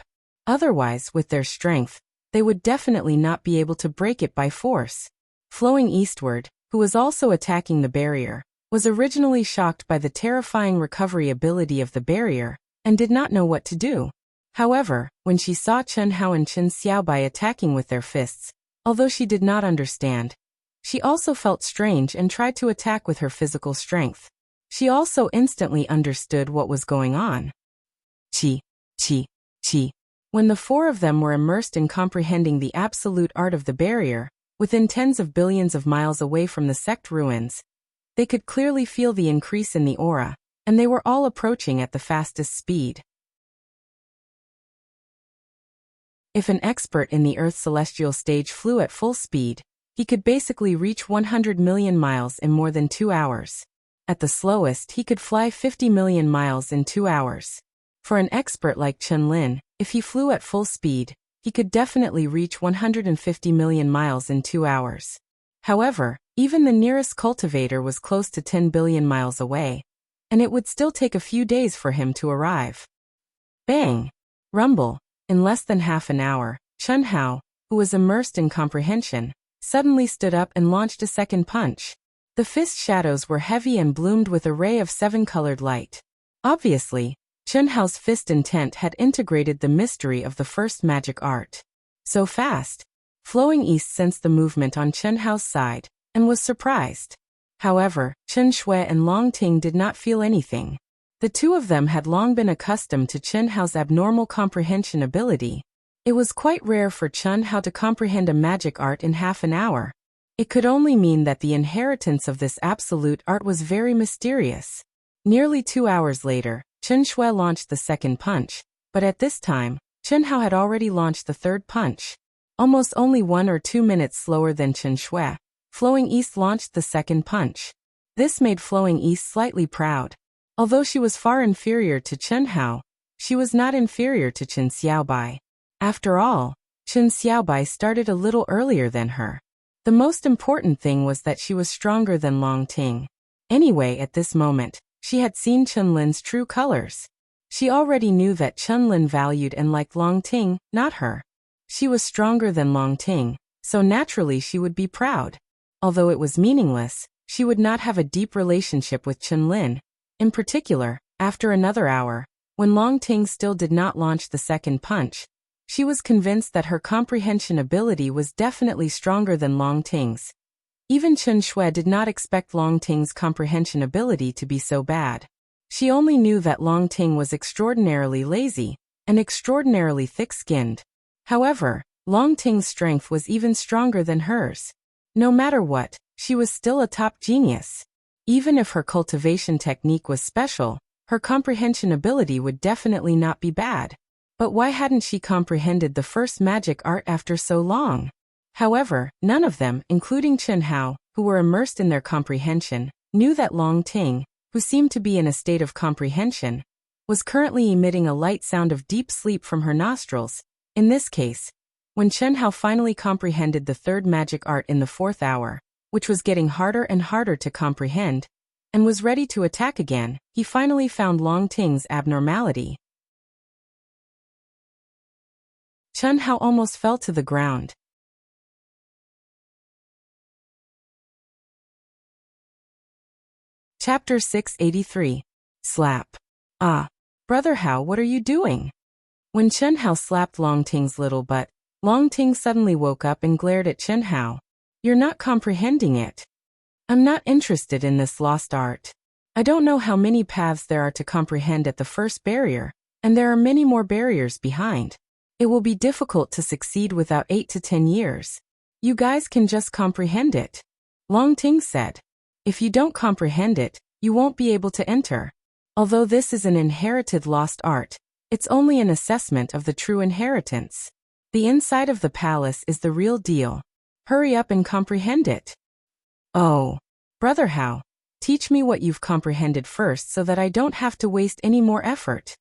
Otherwise, with their strength, they would definitely not be able to break it by force. Flowing eastward, who was also attacking the barrier, was originally shocked by the terrifying recovery ability of the barrier, and did not know what to do. However, when she saw Chun Hao and Chen Xiaobai attacking with their fists, although she did not understand, she also felt strange and tried to attack with her physical strength. She also instantly understood what was going on. Chi, chi, chi. When the four of them were immersed in comprehending the absolute art of the barrier, within tens of billions of miles away from the sect ruins, they could clearly feel the increase in the aura, and they were all approaching at the fastest speed. If an expert in the Earth's celestial stage flew at full speed, he could basically reach 100 million miles in more than 2 hours. At the slowest, he could fly 50 million miles in 2 hours. For an expert like Chen Lin, if he flew at full speed, he could definitely reach 150 million miles in 2 hours. However, even the nearest cultivator was close to 10 billion miles away, and it would still take a few days for him to arrive. Bang! Rumble! In less than half an hour, Chun Hao, who was immersed in comprehension, suddenly stood up and launched a second punch. The fist shadows were heavy and bloomed with a ray of seven-colored light. Obviously, Chun Hao's fist intent had integrated the mystery of the first magic art. So fast. Flowing East sensed the movement on Chun Hao's side, and was surprised. However, Chen Shui and Long Ting did not feel anything. The two of them had long been accustomed to Chun Hao's abnormal comprehension ability. It was quite rare for Chun Hao to comprehend a magic art in half an hour. It could only mean that the inheritance of this absolute art was very mysterious. Nearly 2 hours later, Chen Shui launched the second punch, but at this time, Chun Hao had already launched the third punch. Almost only 1 or 2 minutes slower than Chen Shui, Flowing East launched the second punch. This made Flowing East slightly proud. Although she was far inferior to Chun Hao, she was not inferior to Chen Xiaobai. After all, Chen Xiaobai started a little earlier than her. The most important thing was that she was stronger than Long Ting. Anyway, at this moment, she had seen Chun Lin's true colors. She already knew that Chun Lin valued and liked Long Ting, not her. She was stronger than Long Ting, so naturally she would be proud. Although it was meaningless, she would not have a deep relationship with Chun Lin. In particular, after another hour, when Long Ting still did not launch the second punch, she was convinced that her comprehension ability was definitely stronger than Long Ting's. Even Chen Shui did not expect Long Ting's comprehension ability to be so bad. She only knew that Long Ting was extraordinarily lazy and extraordinarily thick-skinned. However, Long Ting's strength was even stronger than hers. No matter what, she was still a top genius. Even if her cultivation technique was special, her comprehension ability would definitely not be bad. But why hadn't she comprehended the first magic art after so long? However, none of them, including Chen Hao, who were immersed in their comprehension, knew that Long Ting, who seemed to be in a state of comprehension, was currently emitting a light sound of deep sleep from her nostrils. In this case, when Chen Hao finally comprehended the third magic art in the 4th hour, which was getting harder and harder to comprehend, and was ready to attack again, he finally found Long Ting's abnormality. Chen Hao almost fell to the ground. Chapter 683. Slap. Ah. Brother Hao, what are you doing? When Chen Hao slapped Long Ting's little butt, Long Ting suddenly woke up and glared at Chen Hao. You're not comprehending it. I'm not interested in this lost art. I don't know how many paths there are to comprehend at the first barrier, and there are many more barriers behind. It will be difficult to succeed without 8 to 10 years. You guys can just comprehend it. Long Ting said. If you don't comprehend it, you won't be able to enter. Although this is an inherited lost art, it's only an assessment of the true inheritance. The inside of the palace is the real deal. Hurry up and comprehend it. Oh. Brother Hao, teach me what you've comprehended first so that I don't have to waste any more effort.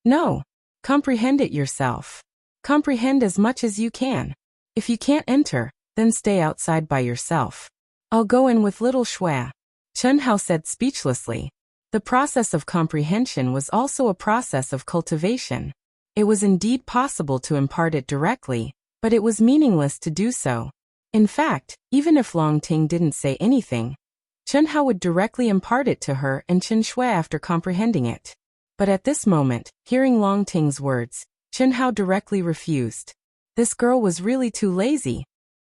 No. Comprehend it yourself. Comprehend as much as you can. If you can't enter, then stay outside by yourself. I'll go in with little Shui. Chen Hao said speechlessly. The process of comprehension was also a process of cultivation. It was indeed possible to impart it directly, but it was meaningless to do so. In fact, even if Long Ting didn't say anything, Chen Hao would directly impart it to her and Chen Shui after comprehending it. But at this moment, hearing Long Ting's words, Chen Hao directly refused. This girl was really too lazy.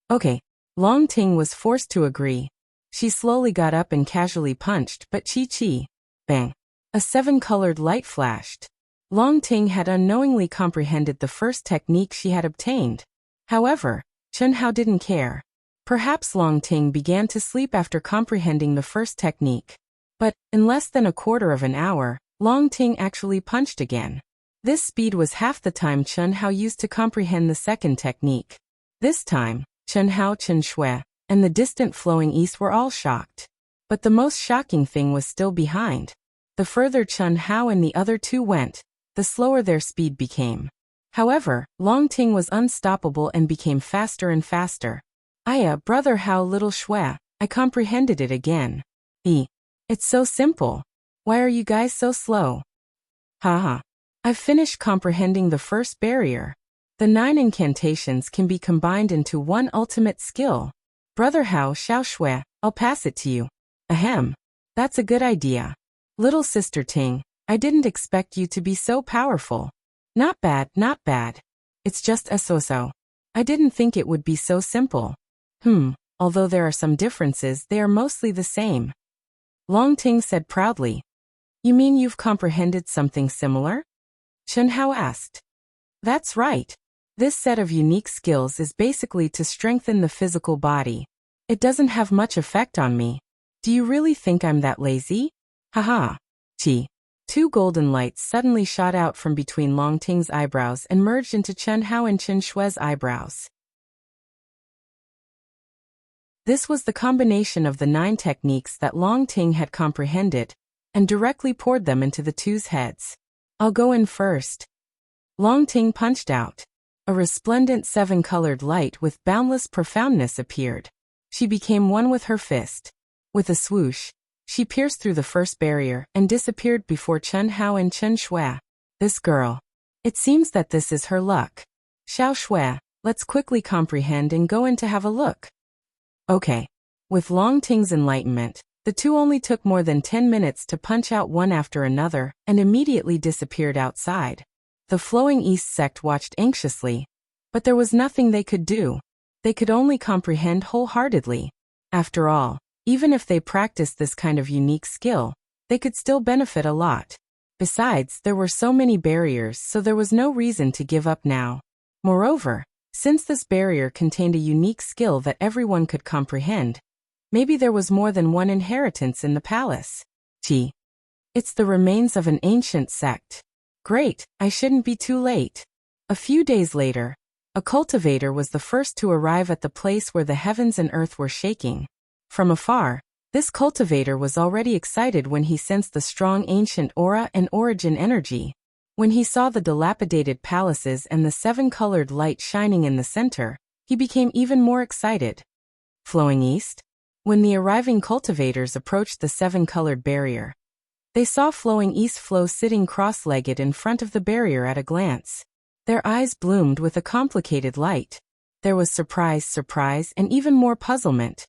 Okay. Long Ting was forced to agree. She slowly got up and casually punched, but chi-chi. Bang. A 7-colored light flashed. Long Ting had unknowingly comprehended the first technique she had obtained. However, Chen Hao didn't care. Perhaps Long Ting began to sleep after comprehending the first technique. But, in less than a quarter of an hour, Long Ting actually punched again. This speed was half the time Chen Hao used to comprehend the second technique. This time, Chen Hao, Chen Shui, and the distant flowing east were all shocked. But the most shocking thing was still behind. The further Chen Hao and the other two went, the slower their speed became. However, Long Ting was unstoppable and became faster and faster. Aya, Brother Hao, little Shui, I comprehended it again. It's so simple. Why are you guys so slow? Haha. I've finished comprehending the first barrier. The 9 incantations can be combined into one ultimate skill. Brother Hao, Xiao Shui, I'll pass it to you. Ahem. That's a good idea. Little sister Ting, I didn't expect you to be so powerful. Not bad, not bad. It's just a so-so. I didn't think it would be so simple. Although there are some differences, they are mostly the same. Long Ting said proudly. You mean you've comprehended something similar? Chen Hao asked. That's right. This set of unique skills is basically to strengthen the physical body. It doesn't have much effect on me. Do you really think I'm that lazy? Haha. Chi. 2 golden lights suddenly shot out from between Long Ting's eyebrows and merged into Chen Hao and Chen Shui's eyebrows. This was the combination of the 9 techniques that Long Ting had comprehended, and directly poured them into the two's heads. I'll go in first. Long Ting punched out. A resplendent 7-colored light with boundless profoundness appeared. She became one with her fist. With a swoosh, she pierced through the first barrier and disappeared before Chen Hao and Chen Shui. This girl. It seems that this is her luck. Xiao Shui, let's quickly comprehend and go in to have a look. Okay. With Long Ting's enlightenment, the two only took more than 10 minutes to punch out one after another and immediately disappeared outside. The flowing east sect watched anxiously, but there was nothing they could do. They could only comprehend wholeheartedly. After all, even if they practiced this kind of unique skill, they could still benefit a lot. Besides, there were so many barriers, so there was no reason to give up now. Moreover, Since this barrier contained a unique skill that everyone could comprehend, maybe there was more than one inheritance in the palace. Gee, it's the remains of an ancient sect. Great, I shouldn't be too late. A few days later, a cultivator was the first to arrive at the place where the heavens and earth were shaking. From afar, this cultivator was already excited when he sensed the strong ancient aura and origin energy. When he saw the dilapidated palaces and the seven-colored light shining in the center, he became even more excited. Flowing east? When the arriving cultivators approached the seven-colored barrier, they saw Flowing East Flow sitting cross-legged in front of the barrier at a glance. Their eyes bloomed with a complicated light. There was surprise, and even more puzzlement.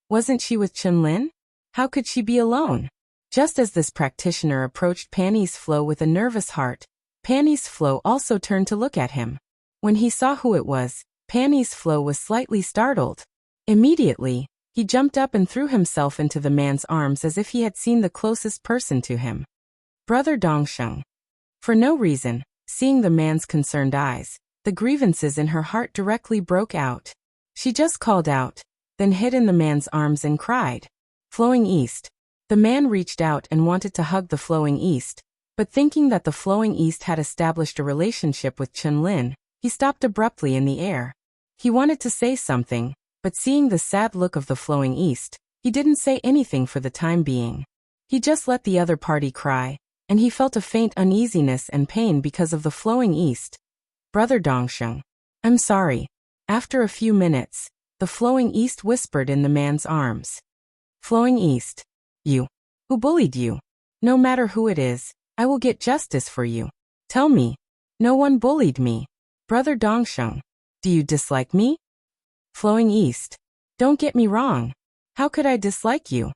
Wasn't she with Chunlin? How could she be alone? Just as this practitioner approached Panny's Flow with a nervous heart, Panny's Flow also turned to look at him. When he saw who it was, Panny's Flow was slightly startled. Immediately, he jumped up and threw himself into the man's arms as if he had seen the closest person to him. Brother Dongsheng. For no reason, seeing the man's concerned eyes, the grievances in her heart directly broke out. She just called out, then hid in the man's arms and cried. Flowing East. The man reached out and wanted to hug the Flowing East, but thinking that the Flowing East had established a relationship with Chunlin, he stopped abruptly in the air. He wanted to say something, but seeing the sad look of the Flowing East, he didn't say anything for the time being. He just let the other party cry, and he felt a faint uneasiness and pain because of the Flowing East. Brother Dongsheng. I'm sorry. After a few minutes, the Flowing East whispered in the man's arms. Flowing East. You. Who bullied you? No matter who it is, I will get justice for you. Tell me. No one bullied me. Brother Dongsheng. Do you dislike me? Flowing East. Don't get me wrong. How could I dislike you?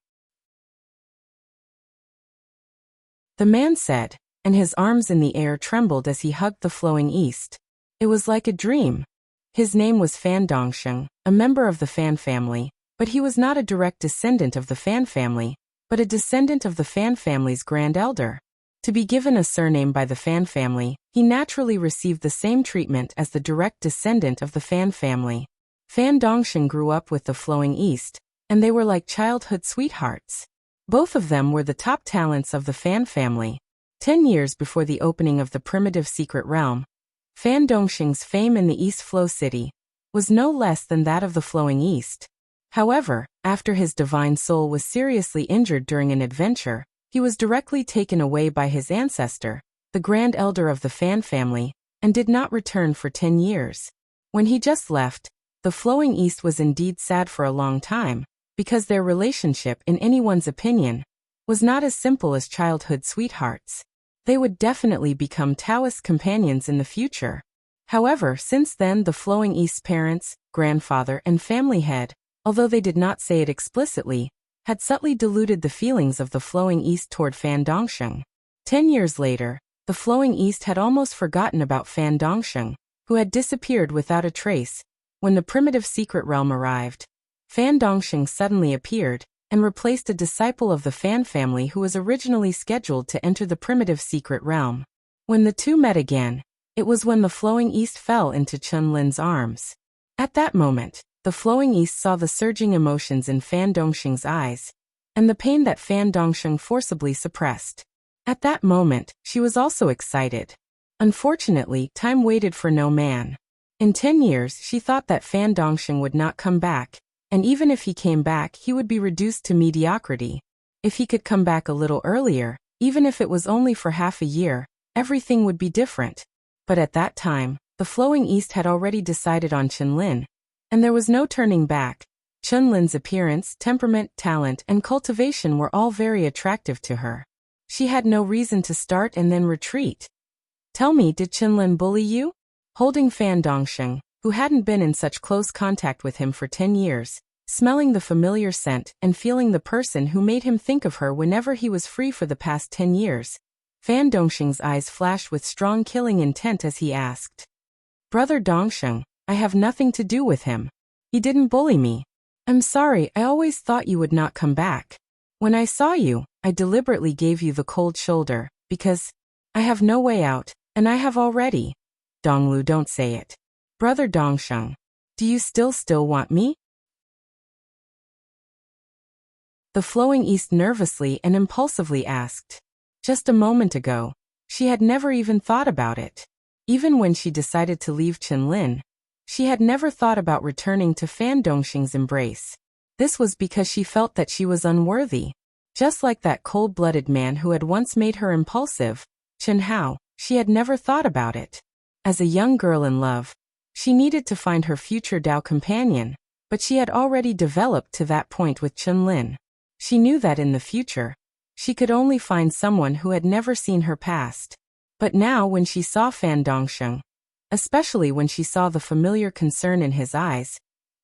The man said, and his arms in the air trembled as he hugged the Flowing East. It was like a dream. His name was Fan Dongsheng, a member of the Fan family, but he was not a direct descendant of the Fan family, but a descendant of the Fan family's grand elder. To be given a surname by the Fan family, he naturally received the same treatment as the direct descendant of the Fan family. Fan Dongsheng grew up with the Flowing East, and they were like childhood sweethearts. Both of them were the top talents of the Fan family. 10 years before the opening of the primitive secret realm, Fan Dongsheng's fame in the East Flow City was no less than that of the Flowing East. However, after his divine soul was seriously injured during an adventure, he was directly taken away by his ancestor, the Grand Elder of the Fan family, and did not return for 10 years. When he just left, the Flowing East was indeed sad for a long time, because their relationship, in anyone's opinion, was not as simple as childhood sweethearts. They would definitely become Taoist companions in the future. However, since then the Flowing East's parents, grandfather, and family head, although they did not say it explicitly, had subtly diluted the feelings of the Flowing East toward Fan Dongsheng. 10 years later, the Flowing East had almost forgotten about Fan Dongsheng, who had disappeared without a trace. When the primitive secret realm arrived, Fan Dongsheng suddenly appeared, and replaced a disciple of the Fan family who was originally scheduled to enter the primitive secret realm. When the two met again, it was when the Flowing East fell into Chunlin's arms. At that moment, the Flowing East saw the surging emotions in Fan Dongsheng's eyes, and the pain that Fan Dongsheng forcibly suppressed. At that moment, she was also excited. Unfortunately, time waited for no man. In 10 years, she thought that Fan Dongsheng would not come back, and even if he came back, he would be reduced to mediocrity. If he could come back a little earlier, even if it was only for half a year, everything would be different. But at that time, the Flowing East had already decided on Chunlin, and there was no turning back. Chunlin's appearance, temperament, talent, and cultivation were all very attractive to her. She had no reason to start and then retreat. Tell me, did Chunlin bully you? Holding Fan Dongsheng, who hadn't been in such close contact with him for 10 years, smelling the familiar scent and feeling the person who made him think of her whenever he was free for the past 10 years, Fan Dongsheng's eyes flashed with strong killing intent as he asked. Brother Dongsheng, I have nothing to do with him. He didn't bully me. I'm sorry, I always thought you would not come back. When I saw you, I deliberately gave you the cold shoulder, because I have no way out, and I have already. Donglu, don't say it. Brother Dongsheng, do you still want me? The flowing east nervously and impulsively asked. Just a moment ago, she had never even thought about it. Even when she decided to leave Qinlin, she had never thought about returning to Fan Dongxing's embrace. This was because she felt that she was unworthy. Just like that cold-blooded man who had once made her impulsive, Chen Hao, she had never thought about it. As a young girl in love, she needed to find her future Dao companion, but she had already developed to that point with Qinlin. She knew that in the future, she could only find someone who had never seen her past. But now when she saw Fan Dongsheng, especially when she saw the familiar concern in his eyes,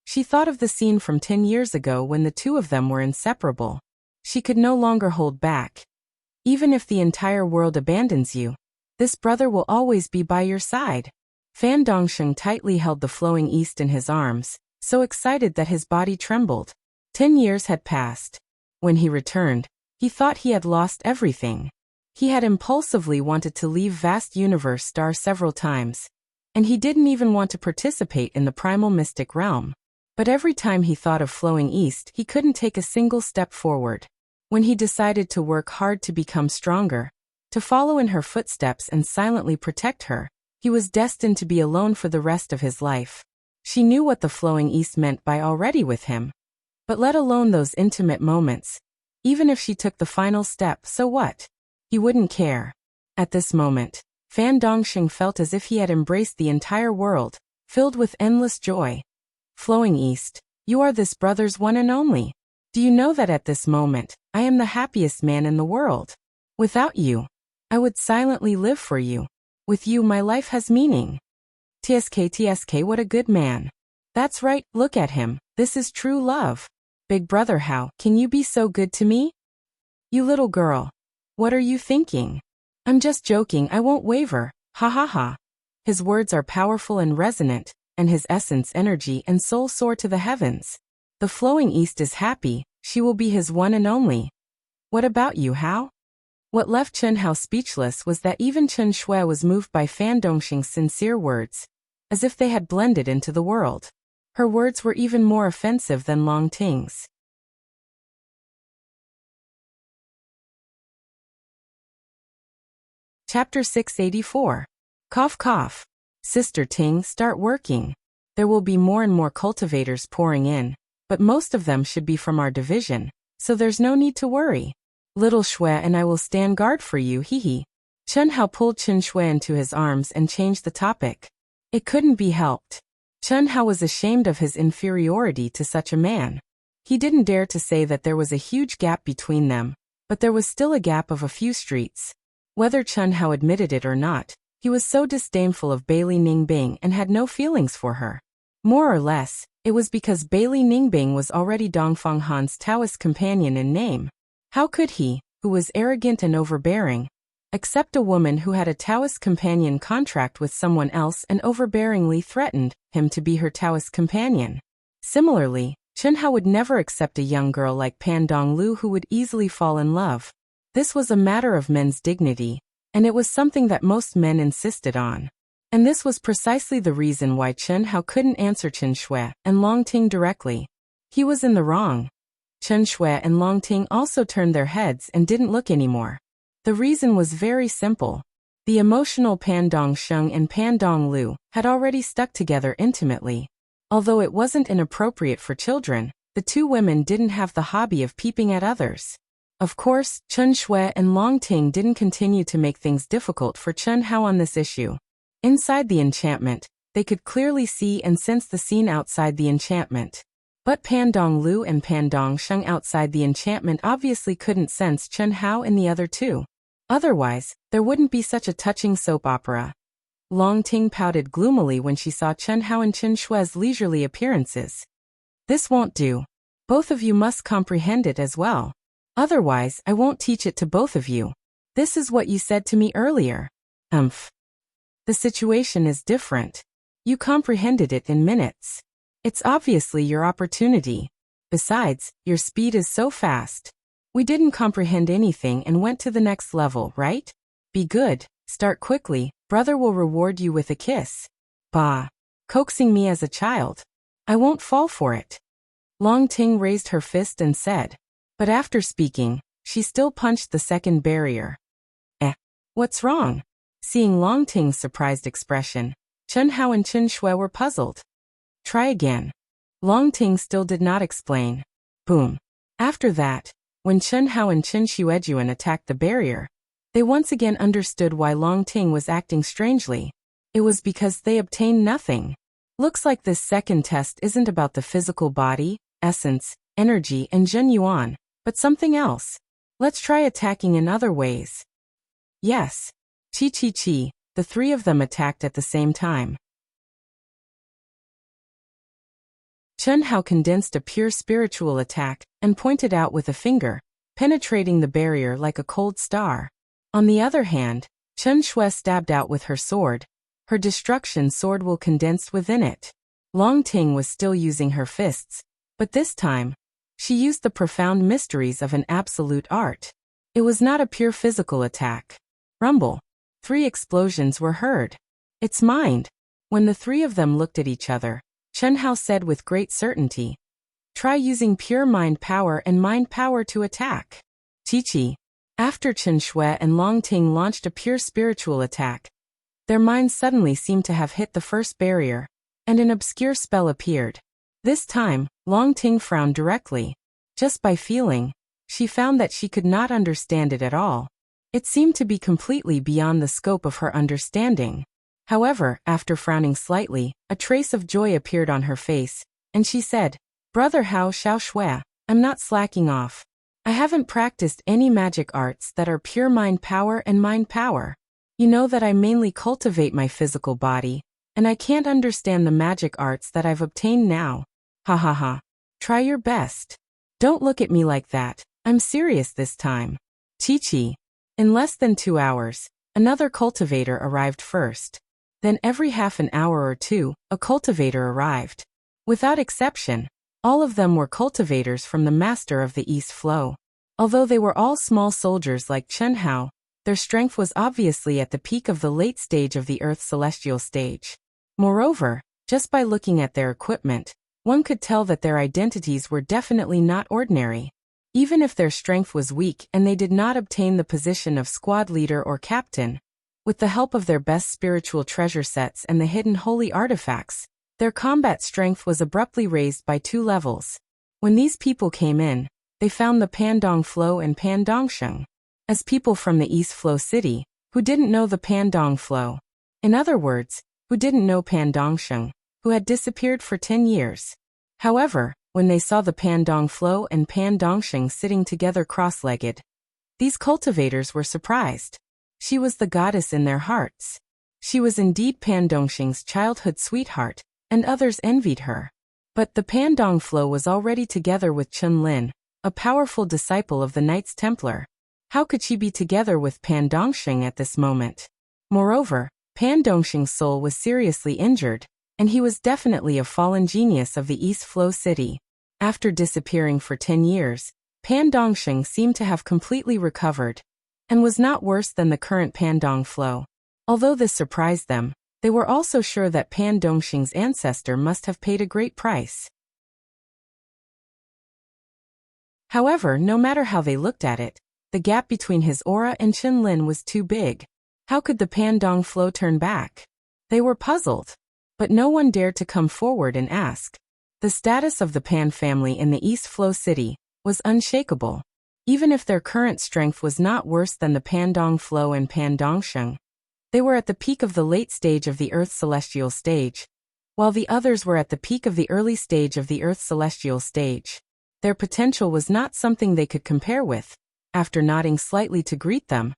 she thought of the scene from 10 years ago when the two of them were inseparable. She could no longer hold back. Even if the entire world abandons you, this brother will always be by your side. Fan Dongsheng tightly held the flowing east in his arms, so excited that his body trembled. 10 years had passed. When he returned, he thought he had lost everything. He had impulsively wanted to leave Vast Universe Star several times, and he didn't even want to participate in the primal mystic realm. But every time he thought of flowing east, he couldn't take a single step forward. When he decided to work hard to become stronger, to follow in her footsteps and silently protect her, he was destined to be alone for the rest of his life. She knew what the flowing east meant by already with him. But let alone those intimate moments. Even if she took the final step, so what? He wouldn't care. At this moment, Fan Dongsheng felt as if he had embraced the entire world, filled with endless joy. Flowing east, you are this brother's one and only. Do you know that at this moment, I am the happiest man in the world? Without you, I would silently live for you. With you my life has meaning. TSK, what a good man. That's right, look at him, this is true love. Big brother, how can you be so good to me? You little girl. What are you thinking? I'm just joking, I won't waver, ha ha ha. His words are powerful and resonant, and his essence, energy and soul soar to the heavens. The flowing east is happy, she will be his one and only. What about you, Hao? What left Chen Hao speechless was that even Chen Shui was moved by Fan Dongxing's sincere words, as if they had blended into the world. Her words were even more offensive than Long Ting's. Chapter 684. Cough cough. Sister Ting, start working. There will be more and more cultivators pouring in, but most of them should be from our division, so there's no need to worry. Little Shui and I will stand guard for you, hee hee. Chen Hao pulled Chen Shui into his arms and changed the topic. It couldn't be helped. Chen Hao was ashamed of his inferiority to such a man. He didn't dare to say that there was a huge gap between them, but there was still a gap of a few streets. Whether Chen Hao admitted it or not, he was so disdainful of Bailey Ningbing and had no feelings for her. More or less, it was because Bailey Ningbing was already Dongfang Han's Taoist companion in name. How could he, who was arrogant and overbearing, accept a woman who had a Taoist companion contract with someone else and overbearingly threatened him to be her Taoist companion? Similarly, Chen Hao would never accept a young girl like Pan Donglu who would easily fall in love. This was a matter of men's dignity, and it was something that most men insisted on. And this was precisely the reason why Chen Hao couldn't answer Chen Shui and Long Ting directly. He was in the wrong. Chen Shui and Long Ting also turned their heads and didn't look anymore. The reason was very simple. The emotional Pan Dongsheng and Pan Donglu had already stuck together intimately. Although it wasn't inappropriate for children, the two women didn't have the hobby of peeping at others. Of course, Chen Shui and Long Ting didn't continue to make things difficult for Chen Hao on this issue. Inside the enchantment, they could clearly see and sense the scene outside the enchantment. But Pan Donglu and Pan Dongsheng outside the enchantment obviously couldn't sense Chen Hao and the other two. Otherwise, there wouldn't be such a touching soap opera. Long Ting pouted gloomily when she saw Chen Hao and Chen Shui's leisurely appearances. This won't do. Both of you must comprehend it as well. Otherwise, I won't teach it to both of you. This is what you said to me earlier. The situation is different. You comprehended it in minutes. It's obviously your opportunity. Besides, your speed is so fast. We didn't comprehend anything and went to the next level, right? Be good, start quickly, brother will reward you with a kiss. Bah. coaxing me as a child. I won't fall for it. Long Ting raised her fist and said. But after speaking, she still punched the second barrier. What's wrong? Seeing Long Ting's surprised expression, Chen Hao and Chen Shui were puzzled. Try again. Long Ting still did not explain. Boom. After that, when Chen Hao and Chen Xuejuan attacked the barrier, they once again understood why Long Ting was acting strangely. It was because they obtained nothing. Looks like this second test isn't about the physical body, essence, energy and Zhen Yuan, but something else. Let's try attacking in other ways. Yes. Chi. The three of them attacked at the same time. Chen Hao condensed a pure spiritual attack and pointed out with a finger, penetrating the barrier like a cold star. On the other hand, Chen Shui stabbed out with her sword. Her destruction sword will condense within it. Long Ting was still using her fists, but this time, she used the profound mysteries of an absolute art. It was not a pure physical attack. Rumble. 3 explosions were heard. It's mind. When the three of them looked at each other, Chen Hao said with great certainty, try using pure mind power and mind power to attack. Chi. After Chen Shui and Long Ting launched a pure spiritual attack, their minds suddenly seemed to have hit the first barrier, and an obscure spell appeared. This time, Long Ting frowned directly. Just by feeling, she found that she could not understand it at all. It seemed to be completely beyond the scope of her understanding. However, after frowning slightly, a trace of joy appeared on her face, and she said, Brother Hao Xiao Shui, I'm not slacking off. I haven't practiced any magic arts that are pure mind power and mind power. You know that I mainly cultivate my physical body, and I can't understand the magic arts that I've obtained now. Ha ha ha. Try your best. Don't look at me like that. I'm serious this time. Chi. In less than 2 hours, another cultivator arrived first. Then every half an hour or two, a cultivator arrived. Without exception, all of them were cultivators from the master of the East Flow. Although they were all small soldiers like Chen Hao, their strength was obviously at the peak of the late stage of the Earth's celestial stage. Moreover, just by looking at their equipment, one could tell that their identities were definitely not ordinary. Even if their strength was weak and they did not obtain the position of squad leader or captain, with the help of their best spiritual treasure sets and the hidden holy artifacts, their combat strength was abruptly raised by 2 levels. When these people came in, they found the Pandong Flow and Pandongsheng as people from the East Flow City, who didn't know the Pandong Flow. In other words, who didn't know Pandongsheng, who had disappeared for 10 years. However, when they saw the Pandong Flow and Pandongsheng sitting together cross-legged, these cultivators were surprised. She was the goddess in their hearts. She was indeed Pandongsheng's childhood sweetheart, and others envied her. But the Pandong Flow was already together with Chun Lin, a powerful disciple of the Knights Templar. How could she be together with Pandongsheng at this moment? Moreover, Pandongsheng's soul was seriously injured, and he was definitely a fallen genius of the East Flow City. After disappearing for 10 years, Pandongsheng seemed to have completely recovered, and was not worse than the current Pandong Flow. Although this surprised them, they were also sure that Pandongsheng's ancestor must have paid a great price. However, no matter how they looked at it, the gap between his aura and Qin Lin was too big. How could the Pandong Flow turn back? They were puzzled. But no one dared to come forward and ask. The status of the Pan family in the East Flow City was unshakable. Even if their current strength was not worse than the Pandong Flow and Pandongsheng, they were at the peak of the late stage of the Earth's celestial stage, while the others were at the peak of the early stage of the Earth's celestial stage. Their potential was not something they could compare with. After nodding slightly to greet them,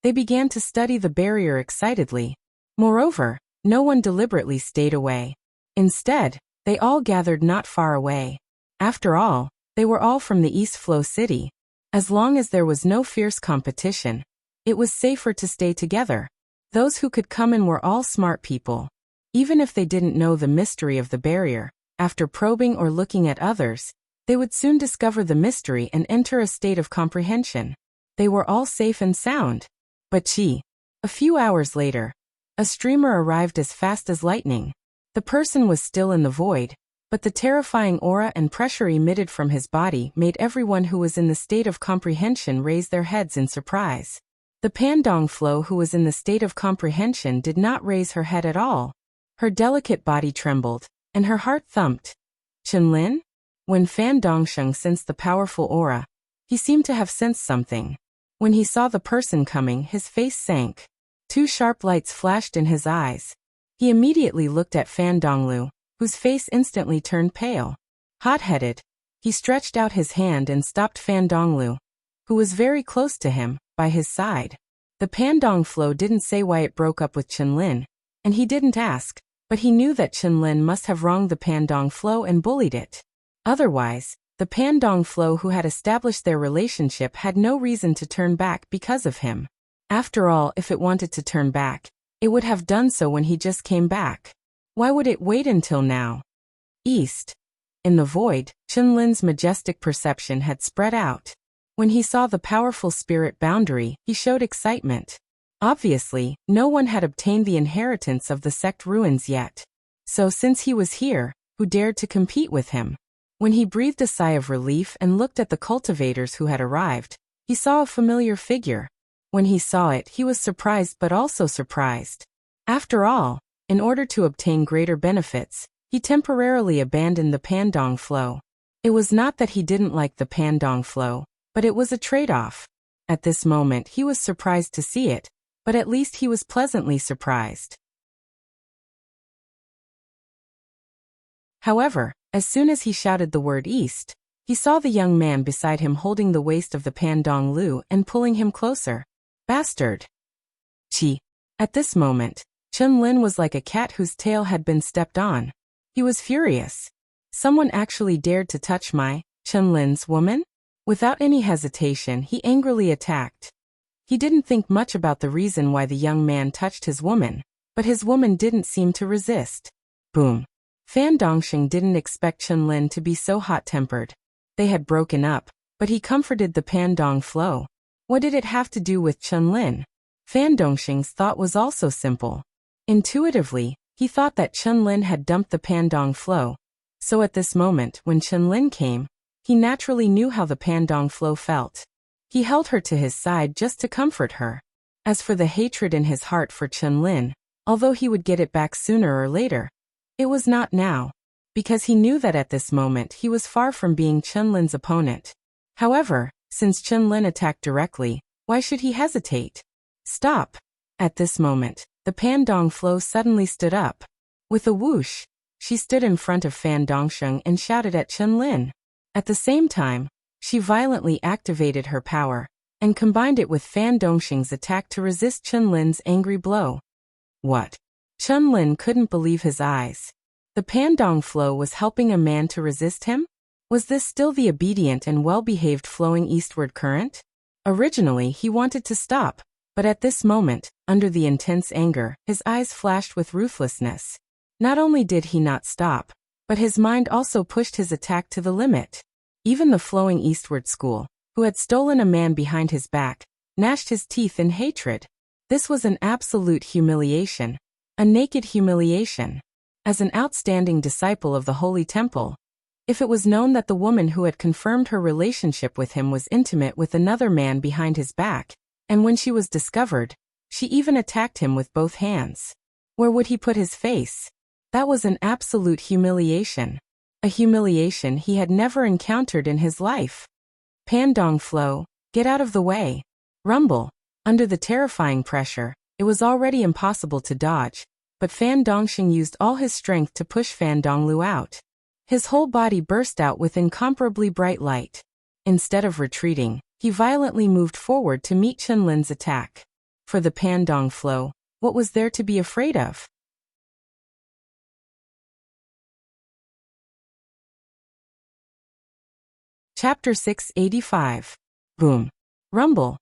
they began to study the barrier excitedly. Moreover, no one deliberately stayed away. Instead, they all gathered not far away. After all, they were all from the East Flow City. As long as there was no fierce competition, it was safer to stay together. Those who could come in were all smart people. Even if they didn't know the mystery of the barrier, after probing or looking at others, they would soon discover the mystery and enter a state of comprehension. They were all safe and sound. But a few hours later, a streamer arrived as fast as lightning. The person was still in the void, but the terrifying aura and pressure emitted from his body made everyone who was in the state of comprehension raise their heads in surprise. The Pandong Flow, who was in the state of comprehension, did not raise her head at all. Her delicate body trembled, and her heart thumped. Chenlin? When Fan Dongsheng sensed the powerful aura, he seemed to have sensed something. When he saw the person coming, his face sank. Two sharp lights flashed in his eyes. He immediately looked at Fan Donglu, whose face instantly turned pale. Hot-headed, he stretched out his hand and stopped Fan Donglu, who was very close to him, by his side. The Pandong Flow didn't say why it broke up with Chenlin, and he didn't ask, but he knew that Chenlin must have wronged the Pandong Flow and bullied it. Otherwise, the Pandong Flow, who had established their relationship, had no reason to turn back because of him. After all, if it wanted to turn back, it would have done so when he just came back. Why would it wait until now? East. In the void, Chenlin's majestic perception had spread out. When he saw the powerful spirit boundary, he showed excitement. Obviously, no one had obtained the inheritance of the sect ruins yet. So since he was here, who dared to compete with him? When he breathed a sigh of relief and looked at the cultivators who had arrived, he saw a familiar figure. When he saw it, he was surprised but also surprised. After all, in order to obtain greater benefits, he temporarily abandoned the Pandong Flow. It was not that he didn't like the Pandong Flow, but it was a trade-off. At this moment he was surprised to see it, but at least he was pleasantly surprised. However, as soon as he shouted the word east, he saw the young man beside him holding the waist of the Pandong Lu and pulling him closer. Bastard! Chi! At this moment, Chenlin was like a cat whose tail had been stepped on. He was furious. Someone actually dared to touch my, Chenlin's woman? Without any hesitation, he angrily attacked. He didn't think much about the reason why the young man touched his woman, but his woman didn't seem to resist. Boom. Fan Dongsheng didn't expect Chenlin to be so hot-tempered. They had broken up, but he comforted the Pandong Flow. What did it have to do with Chenlin? Fan Dongsheng's thought was also simple. Intuitively, he thought that Chenlin had dumped the Pandong Flow. So at this moment, when Chenlin came, he naturally knew how the Pandong Flow felt. He held her to his side just to comfort her. As for the hatred in his heart for Chenlin, although he would get it back sooner or later, it was not now, because he knew that at this moment he was far from being Chenlin's opponent. However, since Chenlin attacked directly, why should he hesitate? Stop! At this moment, the Pandong Flow suddenly stood up. With a whoosh, she stood in front of Fan Dongsheng and shouted at Chenlin. At the same time, she violently activated her power, and combined it with Fan Dongsheng's attack to resist Chenlin's angry blow. What? Chenlin couldn't believe his eyes. The Pandong Flow was helping a man to resist him? Was this still the obedient and well-behaved flowing eastward current? Originally, he wanted to stop, but at this moment, under the intense anger, his eyes flashed with ruthlessness. Not only did he not stop, but his mind also pushed his attack to the limit. Even the flowing eastward school, who had stolen a man behind his back, gnashed his teeth in hatred. This was an absolute humiliation. A naked humiliation. As an outstanding disciple of the Holy Temple, if it was known that the woman who had confirmed her relationship with him was intimate with another man behind his back, and when she was discovered, she even attacked him with both hands, where would he put his face? That was an absolute humiliation. A humiliation he had never encountered in his life. Pandong Flow, get out of the way. Rumble. Under the terrifying pressure, it was already impossible to dodge, but Fan Dongsheng used all his strength to push Fan Donglu out. His whole body burst out with incomparably bright light. Instead of retreating, he violently moved forward to meet Chenlin's attack. For the Pandong Flow, what was there to be afraid of? Chapter 685. Boom. Rumble.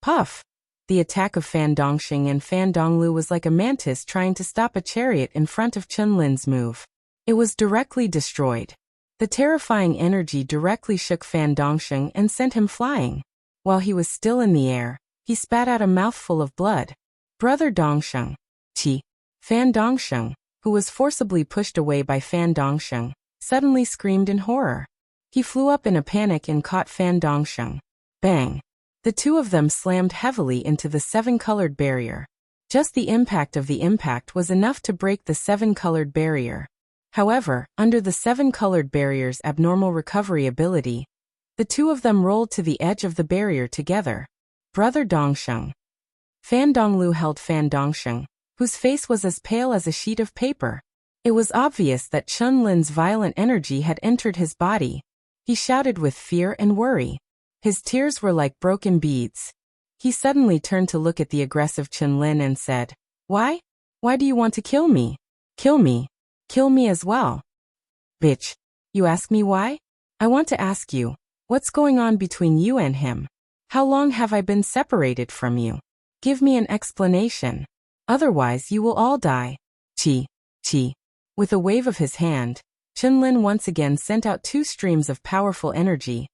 Puff. The attack of Fan Dongsheng and Fan Donglu was like a mantis trying to stop a chariot in front of Chenlin's move. It was directly destroyed. The terrifying energy directly shook Fan Dongsheng and sent him flying. While he was still in the air, he spat out a mouthful of blood. Brother Dongsheng. Chi. Fan Dongsheng, who was forcibly pushed away by Fan Dongsheng, suddenly screamed in horror. He flew up in a panic and caught Fan Dongsheng. Bang! The two of them slammed heavily into the seven-colored barrier. Just the impact of the impact was enough to break the seven-colored barrier. However, under the seven-colored barrier's abnormal recovery ability, the two of them rolled to the edge of the barrier together. Brother Dongsheng. Fan Donglu held Fan Dongsheng, whose face was as pale as a sheet of paper. It was obvious that Chun Lin's violent energy had entered his body. He shouted with fear and worry. His tears were like broken beads. He suddenly turned to look at the aggressive Chun Lin and said, "Why? Why do you want to kill me? Kill me. Kill me as well." "Bitch. You ask me why? I want to ask you, what's going on between you and him? How long have I been separated from you? Give me an explanation. Otherwise you will all die." Chi. Chi. With a wave of his hand, Chun Lin once again sent out two streams of powerful energy,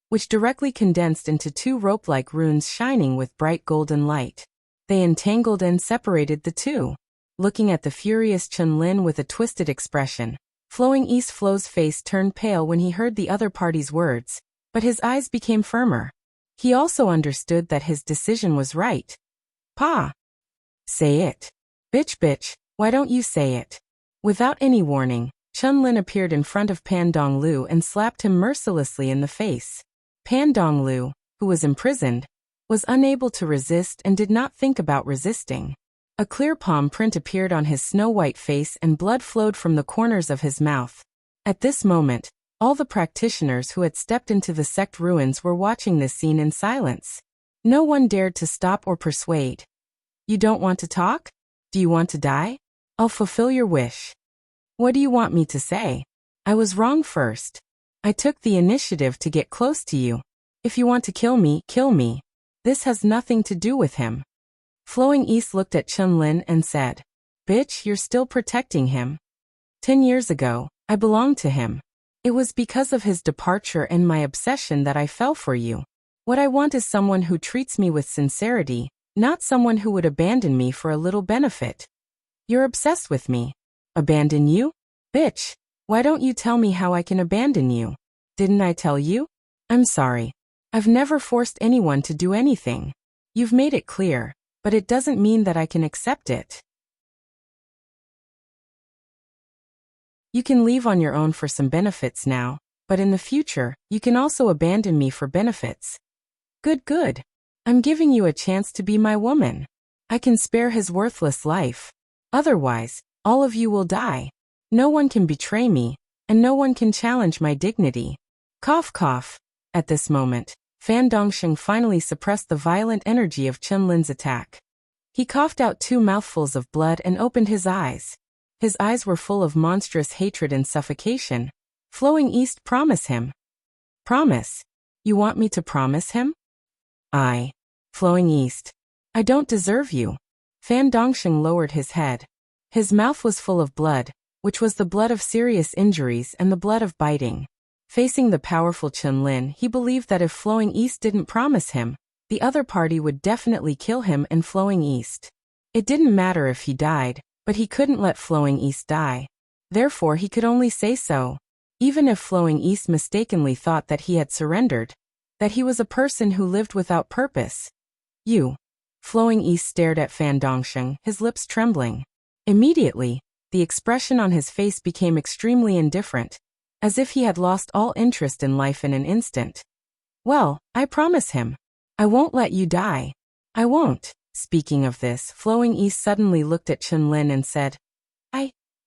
which directly condensed into two rope-like runes shining with bright golden light. They entangled and separated the two. Looking at the furious Chun Lin with a twisted expression, Flowing East Flow's face turned pale when he heard the other party's words, but his eyes became firmer. He also understood that his decision was right. "Pa! Say it. Bitch, why don't you say it?" Without any warning, Chun Lin appeared in front of Pan Donglu and slapped him mercilessly in the face. Pan Donglu, who was imprisoned, was unable to resist and did not think about resisting. A clear palm print appeared on his snow-white face and blood flowed from the corners of his mouth. At this moment, all the practitioners who had stepped into the sect ruins were watching this scene in silence. No one dared to stop or persuade. "You don't want to talk? Do you want to die? I'll fulfill your wish." "What do you want me to say? I was wrong first. I took the initiative to get close to you. If you want to kill me, kill me. This has nothing to do with him." Flowing East looked at Chun Lin and said, "Bitch, you're still protecting him. 10 years ago, I belonged to him. It was because of his departure and my obsession that I fell for you. What I want is someone who treats me with sincerity, not someone who would abandon me for a little benefit. You're obsessed with me. Abandon you? Bitch, why don't you tell me how I can abandon you? Didn't I tell you? I'm sorry. I've never forced anyone to do anything. You've made it clear, but it doesn't mean that I can accept it. You can leave on your own for some benefits now, but in the future, you can also abandon me for benefits." Good. I'm giving you a chance to be my woman. I can spare his worthless life. Otherwise, all of you will die. No one can betray me, and no one can challenge my dignity. Cough, cough. At this moment, Fan Dongsheng finally suppressed the violent energy of Chun Lin's attack. He coughed out 2 mouthfuls of blood and opened his eyes. His eyes were full of monstrous hatred and suffocation. Flowing East, promise him. Promise? You want me to promise him? Flowing East. I don't deserve you. Fan Dongsheng lowered his head. His mouth was full of blood, which was the blood of serious injuries and the blood of biting. Facing the powerful Chun Lin, he believed that if Flowing East didn't promise him, the other party would definitely kill him and Flowing East. It didn't matter if he died, but he couldn't let Flowing East die. Therefore he could only say so. Even if Flowing East mistakenly thought that he had surrendered, that he was a person who lived without purpose. "You." Flowing East stared at Fan Dongsheng, his lips trembling. Immediately, the expression on his face became extremely indifferent, as if he had lost all interest in life in an instant. "Well, I promise him. I won't let you die. I won't." Speaking of this, Flowing East suddenly looked at Chun Lin and said,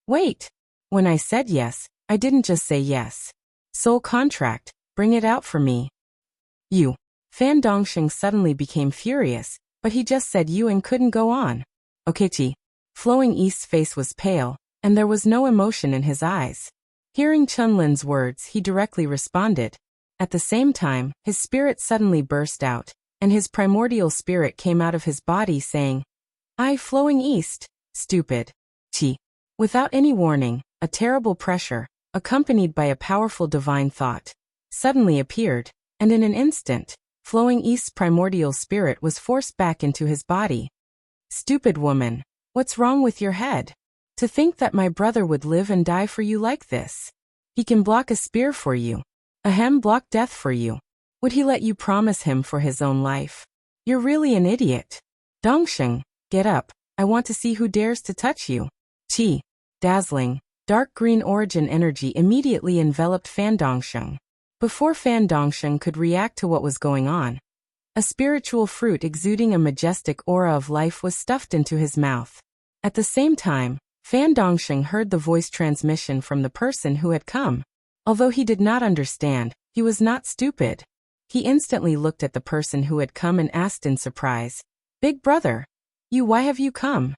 Wait. When I said yes, I didn't just say yes. Soul contract, bring it out for me." "You." Fan Dongsheng suddenly became furious, but he just said you and couldn't go on. "Okay." Flowing East's face was pale, and there was no emotion in his eyes. Hearing Chun Lin's words, he directly responded. At the same time, his spirit suddenly burst out, and his primordial spirit came out of his body saying, Flowing East, stupid. Chi. Without any warning, a terrible pressure, accompanied by a powerful divine thought, suddenly appeared, and in an instant, Flowing East's primordial spirit was forced back into his body. "Stupid woman, what's wrong with your head? To think that my brother would live and die for you like this. He can block a spear for you. Ahem, block death for you. Would he let you promise him for his own life? You're really an idiot. Dongsheng, get up. I want to see who dares to touch you. Qi. Dazzling, dark green origin energy immediately enveloped Fan Dongsheng. Before Fan Dongsheng could react to what was going on, a spiritual fruit exuding a majestic aura of life was stuffed into his mouth. At the same time, Fan Dongsheng heard the voice transmission from the person who had come. Although he did not understand, he was not stupid. He instantly looked at the person who had come and asked in surprise, "Big brother, why have you come?"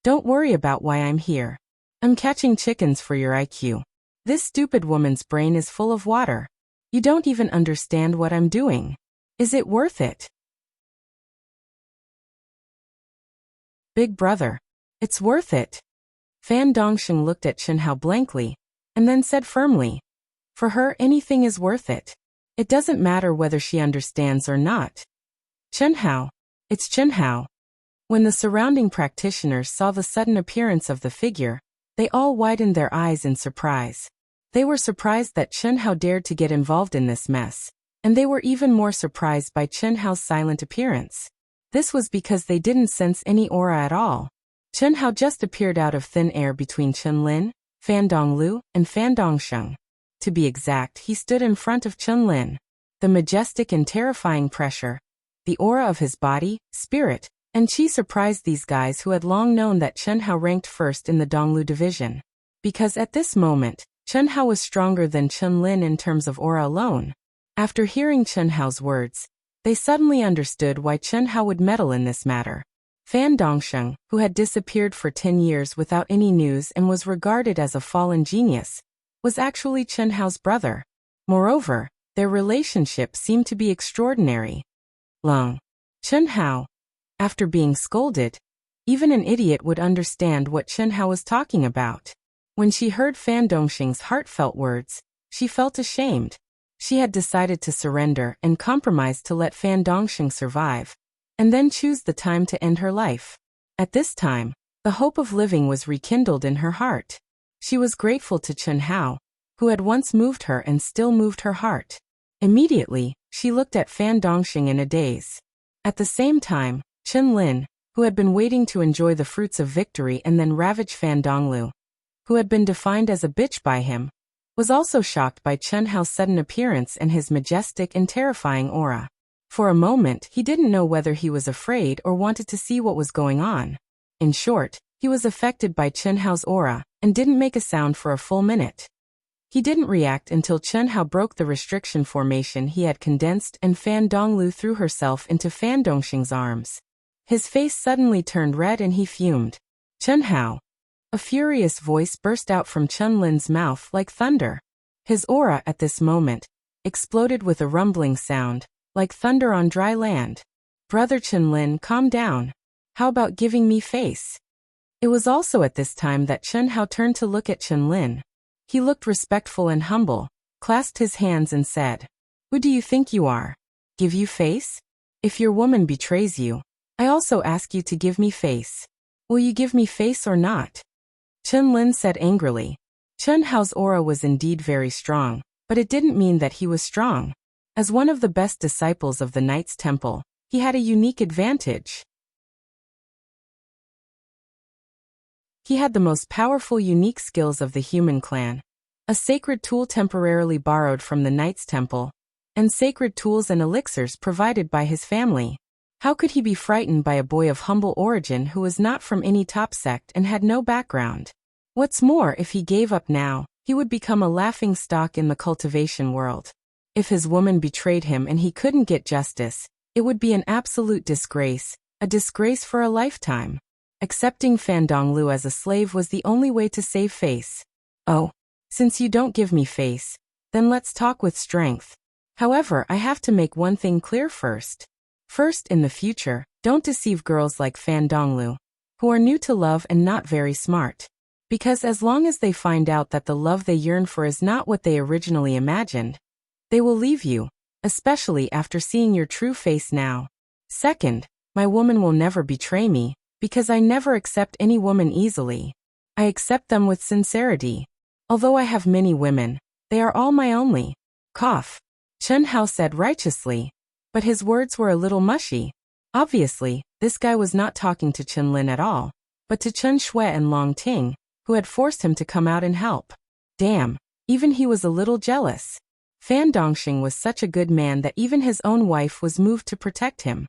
"Don't worry about why I'm here. I'm catching chickens for your IQ. This stupid woman's brain is full of water. You don't even understand what I'm doing. Is it worth it?" "Big brother, it's worth it." Fan Dongsheng looked at Chenhao blankly, and then said firmly, "For her, anything is worth it. It doesn't matter whether she understands or not." "Chenhao, it's Chenhao." When the surrounding practitioners saw the sudden appearance of the figure, they all widened their eyes in surprise. They were surprised that Chenhao dared to get involved in this mess, and they were even more surprised by Chenhao's silent appearance. This was because they didn't sense any aura at all. Chenhao just appeared out of thin air between Chenlin, Fan Donglu, and Fan Dongsheng. To be exact, he stood in front of Chenlin. The majestic and terrifying pressure, the aura of his body, spirit, and qi surprised these guys who had long known that Chenhao ranked first in the Donglu division. Because at this moment, Chenhao was stronger than Chenlin in terms of aura alone. After hearing Chenhao's words, they suddenly understood why Chenhao would meddle in this matter. Fan Dongsheng, who had disappeared for 10 years without any news and was regarded as a fallen genius, was actually Chenhao's brother. Moreover, their relationship seemed to be extraordinary. Lung. Chenhao. After being scolded, even an idiot would understand what Chenhao was talking about. When she heard Fan Dongsheng's heartfelt words, she felt ashamed. She had decided to surrender and compromise to let Fan Dongsheng survive, and then choose the time to end her life. At this time, the hope of living was rekindled in her heart. She was grateful to Chenhao, who had once moved her and still moved her heart. Immediately, she looked at Fan Dongsheng in a daze. At the same time, Chenlin, who had been waiting to enjoy the fruits of victory and then ravage Fan Donglu, who had been defined as a bitch by him, was also shocked by Chenhao's sudden appearance and his majestic and terrifying aura. For a moment, he didn't know whether he was afraid or wanted to see what was going on. In short, he was affected by Chenhao's aura and didn't make a sound for a full minute. He didn't react until Chenhao broke the restriction formation he had condensed and Fan Donglu threw herself into Fan Dongsheng's arms. His face suddenly turned red and he fumed. "Chenhao!" A furious voice burst out from Chenlin's mouth like thunder. His aura at this moment exploded with a rumbling sound, like thunder on dry land. "Brother Chenlin, calm down. How about giving me face?" It was also at this time that Chenhao turned to look at Chenlin. He looked respectful and humble, clasped his hands and said, "Who do you think you are? Give you face? If your woman betrays you, I also ask you to give me face. Will you give me face or not?" Chenlin said angrily. Chenhao's aura was indeed very strong, but it didn't mean that he was strong. As one of the best disciples of the Knight's Temple, he had a unique advantage. He had the most powerful unique skills of the human clan, a sacred tool temporarily borrowed from the Knight's Temple, and sacred tools and elixirs provided by his family. How could he be frightened by a boy of humble origin who was not from any top sect and had no background? What's more, if he gave up now, he would become a laughing stock in the cultivation world. If his woman betrayed him and he couldn't get justice, it would be an absolute disgrace, a disgrace for a lifetime. Accepting Fan Donglu as a slave was the only way to save face. "Oh, since you don't give me face, then let's talk with strength. However, I have to make one thing clear first. First, in the future, don't deceive girls like Fan Donglu, who are new to love and not very smart. Because as long as they find out that the love they yearn for is not what they originally imagined, they will leave you, especially after seeing your true face now. Second, my woman will never betray me, because I never accept any woman easily. I accept them with sincerity. Although I have many women, they are all my only. Cough. Chen Hao said righteously, but his words were a little mushy. Obviously, this guy was not talking to Chen Lin at all, but to Chen Shui and Long Ting, who had forced him to come out and help. Damn, even he was a little jealous. Fan Dongxing was such a good man that even his own wife was moved to protect him.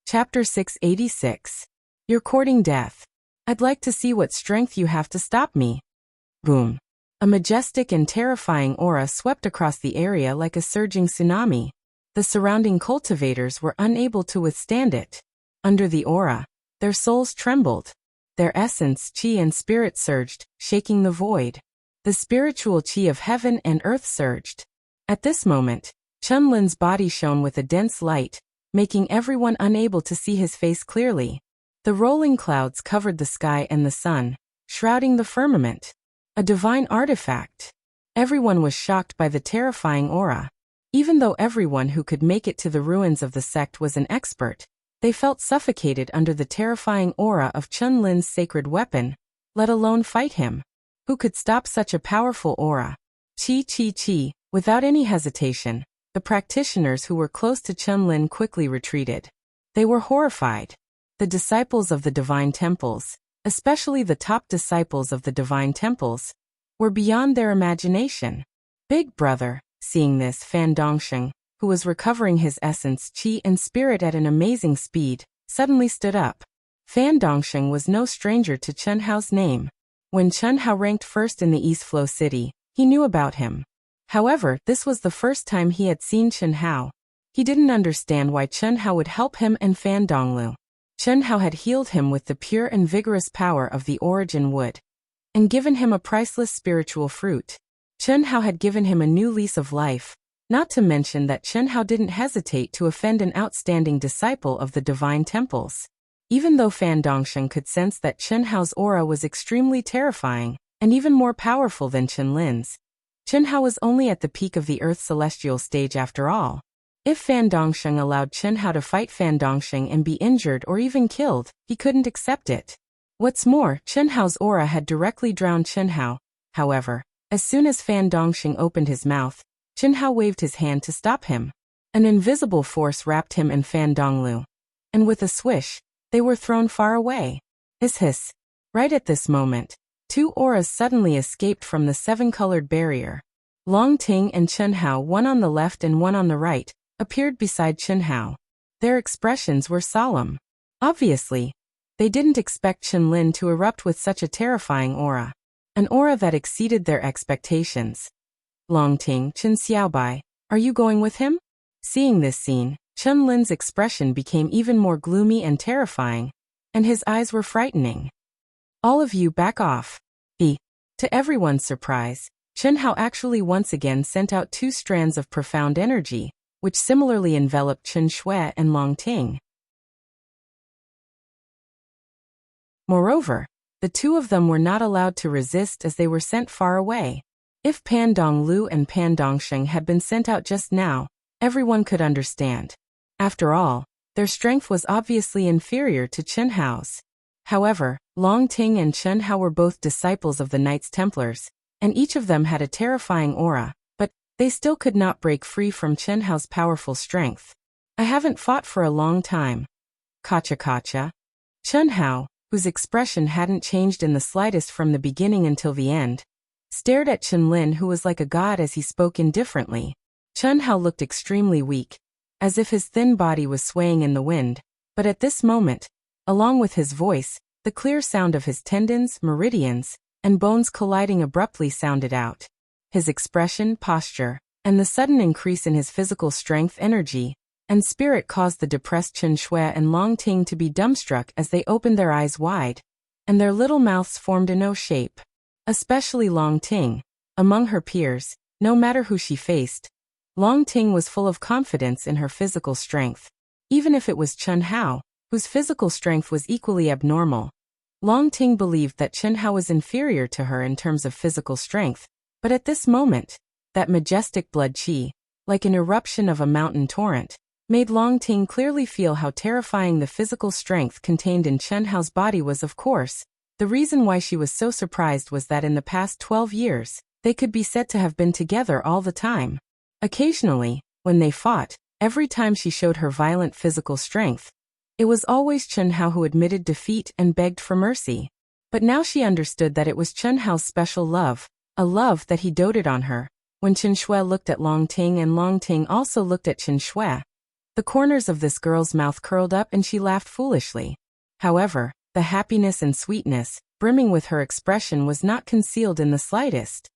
Chapter 686. You're courting death. I'd like to see what strength you have to stop me. Boom. A majestic and terrifying aura swept across the area like a surging tsunami. The surrounding cultivators were unable to withstand it. Under the aura, their souls trembled. Their essence, qi and spirit surged, shaking the void. The spiritual qi of heaven and earth surged. At this moment, Chen Lin's body shone with a dense light, making everyone unable to see his face clearly. The rolling clouds covered the sky and the sun, shrouding the firmament. A divine artifact. Everyone was shocked by the terrifying aura. Even though everyone who could make it to the ruins of the sect was an expert, they felt suffocated under the terrifying aura of Chen Lin's sacred weapon, let alone fight him. Who could stop such a powerful aura? Chi. Without any hesitation, the practitioners who were close to Chen Lin quickly retreated. They were horrified. The disciples of the divine temples, especially the top disciples of the divine temples, were beyond their imagination. Big Brother, seeing this, Fan Dongxing, who was recovering his essence, qi and spirit at an amazing speed, suddenly stood up. Fan Dongxing was no stranger to Chen Hao's name. When Chen Hao ranked first in the East Flow City, he knew about him. However, this was the first time he had seen Chen Hao. He didn't understand why Chen Hao would help him and Fan Donglu. Chen Hao had healed him with the pure and vigorous power of the origin wood, and given him a priceless spiritual fruit. Chen Hao had given him a new lease of life, not to mention that Chen Hao didn't hesitate to offend an outstanding disciple of the divine temples. Even though Fan Dongxing could sense that Chen Hao's aura was extremely terrifying, and even more powerful than Chen Lin's, Chen Hao was only at the peak of the Earth celestial stage after all. If Fan Dongxing allowed Chen Hao to fight Fan Dongxing and be injured or even killed, he couldn't accept it. What's more, Chen Hao's aura had directly drowned Chen Hao. However, as soon as Fan Dongxing opened his mouth, Chen Hao waved his hand to stop him. An invisible force wrapped him and Fan Donglu, and with a swish, they were thrown far away. Hiss. Right at this moment, two auras suddenly escaped from the seven-colored barrier. Long Ting and Chen Hao, one on the left and one on the right, appeared beside Chen Hao. Their expressions were solemn. Obviously, they didn't expect Chen Lin to erupt with such a terrifying aura. An aura that exceeded their expectations. Long Ting, Chen Xiaobai, are you going with him? Seeing this scene, Chen Lin's expression became even more gloomy and terrifying, and his eyes were frightening. All of you back off. To everyone's surprise, Chen Hao actually once again sent out two strands of profound energy, which similarly enveloped Chen Shui and Long Ting. Moreover, the two of them were not allowed to resist as they were sent far away. If Pan Donglu and Pan Dongxing had been sent out just now, everyone could understand. After all, their strength was obviously inferior to Chen Hao's. However, Long Ting and Chen Hao were both disciples of the Knights Templars, and each of them had a terrifying aura, but they still could not break free from Chen Hao's powerful strength. I haven't fought for a long time. Kacha. Chen Hao, whose expression hadn't changed in the slightest from the beginning until the end, stared at Chen Lin, who was like a god, as he spoke indifferently. Chen Hao looked extremely weak, as if his thin body was swaying in the wind, but at this moment, along with his voice, the clear sound of his tendons, meridians, and bones colliding abruptly sounded out. His expression, posture, and the sudden increase in his physical strength, energy, and spirit caused the depressed Chen Shui and Long Ting to be dumbstruck as they opened their eyes wide, and their little mouths formed an O shape. Especially Long Ting. Among her peers, no matter who she faced, Long Ting was full of confidence in her physical strength. Even if it was Chen Hao, whose physical strength was equally abnormal, Long Ting believed that Chen Hao was inferior to her in terms of physical strength, but at this moment, that majestic blood qi, like an eruption of a mountain torrent, made Long Ting clearly feel how terrifying the physical strength contained in Chen Hao's body was. Of course, the reason why she was so surprised was that in the past 12 years, they could be said to have been together all the time. Occasionally, when they fought, every time she showed her violent physical strength, it was always Chen Hao who admitted defeat and begged for mercy. But now she understood that it was Chen Hao's special love, a love that he doted on her. When Chen Shui looked at Long Ting and Long Ting also looked at Chen Shui, the corners of this girl's mouth curled up and she laughed foolishly. However, the happiness and sweetness, brimming with her expression, was not concealed in the slightest.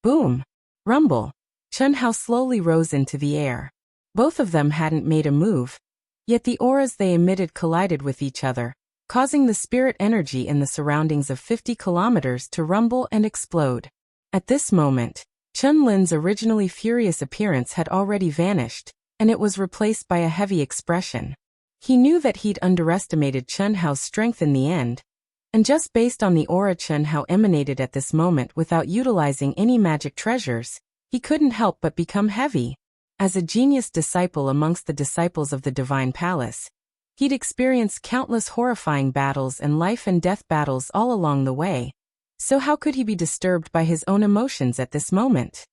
Boom! Rumble! Chen Hao slowly rose into the air. Both of them hadn't made a move, yet the auras they emitted collided with each other, causing the spirit energy in the surroundings of 50 kilometers to rumble and explode. At this moment, Chen Lin's originally furious appearance had already vanished, and it was replaced by a heavy expression. He knew that he'd underestimated Chen Hao's strength in the end, and just based on the aura Chen Hao emanated at this moment without utilizing any magic treasures, he couldn't help but become heavy. As a genius disciple amongst the disciples of the Divine Palace, he'd experienced countless horrifying battles and life and death battles all along the way, so how could he be disturbed by his own emotions at this moment?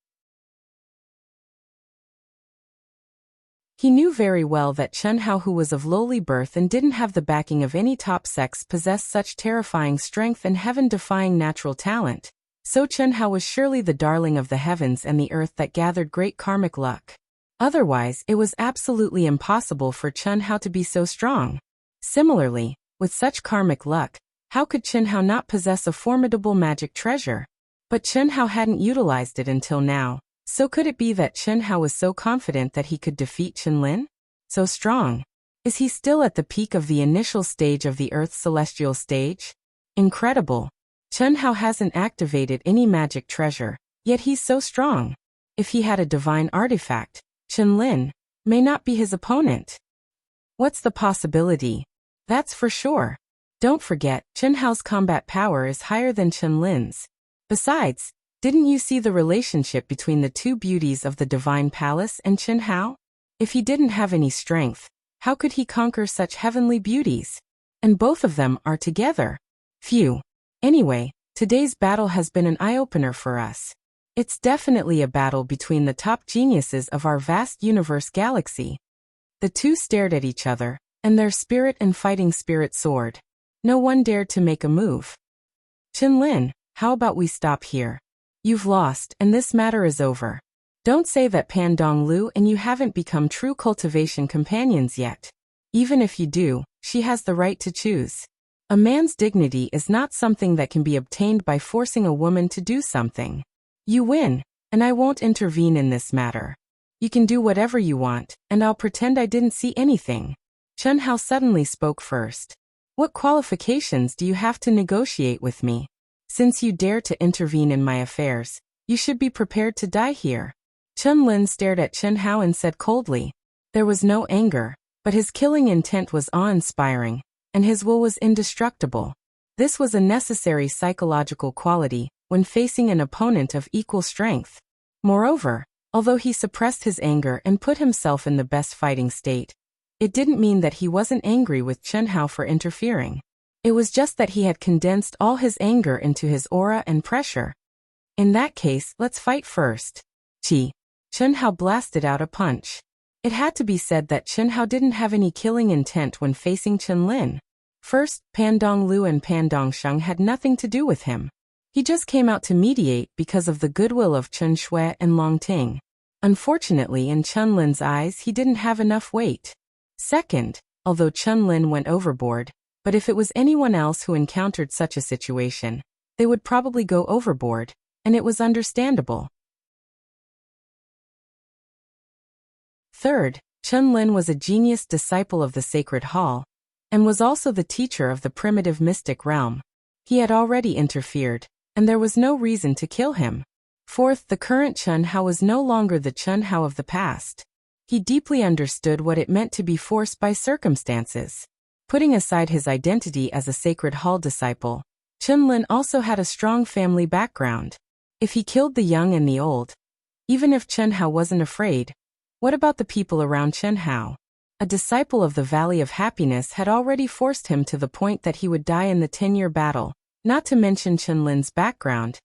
He knew very well that Chen Hao, who was of lowly birth and didn't have the backing of any top sex, possessed such terrifying strength and heaven-defying natural talent, so Chen Hao was surely the darling of the heavens and the earth that gathered great karmic luck. Otherwise, it was absolutely impossible for Chen Hao to be so strong. Similarly, with such karmic luck, how could Chen Hao not possess a formidable magic treasure? But Chen Hao hadn't utilized it until now. So could it be that Chen Hao was so confident that he could defeat Chen Lin? So strong. Is he still at the peak of the initial stage of the Earth's celestial stage? Incredible. Chen Hao hasn't activated any magic treasure, yet he's so strong. If he had a divine artifact, Chen Lin may not be his opponent. What's the possibility? That's for sure. Don't forget, Chen Hao's combat power is higher than Chen Lin's. Besides, didn't you see the relationship between the two beauties of the Divine Palace and Chen Hao? If he didn't have any strength, how could he conquer such heavenly beauties? And both of them are together. Phew. Anyway, today's battle has been an eye-opener for us. It's definitely a battle between the top geniuses of our vast universe galaxy. The two stared at each other, and their spirit and fighting spirit soared. No one dared to make a move. Chen Lin, how about we stop here? You've lost, and this matter is over. Don't say that Pan Dong Lu and you haven't become true cultivation companions yet. Even if you do, she has the right to choose. A man's dignity is not something that can be obtained by forcing a woman to do something. You win, and I won't intervene in this matter. You can do whatever you want, and I'll pretend I didn't see anything. Chen Hao suddenly spoke first. What qualifications do you have to negotiate with me? Since you dare to intervene in my affairs, you should be prepared to die here. Chen Lin stared at Chen Hao and said coldly. There was no anger, but his killing intent was awe-inspiring, and his will was indestructible. This was a necessary psychological quality when facing an opponent of equal strength. Moreover, although he suppressed his anger and put himself in the best fighting state, it didn't mean that he wasn't angry with Chen Hao for interfering. It was just that he had condensed all his anger into his aura and pressure. In that case, let's fight first. Chi. Chen Hao blasted out a punch. It had to be said that Chen Hao didn't have any killing intent when facing Chen Lin. First, Pan Dong Lu and Pan Dong Sheng had nothing to do with him. He just came out to mediate because of the goodwill of Chen Shui and Long Ting. Unfortunately, in Chen Lin's eyes, he didn't have enough weight. Second, although Chen Lin went overboard, but if it was anyone else who encountered such a situation, they would probably go overboard, and it was understandable. Third, Chen Lin was a genius disciple of the Sacred Hall, and was also the teacher of the primitive mystic realm. He had already interfered, and there was no reason to kill him. Fourth, the current Chen Hao was no longer the Chen Hao of the past. He deeply understood what it meant to be forced by circumstances. Putting aside his identity as a Sacred Hall disciple, Chen Lin also had a strong family background. If he killed the young and the old, even if Chen Hao wasn't afraid, what about the people around Chen Hao? A disciple of the Valley of Happiness had already forced him to the point that he would die in the 10-year battle, not to mention Chen Lin's background.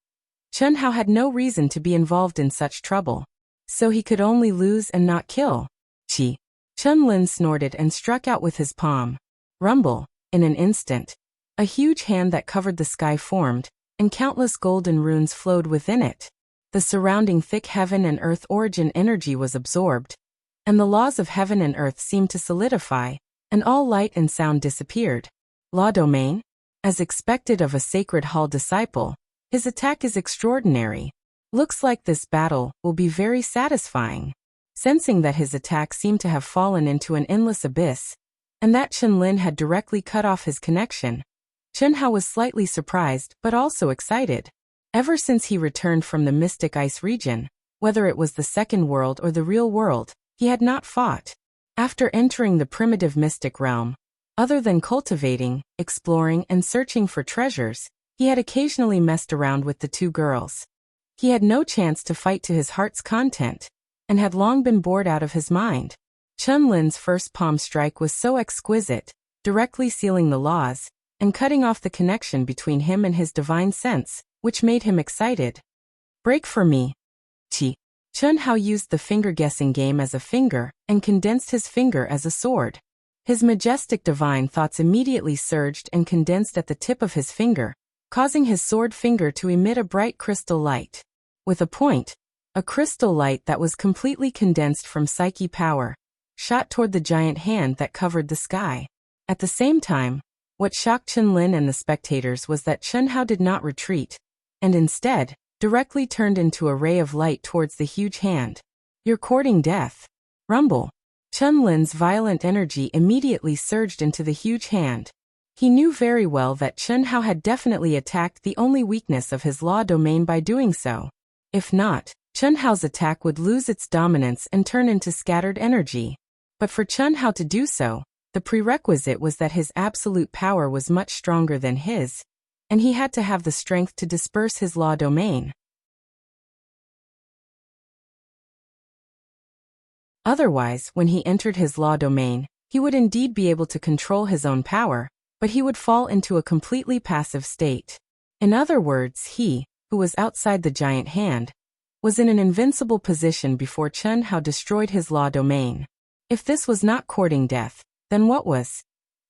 Chen Hao had no reason to be involved in such trouble, so he could only lose and not kill. Chi. Chen Lin snorted and struck out with his palm. Rumble. In an instant, a huge hand that covered the sky formed, and countless golden runes flowed within it. The surrounding thick heaven and earth origin energy was absorbed, and the laws of heaven and earth seemed to solidify, and all light and sound disappeared. Law Domain? As expected of a Sacred Hall disciple, his attack is extraordinary. Looks like this battle will be very satisfying. Sensing that his attack seemed to have fallen into an endless abyss, and that Chen Lin had directly cut off his connection, Chen Hao was slightly surprised but also excited. Ever since he returned from the Mystic Ice region, whether it was the second world or the real world, he had not fought. After entering the primitive mystic realm, other than cultivating, exploring, and searching for treasures, he had occasionally messed around with the two girls. He had no chance to fight to his heart's content, and had long been bored out of his mind. Chen Lin's first palm strike was so exquisite, directly sealing the laws, and cutting off the connection between him and his divine sense, which made him excited. Break for me. Chi. Chen Hao used the finger-guessing game as a finger, and condensed his finger as a sword. His majestic divine thoughts immediately surged and condensed at the tip of his finger, causing his sword finger to emit a bright crystal light. With a point, a crystal light that was completely condensed from psyche power, shot toward the giant hand that covered the sky. At the same time, what shocked Chen Lin and the spectators was that Chen Hao did not retreat, and instead, directly turned into a ray of light towards the huge hand. You're courting death. Rumble. Chen Lin's violent energy immediately surged into the huge hand. He knew very well that Chen Hao had definitely attacked the only weakness of his law domain by doing so. If not, Chen Hao's attack would lose its dominance and turn into scattered energy. But for Chen Hao to do so, the prerequisite was that his absolute power was much stronger than his, and he had to have the strength to disperse his law domain. Otherwise, when he entered his law domain, he would indeed be able to control his own power, but he would fall into a completely passive state. In other words, he, who was outside the giant hand, was in an invincible position before Chen Hao destroyed his law domain. If this was not courting death, then what was?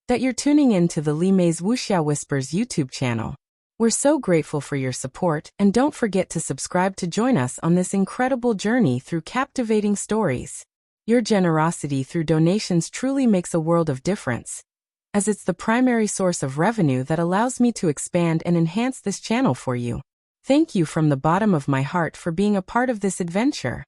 That you're tuning in to the Li Mei's Wuxia Whispers YouTube channel. We're so grateful for your support, and don't forget to subscribe to join us on this incredible journey through captivating stories. Your generosity through donations truly makes a world of difference, as it's the primary source of revenue that allows me to expand and enhance this channel for you. Thank you from the bottom of my heart for being a part of this adventure.